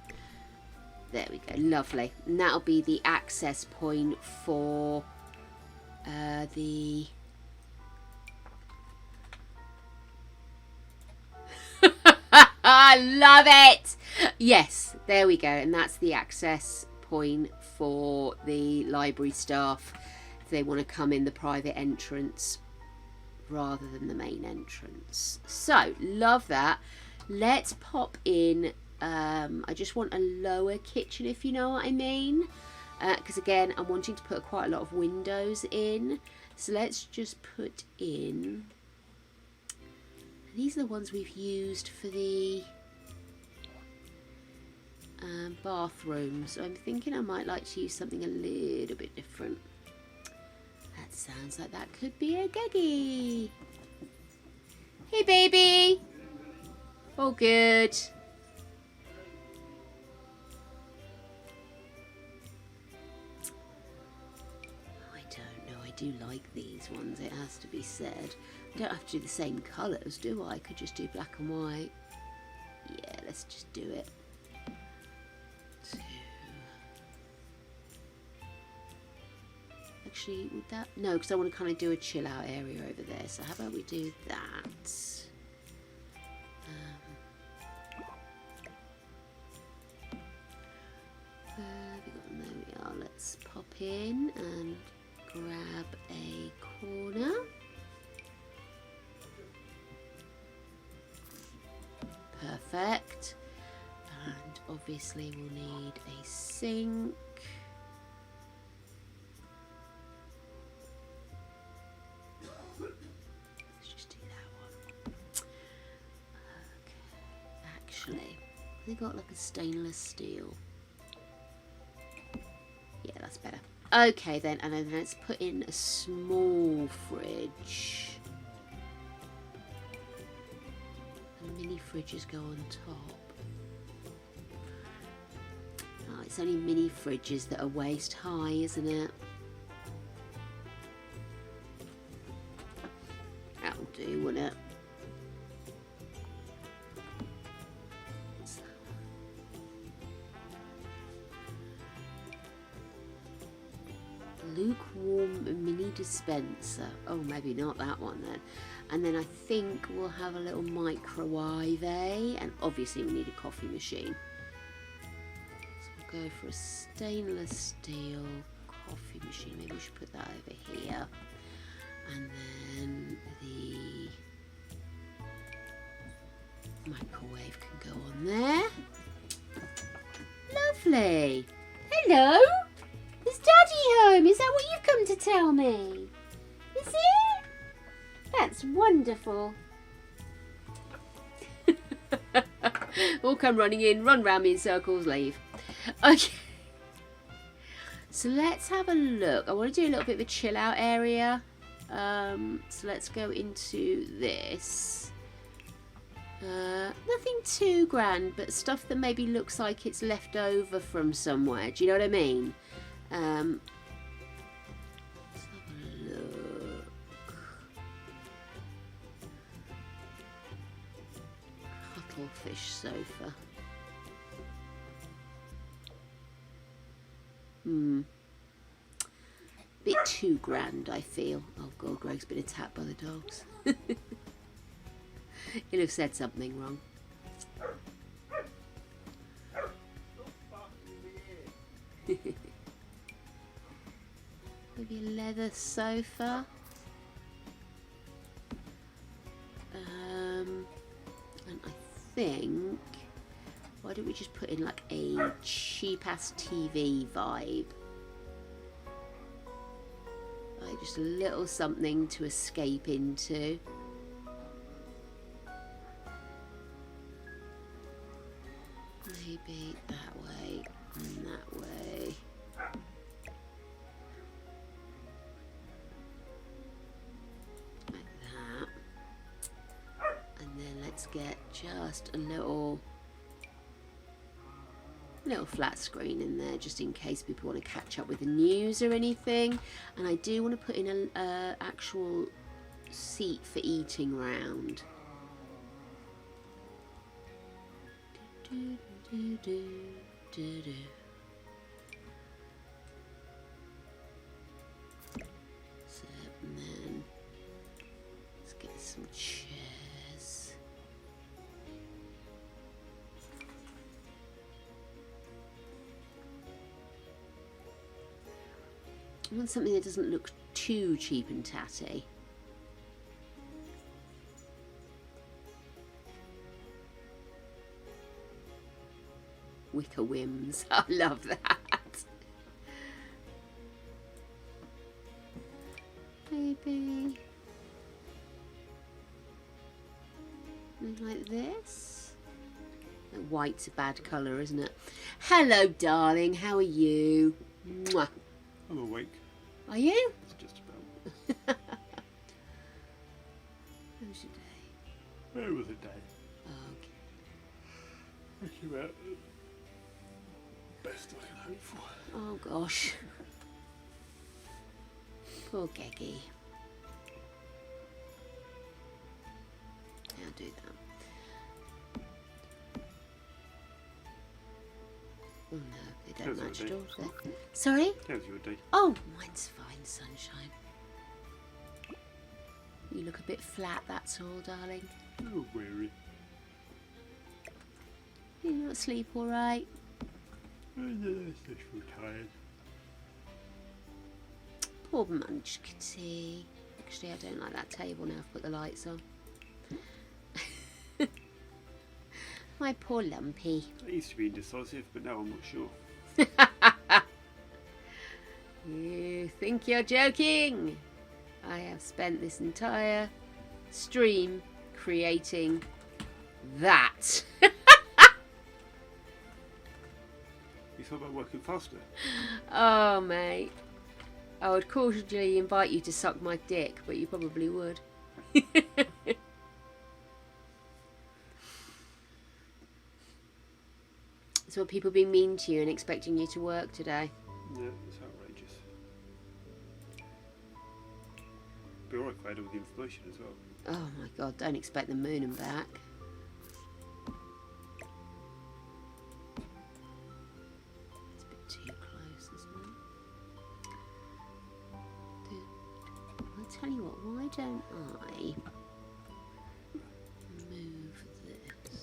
There we go, lovely. And that'll be the access point for the I love it. Yes, there we go, and that's the access point for the library staff if they want to come in the private entrance rather than the main entrance. So love that. Let's pop in. I just want a lower kitchen, if you know what I mean, because again I'm wanting to put quite a lot of windows in. So let's just put in, these are the ones we've used for the bathroom, so I'm thinking I might like to use something a little bit different. That sounds like that could be a Geggy. Hey baby. All good. I don't know, I do like these ones, it has to be said. I don't have to do the same colours, do I? I could just do black and white. Yeah, let's just do it. Actually, would that... No, because I want to kind of do a chill out area over there. So how about we do that? There we are. Let's pop in and grab a corner. Perfect. And obviously we'll need a sink. Let's just do that one. Okay. Actually, they got like a stainless steel. Yeah, that's better. Okay then, and then let's put in a small fridge. And mini fridges go on top. Oh, it's only mini fridges that are waist high, isn't it? That'll do, won't it? Lukewarm mini dispenser. Oh, maybe not that one then. And then I think we'll have a little microwave, and obviously we need a coffee machine. So we'll go for a stainless steel coffee machine. Maybe we should put that over here. And then the microwave can go on there. Lovely. Hello. Is Daddy home? Is that what you've come to tell me? Is it? That's wonderful. All come running in, run round me in circles, leave. Okay. So let's have a look. I want to do a little bit of a chill out area. So let's go into this. Nothing too grand, but stuff that maybe looks like it's left over from somewhere. Do you know what I mean? Let's have a look. Cuttlefish sofa. Bit too grand, I feel. Oh God, Greg's been attacked by the dogs. He'll have said something wrong. Maybe a leather sofa. And I think, why don't we just put in like a cheap ass TV vibe? Like just a little something to escape into. Maybe that way and that way. Like that. And then let's get just a little flat screen in there, just in case people want to catch up with the news or anything. And I do want to put in an actual seat for eating round. So I want something that doesn't look too cheap and tatty. Wicker Whims. I love that. Maybe like this. White's a bad colour, isn't it? Hello, darling. How are you? Mwah. I'm awake. Are you? It's just about. How's your day? Where was the day? Okay. It's about the best I can hope for. Oh gosh. Poor Geggy. I'll do that. Oh no, they don't How's match your at all, day? do they? Sorry? How's your day? Oh, mine's fine, sunshine. You look a bit flat, that's all, darling. Oh, weary. You not asleep all right? Oh, no, I just feel tired. Poor Munchkitty. Actually, I don't like that table now I've put the lights on. My poor Lumpy. I used to be indecisive, but now I'm not sure. You think you're joking? I have spent this entire stream creating that. You thought about working faster? Oh, mate. I would cordially invite you to suck my dick, but you probably would. So are people being mean to you and expecting you to work today? Yeah, it's outrageous. Be alright if I had all the information as well. Oh my god, don't expect the moon and back. It's a bit too close, isn't it? I'll tell you what, why don't I move this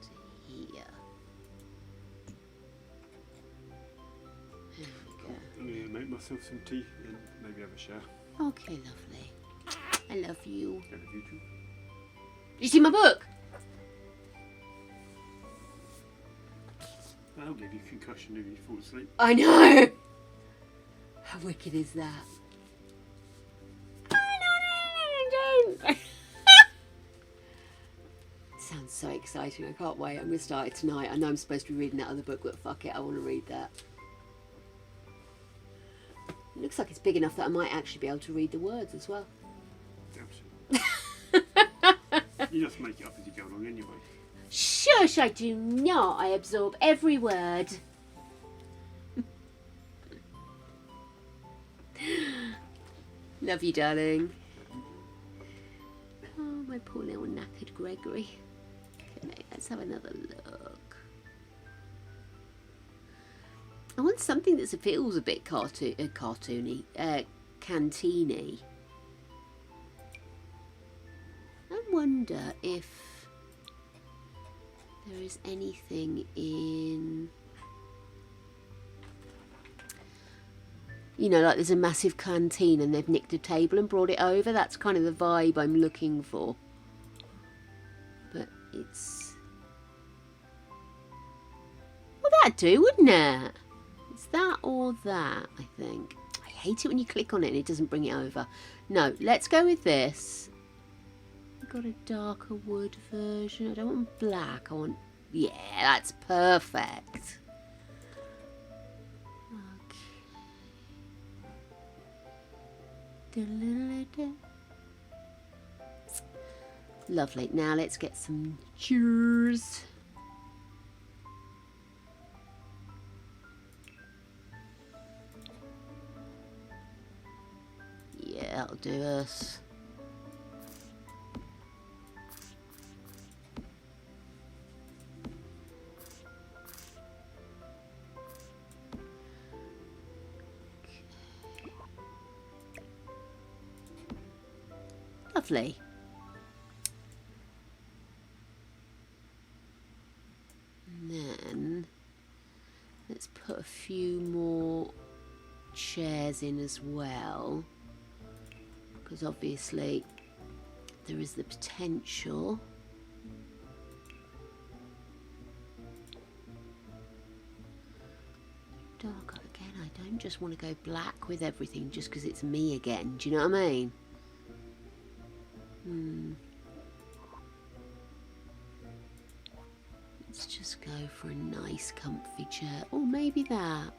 to here? There we go. I'm going to make myself some tea and maybe have a shower. Okay, lovely. I love you. I love you too. Did you see my book? That'll give you a concussion if you fall asleep. I know! How wicked is that? Don't! Sounds so exciting. I can't wait. I'm going to start it tonight. I know I'm supposed to be reading that other book, but fuck it. I want to read that. It looks like it's big enough that I might actually be able to read the words as well. You just make it up as you go along anyway. Shush, I do not. I absorb every word. Love you, darling. Oh, my poor little knackered Gregory. Okay, let's have another look. I want something that feels a bit cartoony, canteeny. I wonder if there is anything in, you know, like there's a massive canteen and they've nicked a table and brought it over. That's kind of the vibe I'm looking for. But it's, well, that'd do, wouldn't it? It's that or that, I think. I hate it when you click on it and it doesn't bring it over. No, let's go with this. I've got a darker wood version. I don't want black. I want... Yeah, that's perfect. Okay. Lovely. Now let's get some cheers. Yeah, that'll do us. Lovely. And then let's put a few more chairs chairs in as well, because obviously there is the potential. Dark again. I don't just want to go black with everything just because it's me again. Do you know what I mean? Let's just go for a nice comfy chair. Or maybe that.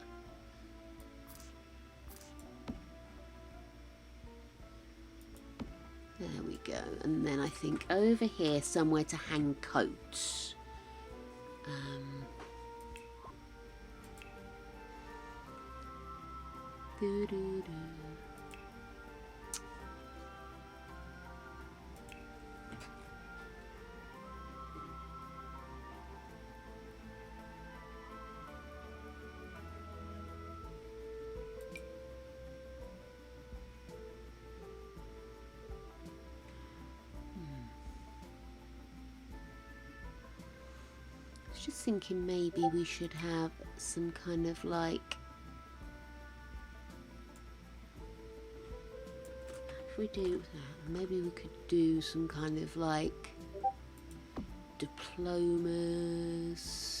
There we go. And then I think over here somewhere to hang coats. Doo-doo-doo. Just thinking maybe we should have some kind of like, if we do that, maybe we could do some kind of like diplomas.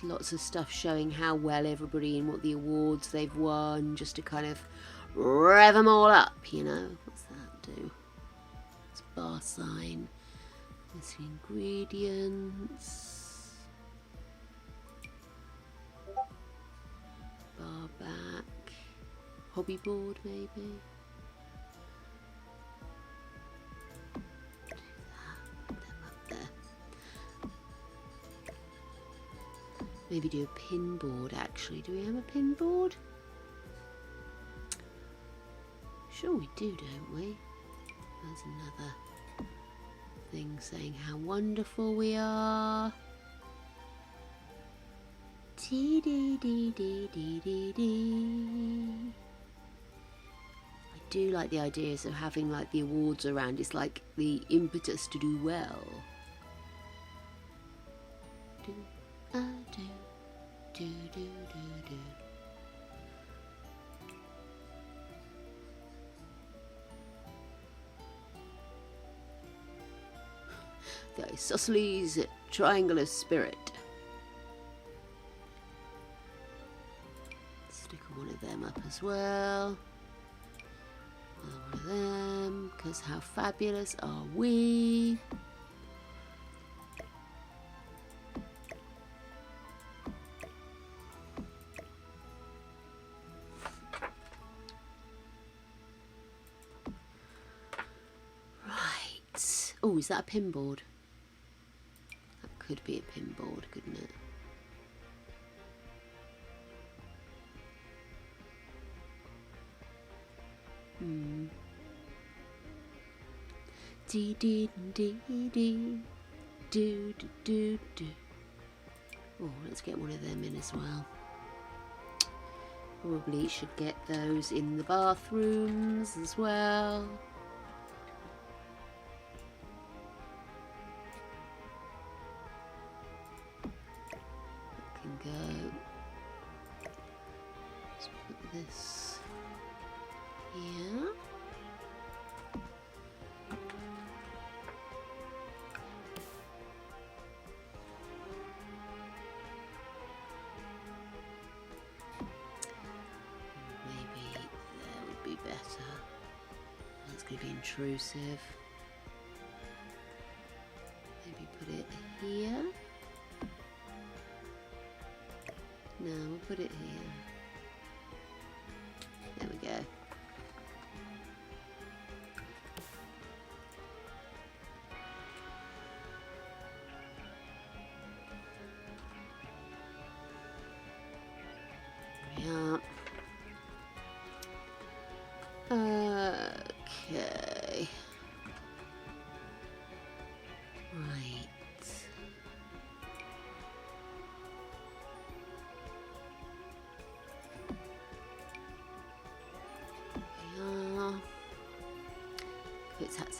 Lots of stuff showing how well everybody and what the awards they've won, just to kind of rev them all up, you know. What's that do? It's bar sign. There's the ingredients. Bar back. Hobby board maybe. Do that. Put them up there. Maybe do a pin board actually. Do we have a pin board? Sure we do, don't we? There's another thing saying how wonderful we are. T-dee-dee-dee-dee-dee-dee. I do like the ideas of having like the awards around. It's like the impetus to do well. Do. Do, do, do, do. The isosceles triangle of spirit. Stick one of them up as well. Another one of them, because how fabulous are we? Oh, is that a pin board? That could be a pin board, couldn't it? Dee dee dee dee do do do do. Oh, let's get one of them in as well. Probably should get those in the bathrooms as well. Go. Let's put this here. Maybe there would be better. That's going to be intrusive. Maybe put it here. No, we'll put it here. There we go. There we are. Okay. Right.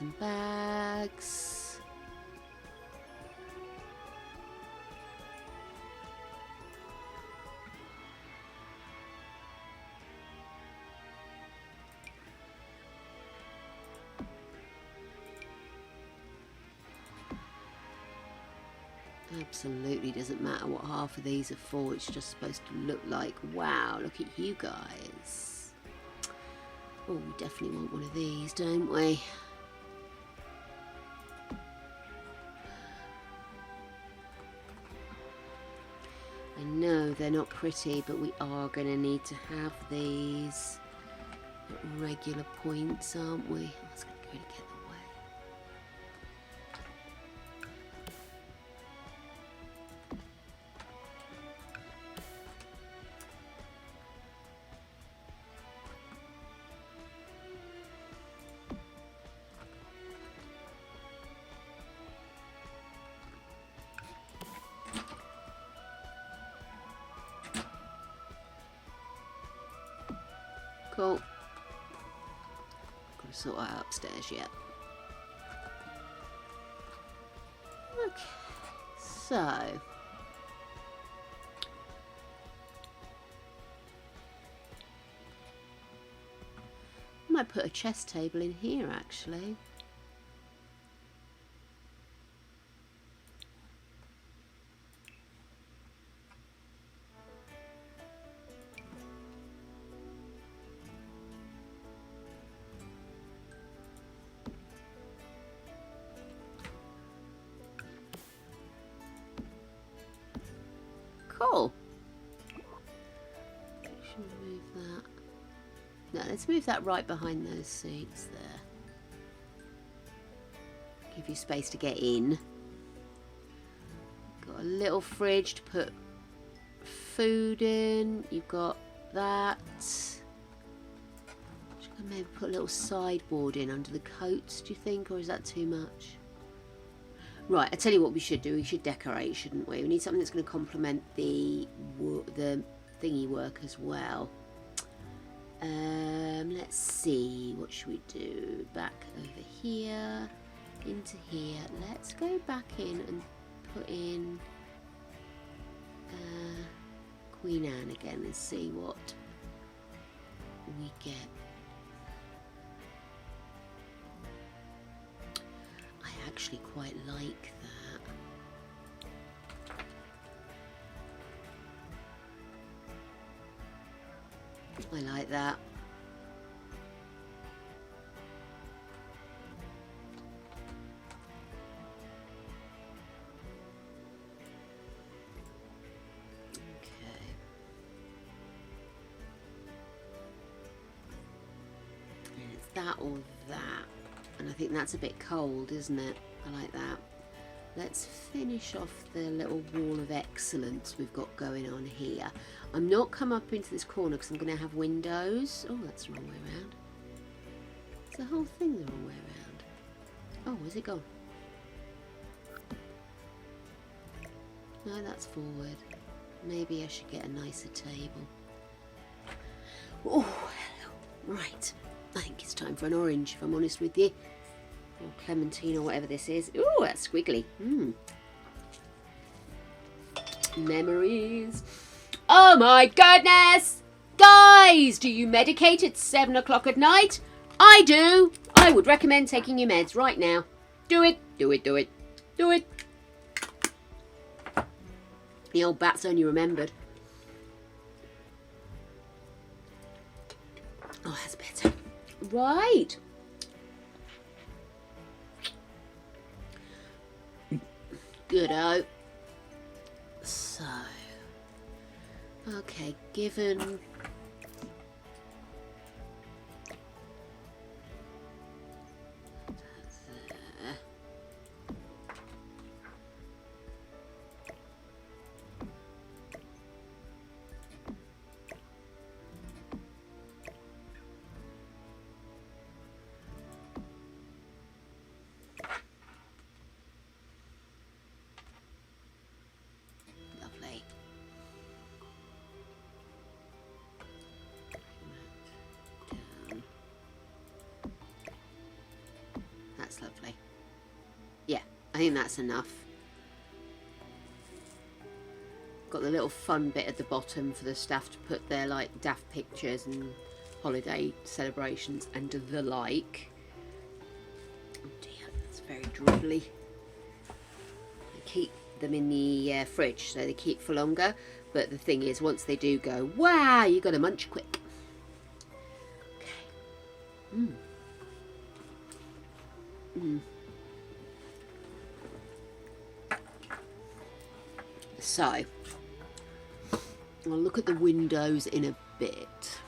some bags. Absolutely doesn't matter what half of these are for. It's just supposed to look like, wow, look at you guys. Oh, we definitely want one of these, don't we? I know they're not pretty, but we are going to need to have these at regular points, aren't we? I was going to go to get them away. Cool. Gotta sort that out upstairs yet. Okay, so I might put a chess table in here actually. Cool. Should we move that? No, let's move that right behind those seats there. Give you space to get in. Got a little fridge to put food in. You've got that. Should I maybe put a little sideboard in under the coats, do you think, or is that too much? Right, I tell you what we should do. We should decorate, shouldn't we? We need something that's going to complement the thingy work as well. Let's see. What should we do? Back over here, into here. Let's go back in and put in Queen Anne again and see what we get. I actually quite like that. I like that. Okay. And it's that or that. And I think that's a bit cold, isn't it? I like that. Let's finish off the little wall of excellence we've got going on here. I'm not come up into this corner because I'm going to have windows. Oh, that's the wrong way around. Is the whole thing the wrong way around? Oh, where's it gone? No, that's forward. Maybe I should get a nicer table. Oh, hello. Right. I think it's time for an orange, if I'm honest with you. Or clementine or whatever this is. Ooh, that's squiggly. Memories. Oh my goodness! Guys, do you medicate at 7 o'clock at night? I do. I would recommend taking your meds right now. Do it, do it, do it, do it. The old bat's only remembered. Oh, that's better. Right. Good-o. So, okay, given there. Lovely. I think that's enough. Got the little fun bit at the bottom for the staff to put their like daft pictures and holiday celebrations and the like. Oh dear, that's very dribbly. I keep them in the fridge so they keep for longer, but the thing is, once they do go, wow, you got to munch quick. Okay. So I'll look at the windows in a bit.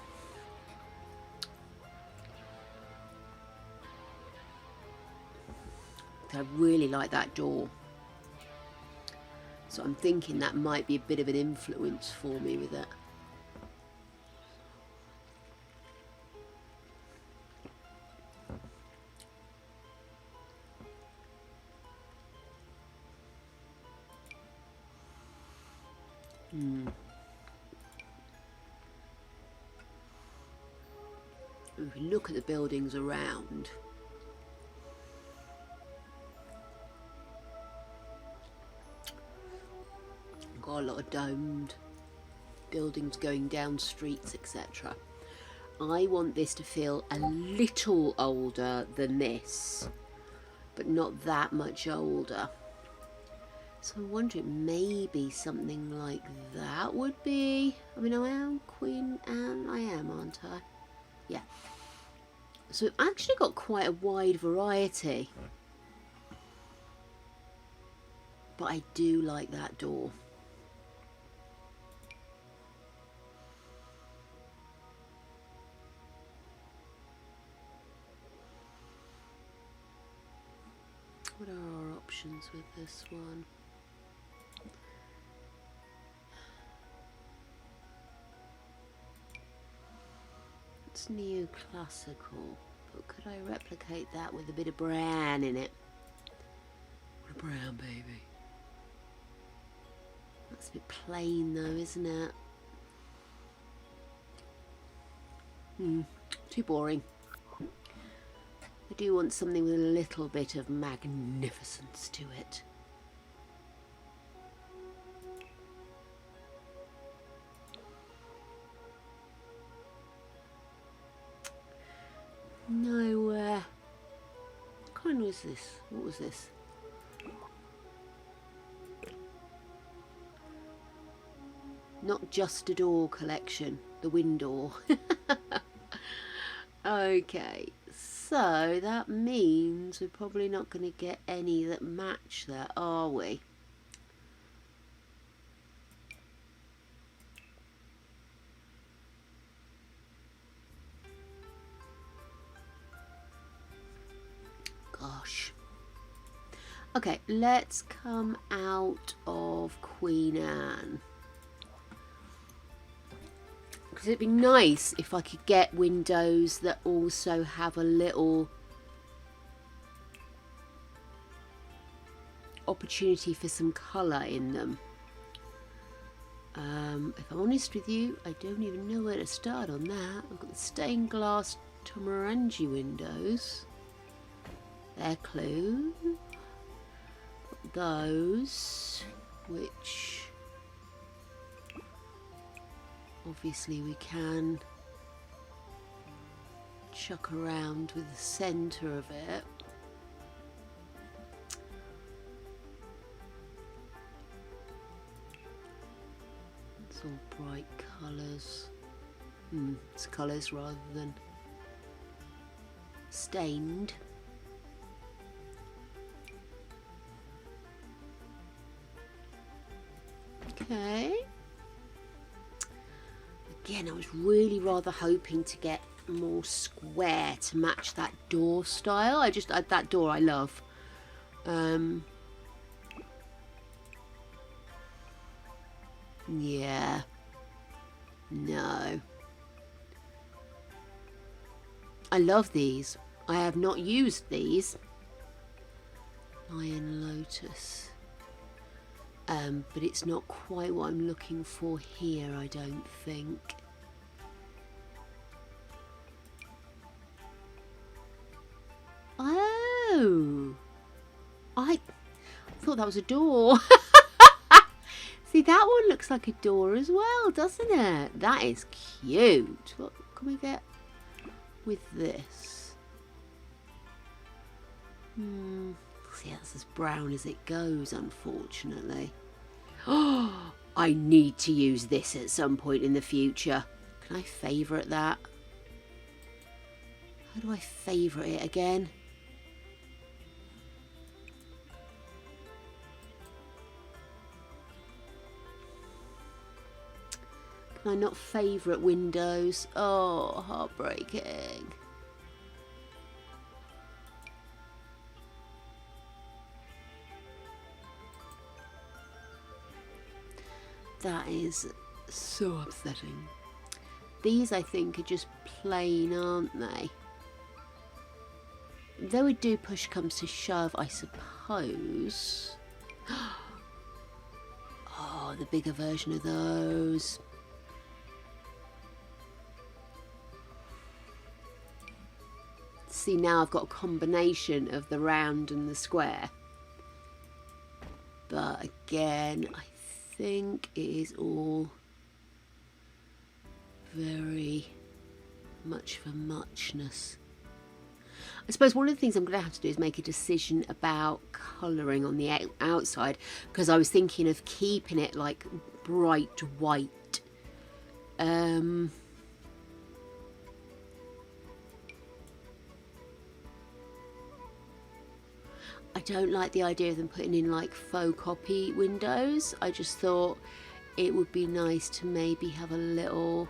I really like that door. So I'm thinking that might be a bit of an influence for me with it. If you look at the buildings around, got a lot of domed buildings going down streets, etc. I want this to feel a little older than this, but not that much older. So I'm wondering maybe something like that would be. I mean, I am Queen Anne, I am, aren't I? Yeah. So we've actually got quite a wide variety. But I do like that door. What are our options with this one? It's neoclassical, but could I replicate that with a bit of brown in it? What a brown, baby. That's a bit plain though, isn't it? Too boring. I do want something with a little bit of magnificence to it. No, what kind was this? What was this? Not just a door collection, the window. Okay, so that means we're probably not going to get any that match that, are we? Gosh. Okay, let's come out of Queen Anne. Because it'd be nice if I could get windows that also have a little opportunity for some colour in them. If I'm honest with you, I don't even know where to start on that. I've got the stained glass Tomarangi windows. They're clue. Those, which obviously we can chuck around with the centre of it. It's all bright colours. It's colours rather than stained. Okay. Again, I was really rather hoping to get more square to match that door style. That door I love. Yeah. No. I love these. I have not used these. Lion Lotus. But it's not quite what I'm looking for here, I don't think. Oh! thought that was a door. See, that one looks like a door as well, doesn't it? That is cute. What can we get with this? See, that's as brown as it goes, unfortunately. Oh, I need to use this at some point in the future. Can I favourite that? How do I favourite it again? Can I not favourite windows? Oh, heartbreaking. That is so upsetting. These, I think, are just plain, aren't they? Though we do push comes to shove, I suppose. Oh, the bigger version of those. See, now I've got a combination of the round and the square. But again, I think it is all very much for muchness. I suppose one of the things I'm going to have to do is make a decision about colouring on the outside, because I was thinking of keeping it like bright white. I don't like the idea of them putting in like faux copy windows. I just thought it would be nice to maybe have a little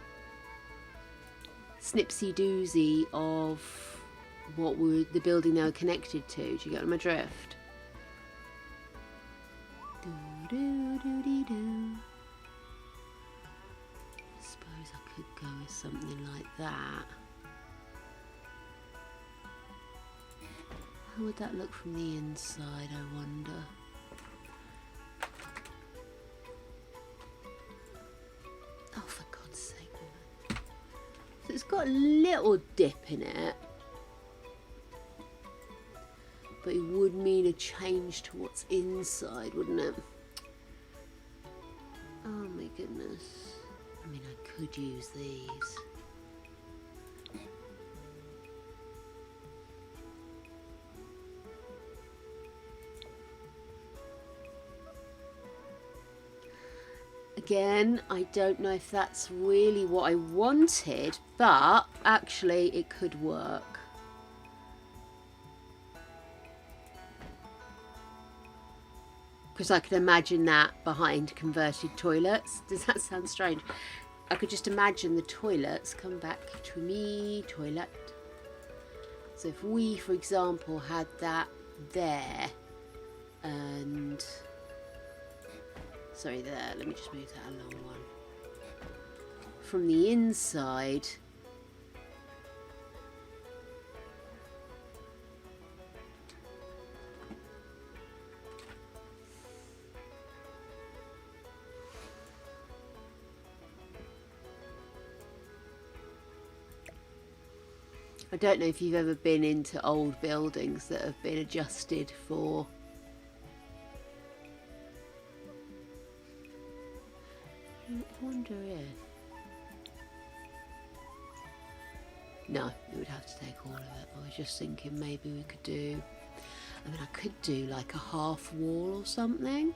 snipsy doozy of what were the building they were connected to. Do you get my drift? I suppose I could go with something like that. How would that look from the inside, I wonder? Oh, for God's sake. So it's got a little dip in it. But it would mean a change to what's inside, wouldn't it? Oh my goodness. I mean, I could use these. Again, I don't know if that's really what I wanted, but actually it could work. Because I can imagine that behind converted toilets. Does that sound strange? I could just imagine the toilets come back to me, toilet. So if we, for example, had that there and... Sorry, there. Let me just move that along one. From the inside... I don't know if you've ever been into old buildings that have been adjusted for... I wonder if... No, it would have to take all of it. I was just thinking maybe we could do... I mean, I could do like a half wall or something.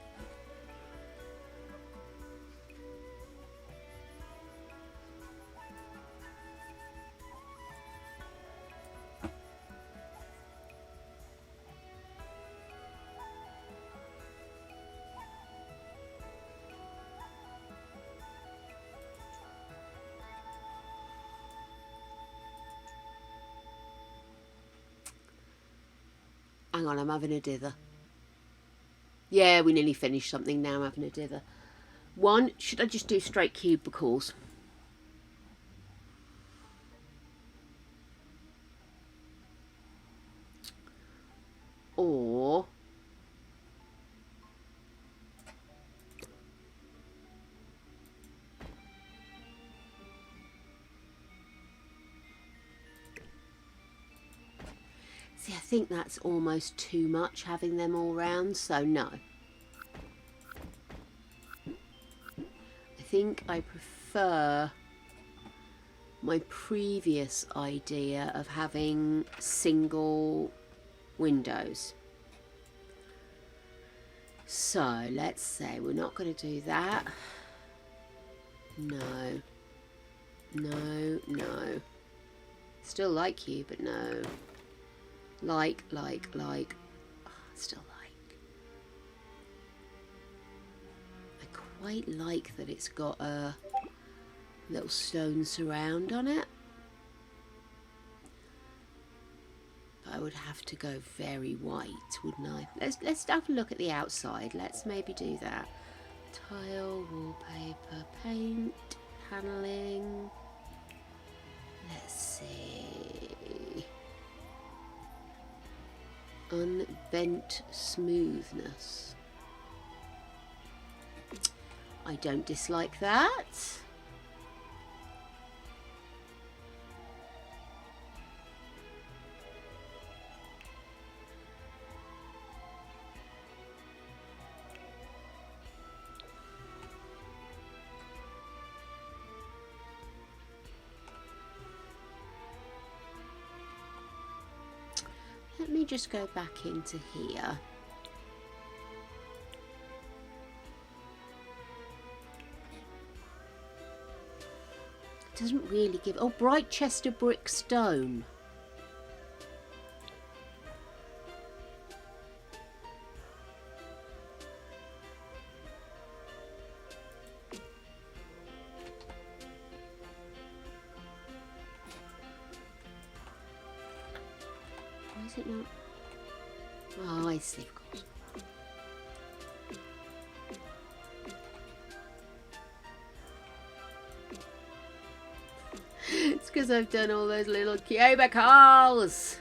Hang on, I'm having a dither. Yeah, we nearly finished something now. I'm having a dither. One, should I just do straight cubicles? Or... See, I think that's almost too much having them all round, so no. think I prefer my previous idea of having single windows. So let's say we're not going to do that. No. No, no. Still like you, but no. Like. Oh, still like. I quite like that it's got a little stone surround on it. But I would have to go very white, wouldn't I? Let's have a look at the outside. Let's maybe do that. Tile, wallpaper, paint, paneling. Let's see. Unbent smoothness. I don't dislike that. Let me just go back into here. It doesn't really give... Oh, Britechester brick stone. Why is it not? Oh, I see, of course. It's because I've done all those little cubicles.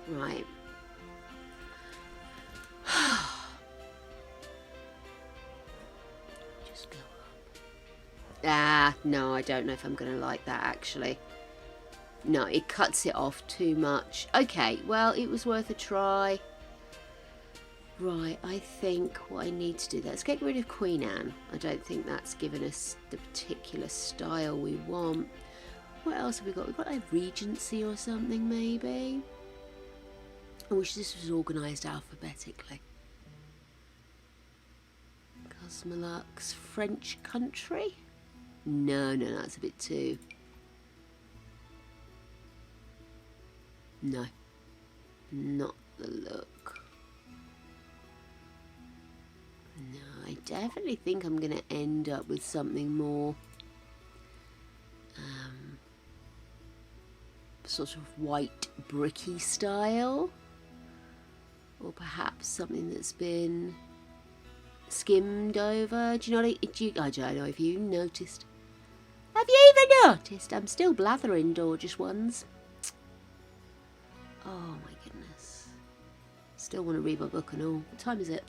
Right. Just go up. Ah, no, I don't know if I'm going to like that, actually. No, it cuts it off too much. Okay, well, it was worth a try. Right, I think what I need to do, let's get rid of Queen Anne. I don't think that's given us the particular style we want. What else have we got? We've got a Regency or something, maybe. I wish this was organised alphabetically. Cosmolux, French country? No, that's a bit too... No, not the look. No, I definitely think I'm going to end up with something more sort of white bricky style, or perhaps something that's been skimmed over. Do you know what I don't know if you noticed. Have you even noticed? I'm still blathering gorgeous ones. Oh my goodness. Still want to read my book and all. What time is it?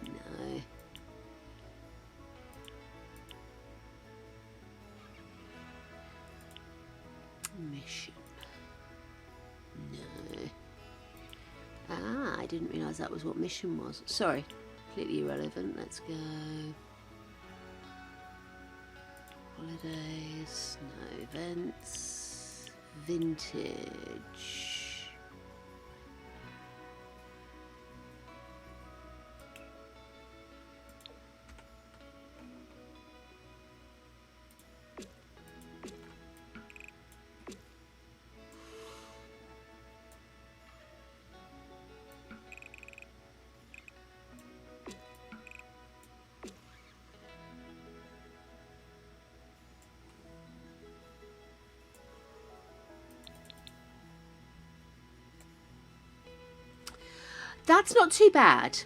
No. Mission. No. Ah, I didn't realise that was what mission was. Sorry. Completely irrelevant. Let's go. Holidays, no events, vintage. That's not too bad.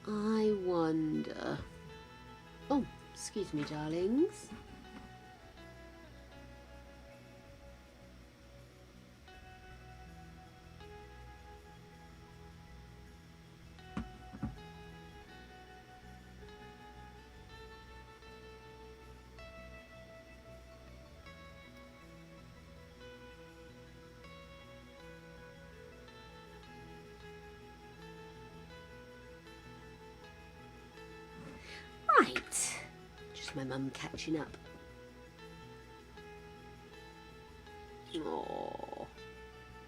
I wonder... Oh, excuse me, darlings. my mum catching up. Oh,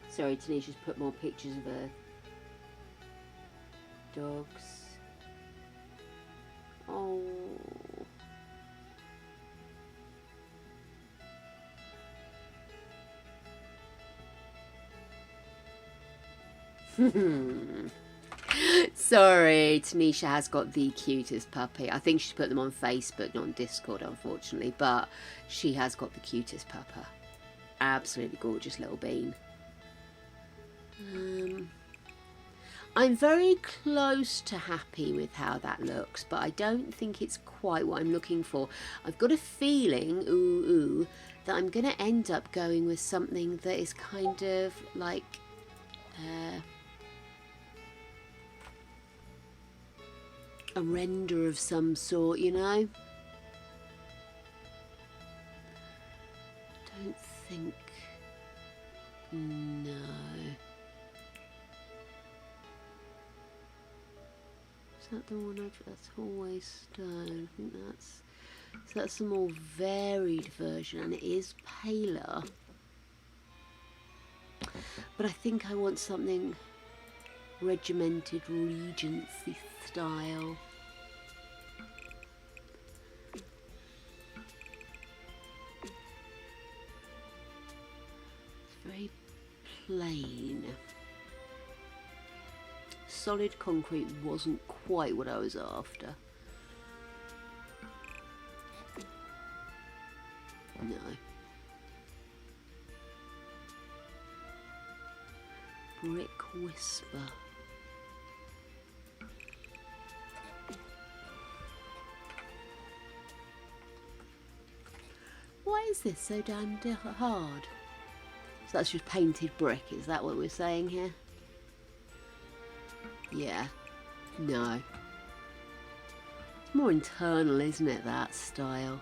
sorry, Tanisha's put more pictures of her dogs. Oh. Sorry, Tanisha has got the cutest puppy. I think she's put them on Facebook, not on Discord, unfortunately, but she has got the cutest pupper. Absolutely gorgeous little bean. I'm very close to happy with how that looks, but I don't think it's quite what I'm looking for. I've got a feeling, that I'm going to end up going with something that is kind of like... a render of some sort, you know? Don't think... No. Is that the one that's always stone? I think that's... So that's a more varied version, and it is paler. But I think I want something regimented, Regency style. It's very plain. Solid concrete wasn't quite what I was after. No. Brick Whisper. Why is this so damn hard? So that's just painted brick, is that what we're saying here? Yeah. No. It's more internal, isn't it, that style?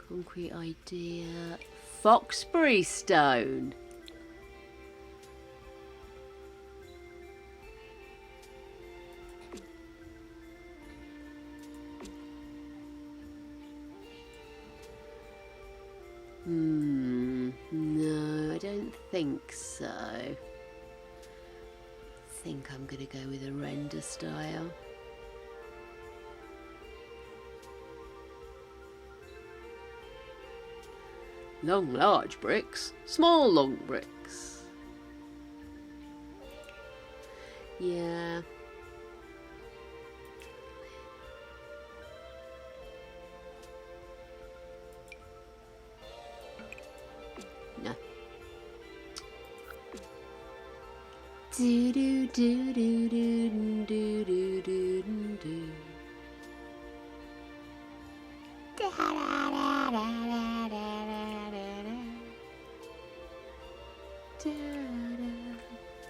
Concrete idea. Foxbury stone. No, I don't think so. I think I'm going to go with a render style. Long, large bricks, small, long bricks. Yeah. No. Do do do do do do do do do. Da da da da da da da da.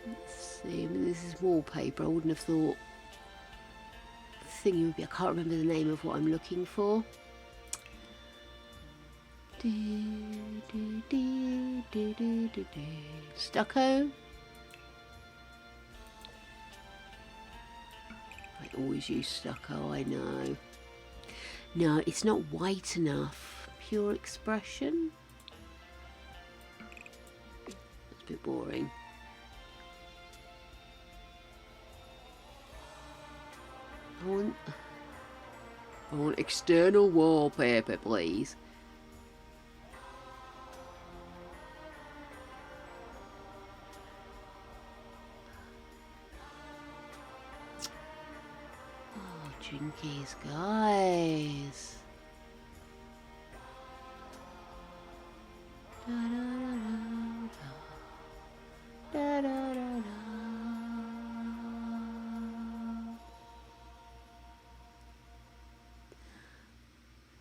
Let's see. I mean, this is wallpaper. I wouldn't have thought the thingy would be. I can't remember the name of what I'm looking for. Do, do, do, do, do, do, do. Stucco. I always use stucco, I know. No, it's not white enough. Pure expression. That's a bit boring. I want external wallpaper, please. Jinkies, guys. Da, da, da, da. Da, da, da, da.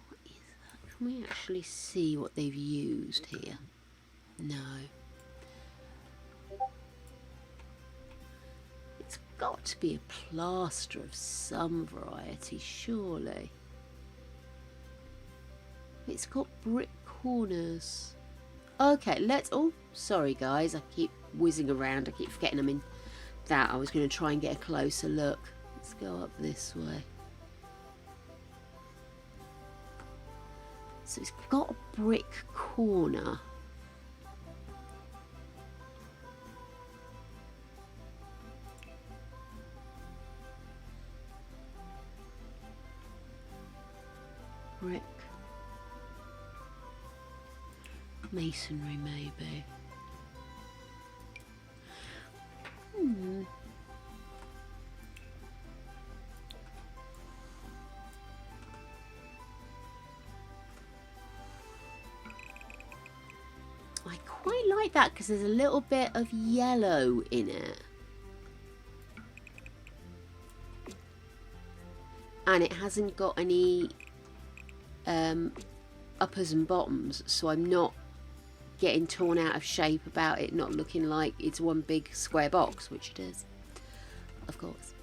What is that? Can we actually see what they've used here? No. Got to be a plaster of some variety, surely. It's got brick corners. Okay, let's... Oh, sorry guys, I keep whizzing around. I keep forgetting I'm in that. I was going to try and get a closer look. Let's go up this way. So it's got a brick corner. Brick. Masonry, maybe. I quite like that because there's a little bit of yellow in it. And it hasn't got any uppers and bottoms, so I'm not getting torn out of shape about it not looking like it's one big square box, which it is, of course.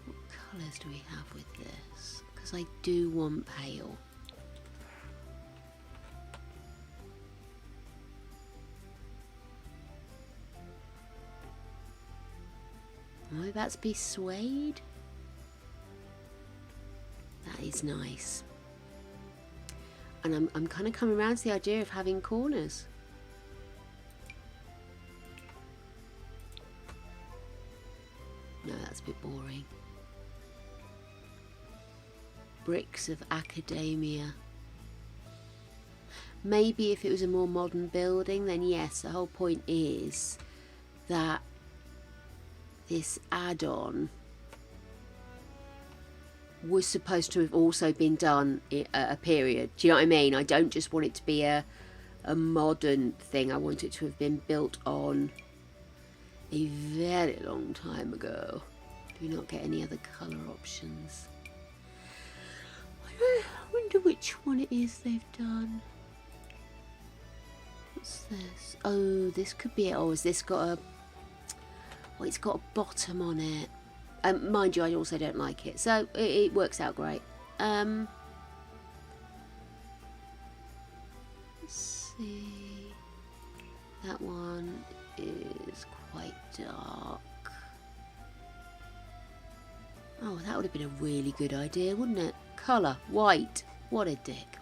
What colours do we have with this? Because I do want pale. Oh, that's be suede. That is nice. And I'm kind of coming around to the idea of having corners. No, that's a bit boring. Bricks of academia. Maybe if it was a more modern building, then yes, the whole point is that this add-on was supposed to have also been done at a period. Do you know what I mean? I don't just want it to be a modern thing. I want it to have been built on a very long time ago. Do we not get any other colour options? I wonder which one it is they've done. What's this? Oh, this could be it. Oh, has this got a... Oh, it's got a bottom on it. Mind you, I also don't like it, so it works out great. Let's see. That one is quite dark. Oh, that would have been a really good idea, wouldn't it? Colour, white. What a dick.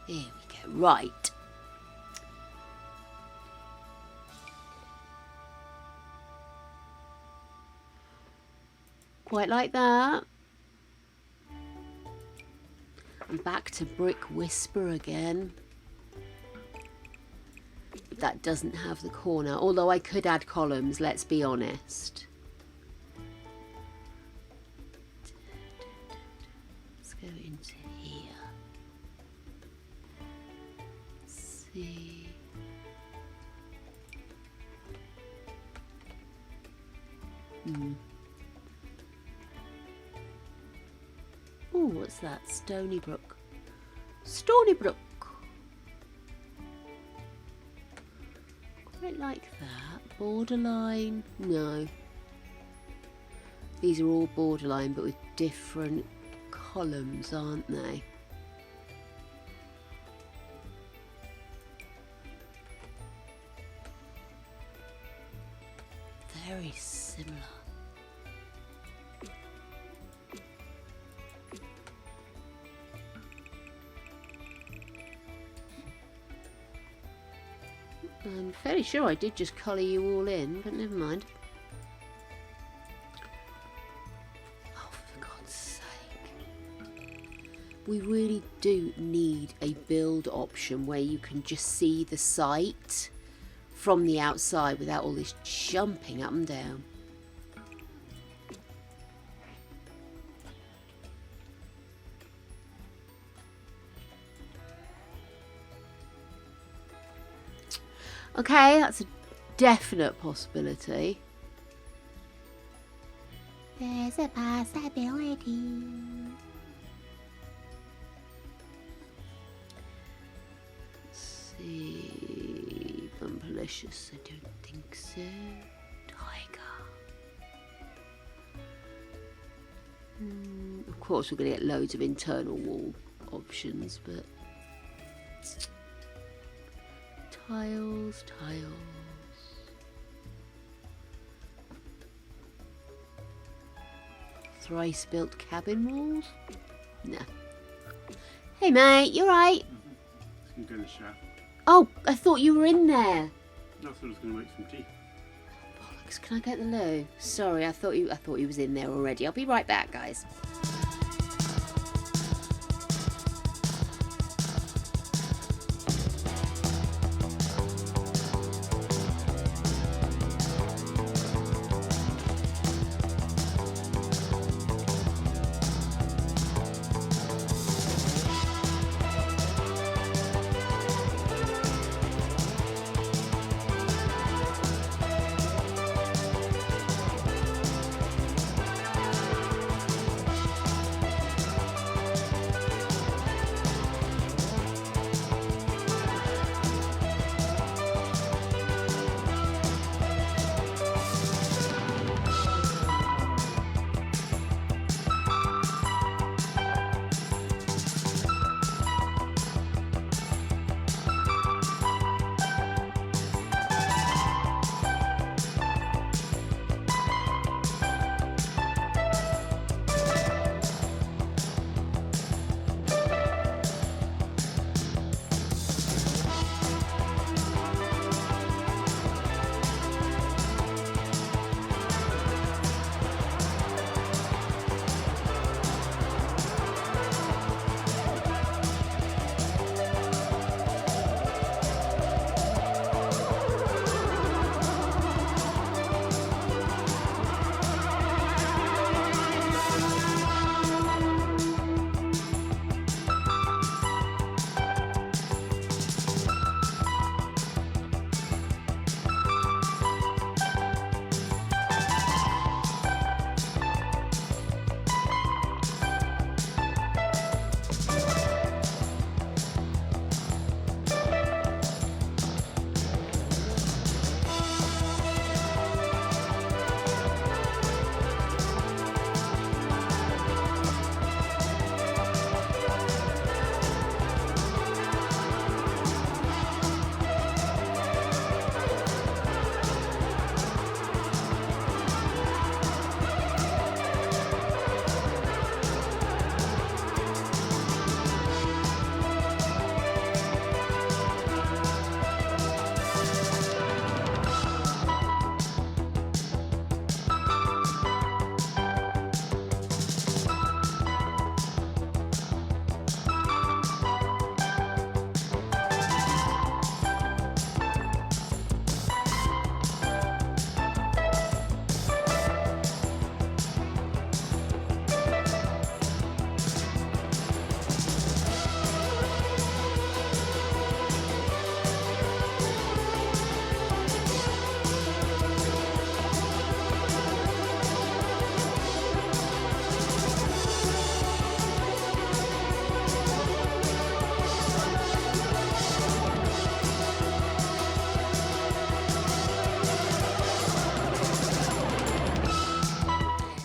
Here we go. Right. Quite like that. I'm back to Brick Whisper again. That doesn't have the corner, although I could add columns, let's be honest. Let's go into here. Let's see. Oh, what's that? Stony Brook. Stony Brook. Quite like that. Borderline. No. These are all borderline, but with different columns, aren't they? Very similar. I'm fairly sure I did just colour you all in, but never mind. Oh, for God's sake. We really do need a build option where you can just see the site from the outside without all this jumping up and down. Okay, that's a definite possibility. There's a possibility. Let's see. Bumpalicious, I don't think so. Tiger. Of course, we're going to get loads of internal wall options, but. Tiles, tiles. thrice built cabin walls? No. Hey mate, you alright? Just gonna go in the shower. Oh, I thought you were in there. I thought I was gonna make some tea. Bollocks, can I get the loo? Sorry, I thought he was in there already. I'll be right back, guys.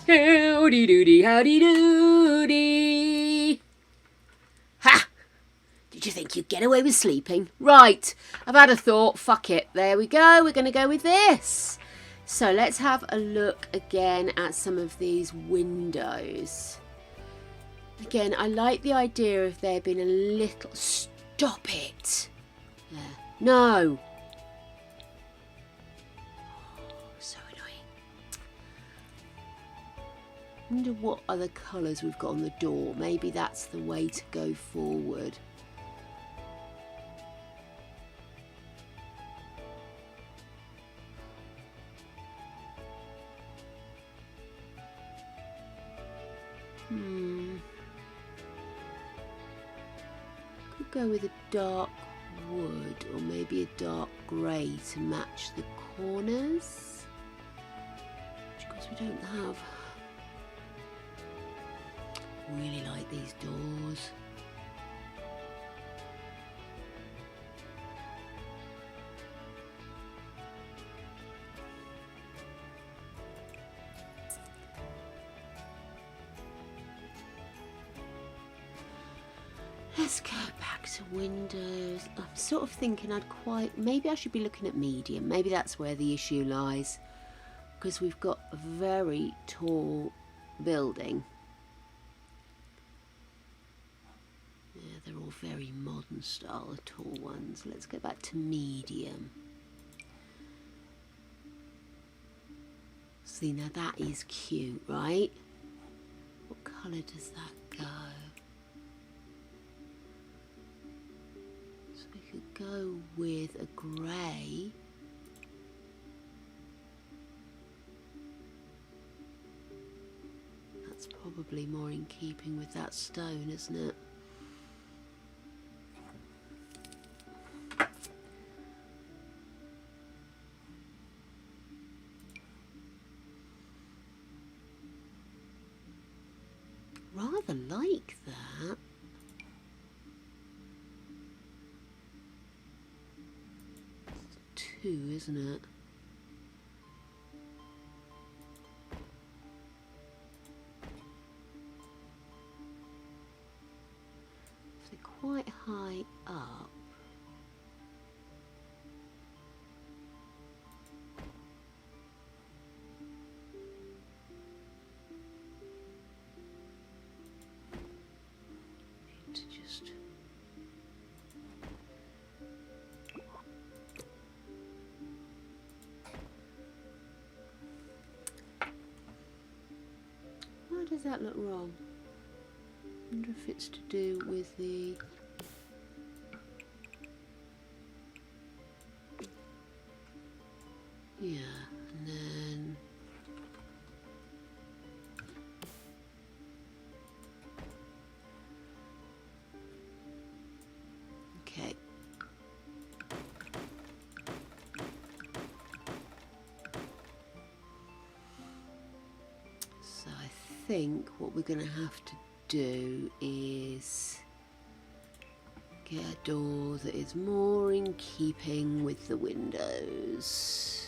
Howdy doody, howdy doody. Ha! Did you think you'd get away with sleeping? Right, I've had a thought. Fuck it. There we go. We're going to go with this. So let's have a look again at some of these windows. Again, I like the idea of there being a little... Stop it! There. No! So annoying. I wonder what other colours we've got on the door. Maybe that's the way to go forward. Could go with a dark wood or maybe a dark grey to match the corners. Which of course we don't have. Really like these doors. Let's go back to windows. I'm sort of thinking maybe I should be looking at medium. Maybe that's where the issue lies. Because we've got a very tall building. Yeah, they're all very modern style, the tall ones. Let's go back to medium. See, now that is cute, right? What colour does that go? So we could go with a grey. That's probably more in keeping with that stone, isn't it? Rather like that. It's 2, isn't it? So quite high up. To just why does that look wrong? I wonder if it's to do with the and then okay. So I think what we're going to have to do is get a door that is more in keeping with the windows.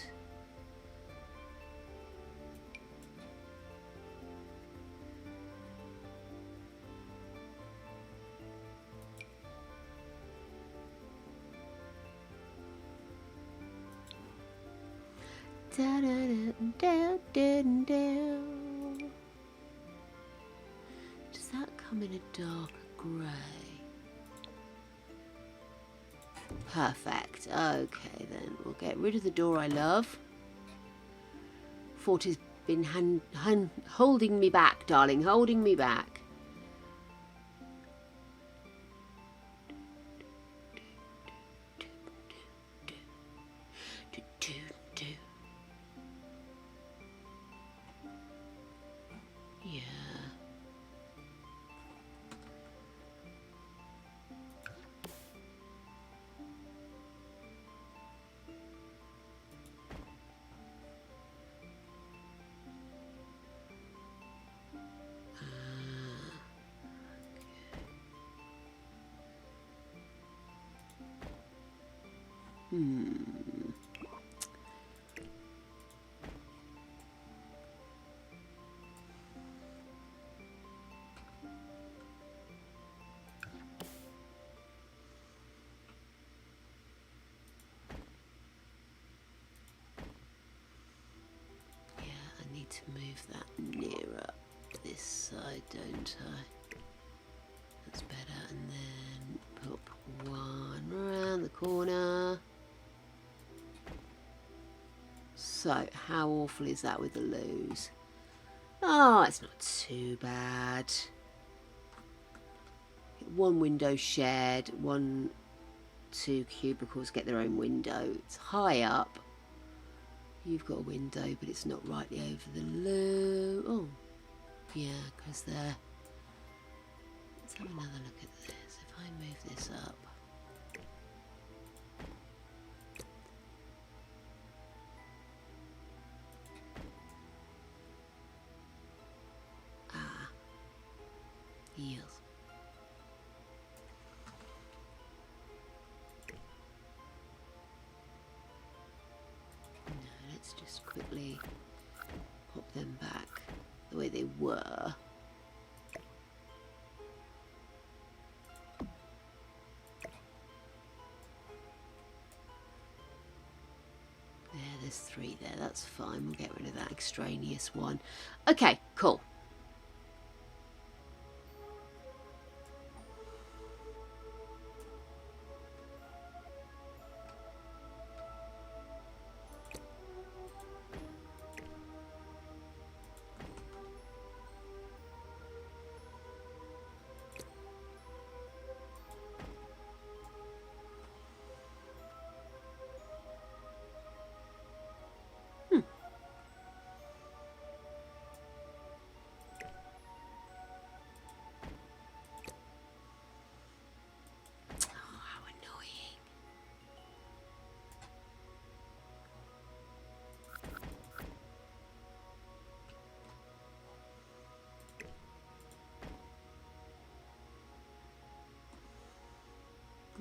Da, da, da, da, da, da. Does that come in a darker grey? Perfect. Okay, then we'll get rid of the door I love. Fort has been holding me back, darling, holding me back. Yeah. To move that nearer this side, don't I? That's better. And then pop one around the corner. So how awful is that with the loos? Oh, it's not too bad. One window shared, 2 cubicles get their own window. It's high up. You've got a window, but it's not rightly over the loo. Oh, yeah, because they're... Let's have another look at this. If I move this up... Ah. Yes. Let's just quickly pop them back the way they were. There's 3 there, that's fine. We'll get rid of that extraneous one. Okay, cool.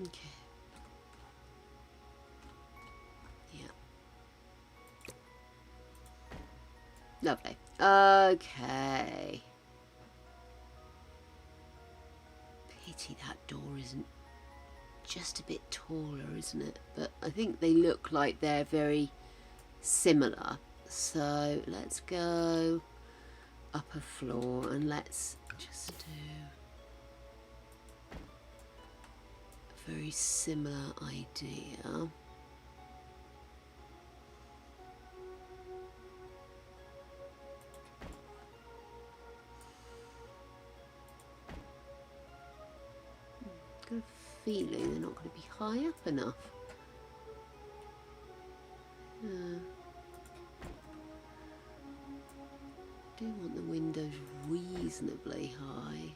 Okay. Yeah. Lovely. Okay. Pity that door isn't just a bit taller, isn't it? But I think they look like they're very similar. So let's go up a floor and let's just do a very similar idea. Got a feeling they're not going to be high up enough. Do want the windows reasonably high.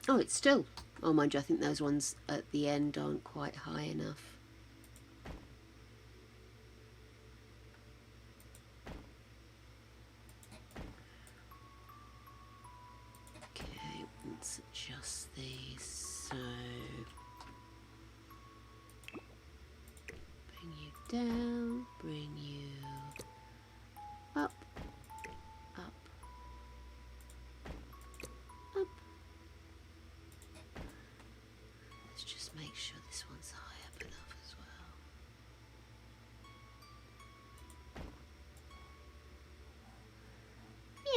Oh, it's still. Oh, mind you, I think those ones at the end aren't quite high enough. Okay, let's adjust these. So, bring you down, bring you up, up, up. Let's just make sure this one's high up enough as well.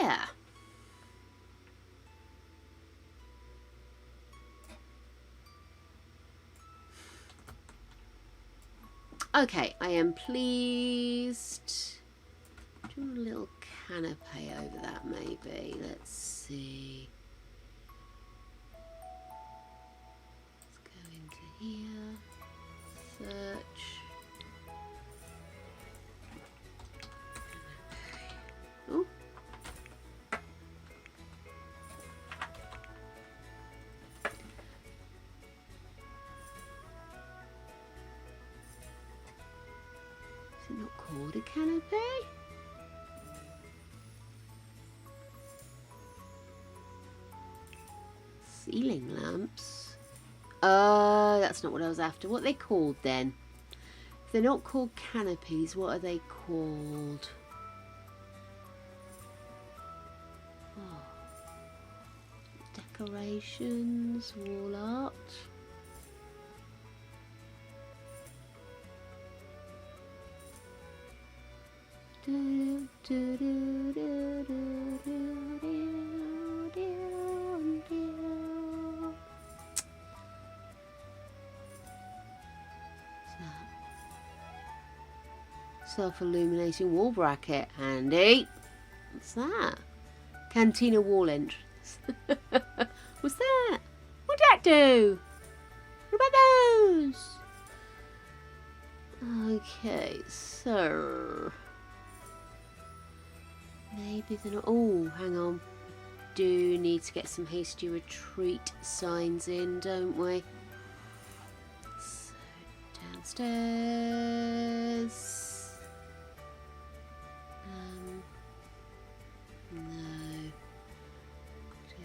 Yeah. Okay, I am pleased. Do a little canopy over that maybe. Let's see. Let's go into here. Search. Oh. Is it not called a canopy? Ceiling lamps. That's not what I was after. What are they called then? If they're not called canopies, what are they called? Oh. Decorations, wall art. Self-illuminating wall bracket. Handy. What's that? Cantina wall entrance. What's that? What'd that do? What about those? Okay, so maybe they're not. Oh, hang on. Do need to get some hasty retreat signs in, don't we? So downstairs. No. Do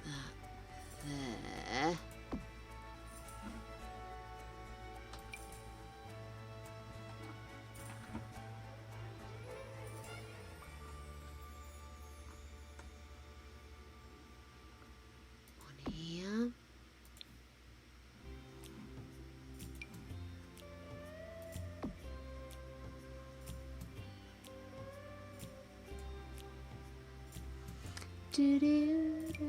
that there. One here. Do do do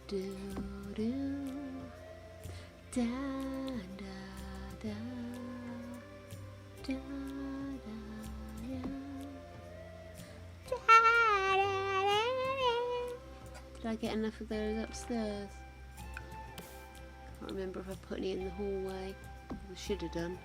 do do da da da da da Did I get enough of those upstairs? Can't remember if I put any in the hallway. I should have done.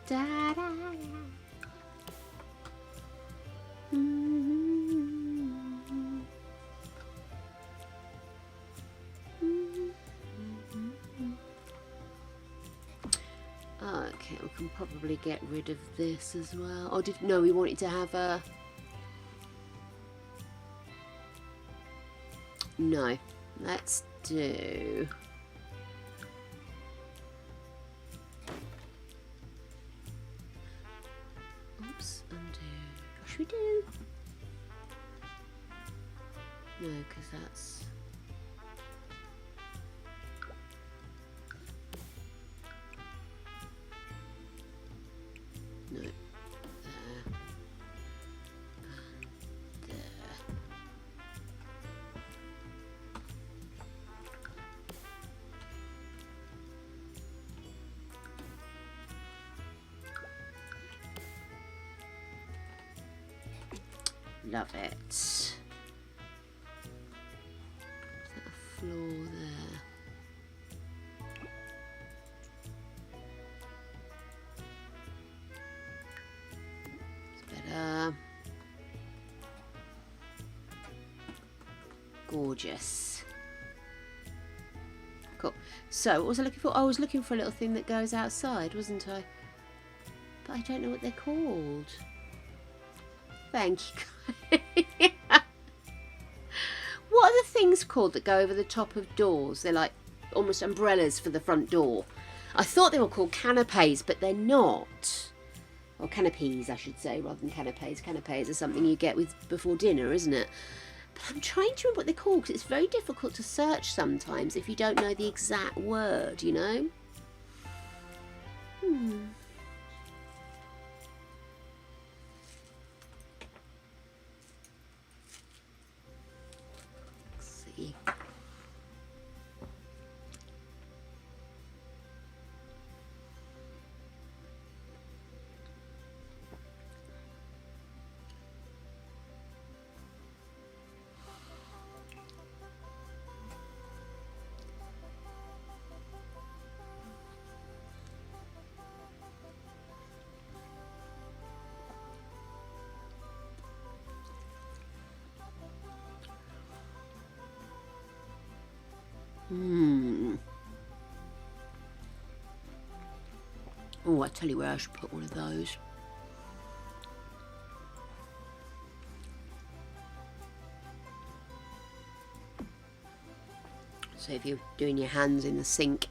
Da, da, da. Okay, we can probably get rid of this as well. Oh, no, we wanted to have a... No, let's do... Oops, undo. What should we do? No, because that's... No. There. And there. Love it. Is that a floor there? It's better. Gorgeous. Cool. So, what was I looking for? I was looking for a little thing that goes outside, wasn't I? But I don't know what they're called. Thank you. What are the things called that go over the top of doors? They're like almost umbrellas for the front door. I thought they were called canapes, but they're not. Or canopies, I should say, rather than canapes. Canapes are something you get with before dinner, isn't it? But I'm trying to remember what they're called because it's very difficult to search sometimes if you don't know the exact word, you know? See. Oh, I tell you where I should put one of those. So if you're doing your hands in the sink.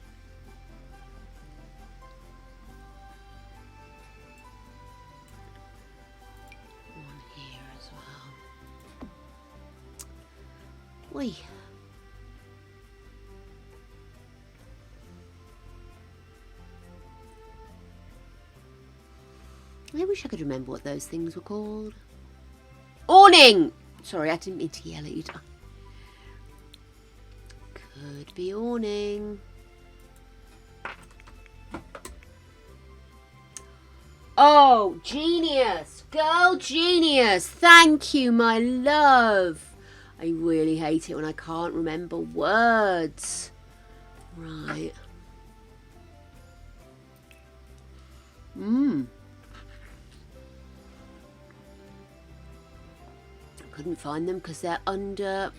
One here as well. Oi. I wish I could remember what those things were called. Awning! Sorry, I didn't mean to yell at you. Could be awning. Oh, genius! Girl genius! Thank you, my love! I really hate it when I can't remember words. Right. Couldn't find them because they're under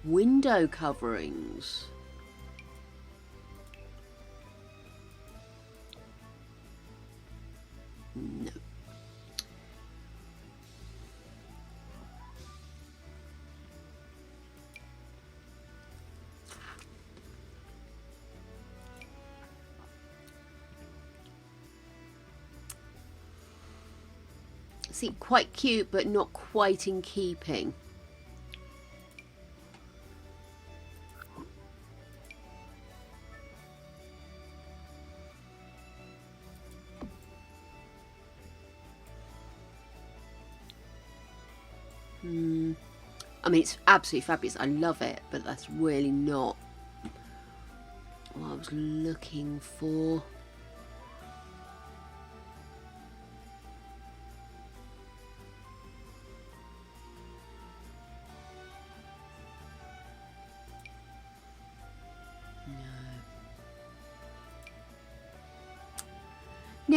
window coverings. No. See, quite cute, but not quite in keeping. I mean, it's absolutely fabulous. I love it, but that's really not what I was looking for.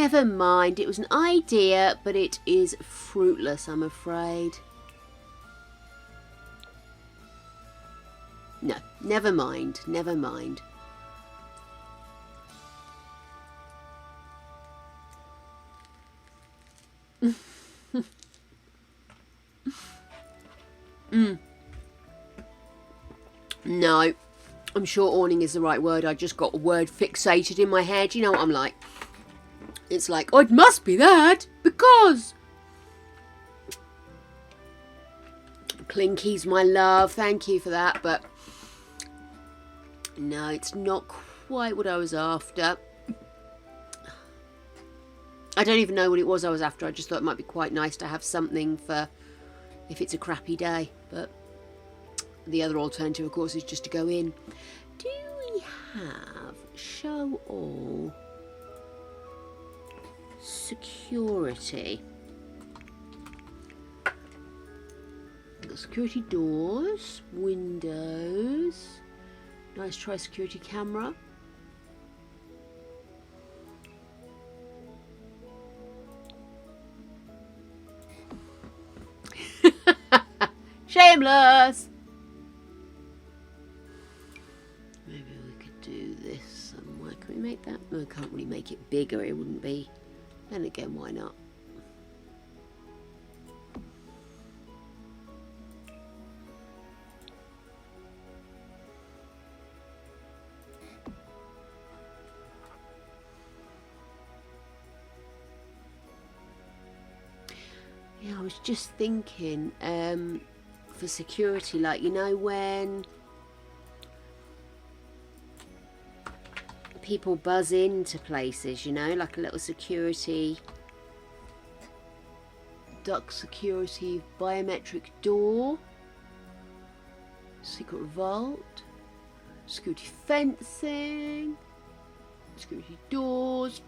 Never mind, it was an idea, but it is fruitless, I'm afraid. No, never mind, never mind. No, I'm sure awning is the right word. I just got a word fixated in my head. You know what I'm like? It's like, oh, it must be that, because... Clinkies, my love, thank you for that, but... No, it's not quite what I was after. I don't even know what it was I was after. I just thought it might be quite nice to have something for if it's a crappy day, but... The other alternative, of course, is just to go in. Do we have show all security? We've got security doors, windows. Nice try security camera. Shameless! Maybe we could do this somewhere. Can we make that? No, I can't really make it bigger. It wouldn't be. Then again, why not? Yeah, I was just thinking, for security, like, you know, when people buzz into places, you know, like a little security, duck security biometric door, secret vault, security fencing, security doors.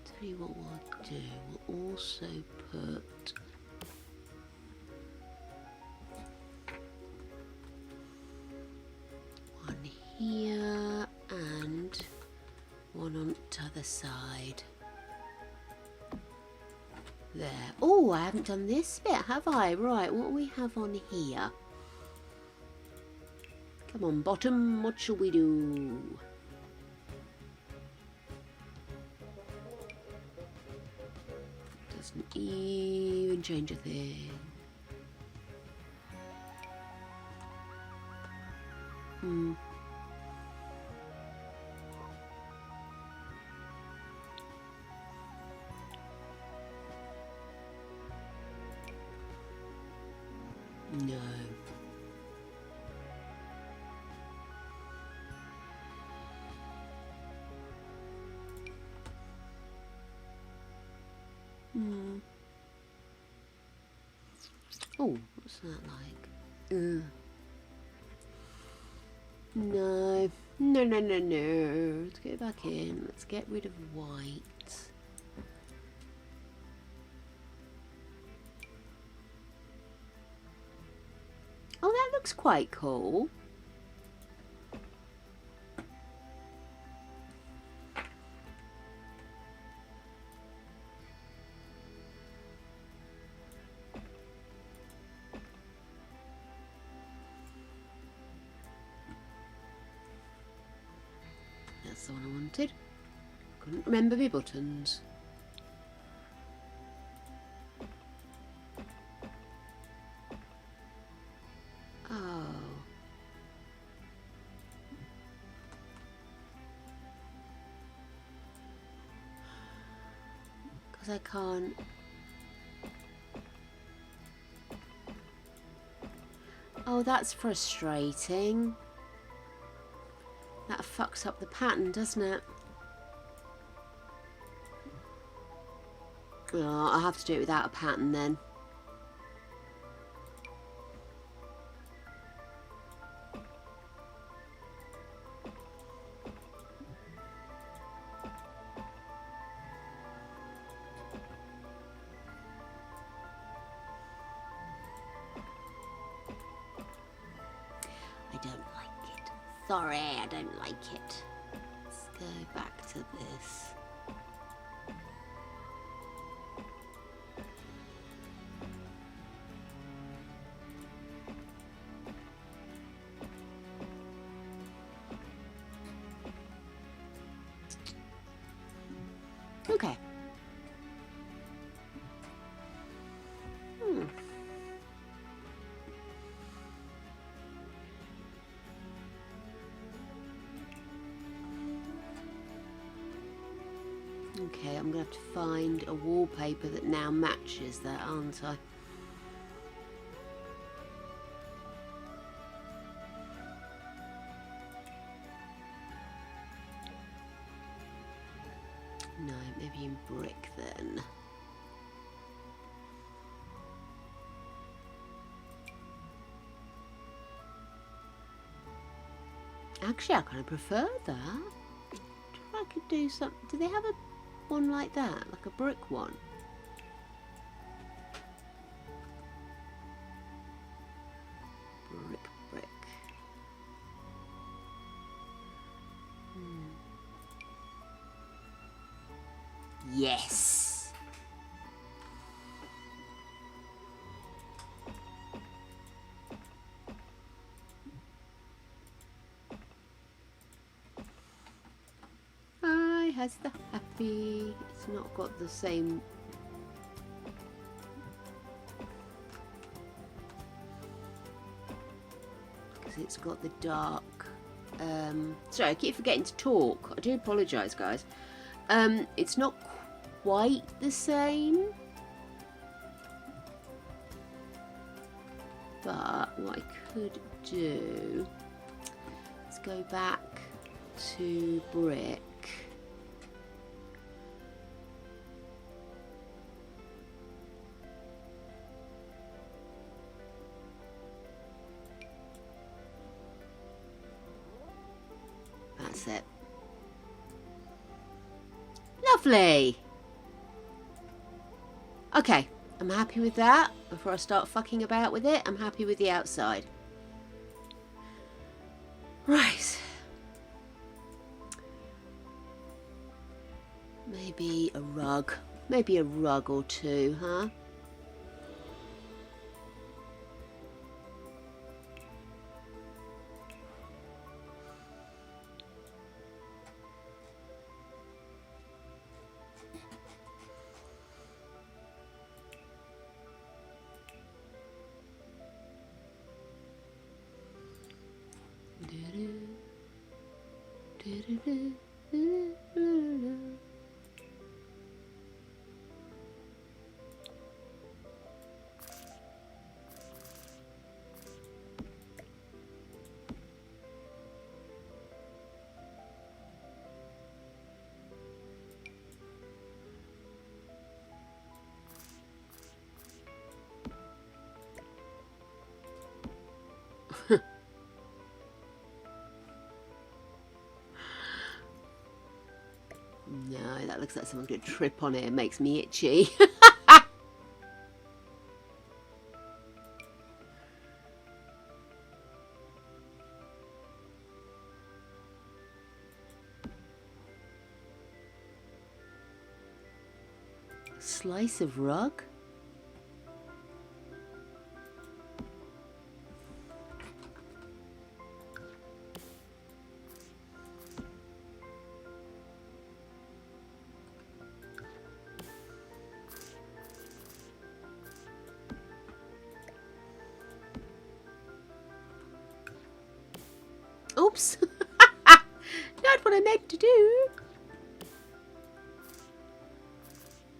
Tell you what we'll do, we'll also put one here and one on the other side. There. Oh, I haven't done this bit, have I? Right, what do we have on here? Come on, bottom, what shall we do? Doesn't even change a thing. No. Oh, what's that like? No. No, no, no, no. Let's go back in. Let's get rid of white. Oh, that looks quite cool. That's the one I wanted. Couldn't remember my buttons. Oh. Because I can't. Oh, that's frustrating. That fucks up the pattern, doesn't it? Oh, I'll have to do it without a pattern then. Sorry, I don't like it. Let's go back to this. Okay. Okay, I'm going to have to find a wallpaper that now matches that, aren't I? No, maybe in brick then. Actually, I kind of prefer that. If I could do some... Do they have a one like that? Like a brick one? Brick. Yes! I has the happy. It's not got the same. Because it's got the dark. Sorry, I keep forgetting to talk. I do apologise, guys. It's not quite the same. But what I could do is go back to brick. That's it. Lovely. Okay, I'm happy with that. Before I start fucking about with it, I'm happy with the outside. Right. Maybe a rug. Maybe a rug or two, huh? No, that looks like someone's going to trip on it. It makes me itchy. Slice of rug? Oops. Not what I meant to do.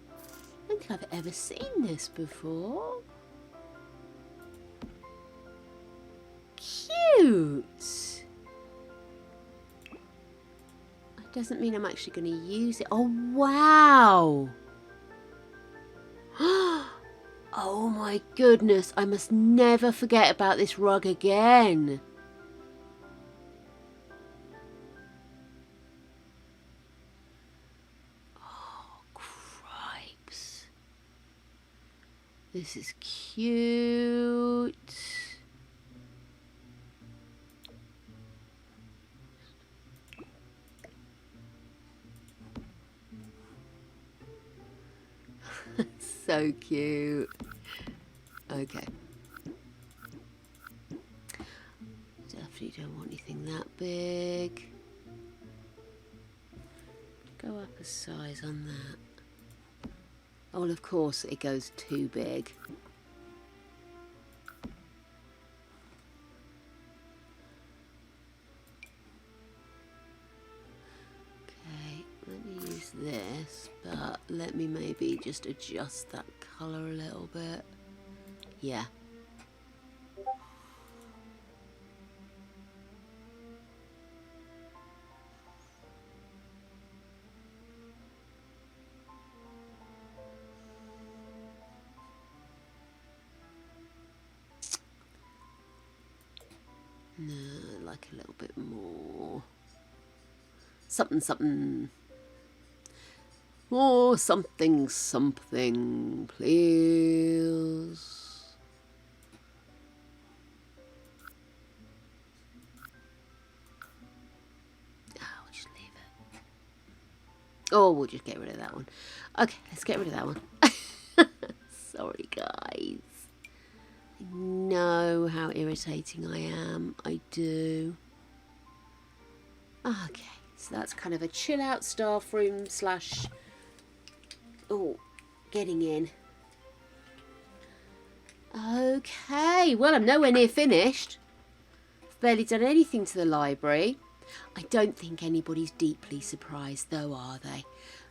I don't think I've ever seen this before. Cute. That doesn't mean I'm actually going to use it. Oh, wow. Oh my goodness. I must never forget about this rug again. This is cute. So cute. Okay. Definitely don't want anything that big. Go up a size on that. Oh, well, of course it goes too big. Okay, let me use this, but let me maybe just adjust that colour a little bit. Yeah. No, I'd like a little bit more. Something, something. More something, something, please. Oh, we'll just leave it. Oh, we'll just get rid of that one. Okay, let's get rid of that one. Sorry, guys. I know how irritating I am. I do. Okay, so that's kind of a chill out staff room slash... Oh, getting in. Okay, well, I'm nowhere near finished. I've barely done anything to the library. I don't think anybody's deeply surprised, though, are they?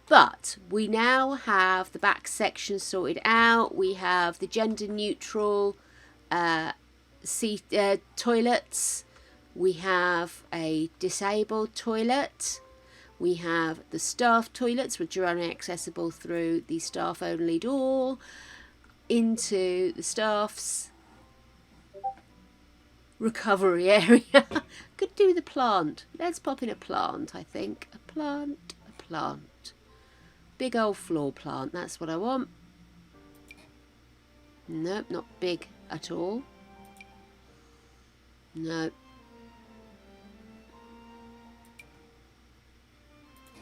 But we now have the back section sorted out. We have the gender neutral toilets. We have a disabled toilet. We have the staff toilets, which are only accessible through the staff only door into the staff's recovery area. Could do the plant. Let's pop in a plant, I think. A plant, a plant. Big old floor plant, that's what I want. Nope, not big at all. Nope.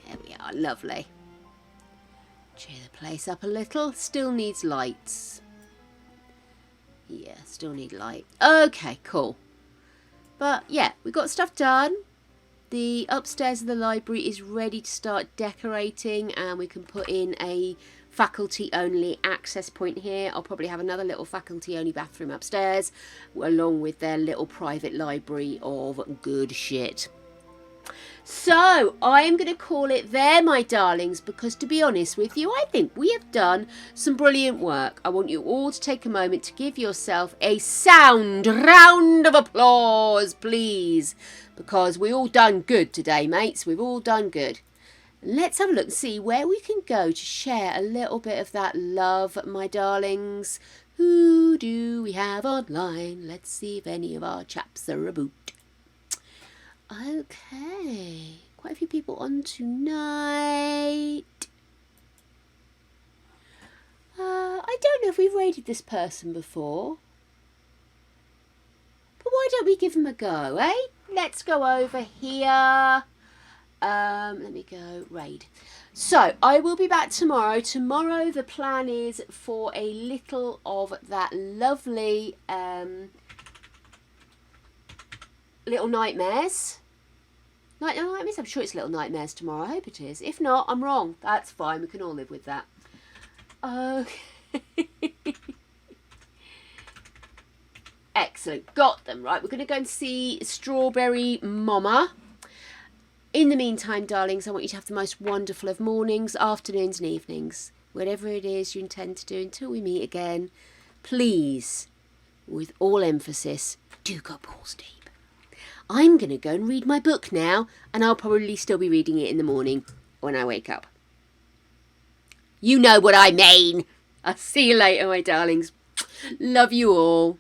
There we are, lovely. Cheer the place up a little. Still needs lights. Yeah, still need light. Okay, cool. But yeah, we got stuff done. The upstairs of the library is ready to start decorating, and we can put in a faculty only access point here. I'll probably have another little faculty only bathroom upstairs, along with their little private library of good shit. So I am going to call it there, my darlings, because to be honest with you, I think we have done some brilliant work. I want you all to take a moment to give yourself a sound round of applause, please, because we all done good today, mates. We've all done good. Let's have a look and see where we can go to share a little bit of that love, my darlings. Who do we have online? Let's see if any of our chaps are about. Okay, quite a few people on tonight. I don't know if we've raided this person before. But why don't we give them a go, eh? Let's go over here. Let me go raid. So, I will be back tomorrow. Tomorrow the plan is for a little of that lovely Little Nightmares. Nightmares? I'm sure it's Little Nightmares tomorrow. I hope it is. If not, I'm wrong. That's fine. We can all live with that. Okay. Excellent. Got them. Right. We're going to go and see Strawberry Mama. In the meantime, darlings, I want you to have the most wonderful of mornings, afternoons and evenings. Whatever it is you intend to do until we meet again, please, with all emphasis, do go balls deep. I'm going to go and read my book now, and I'll probably still be reading it in the morning when I wake up. You know what I mean. I'll see you later, my darlings. Love you all.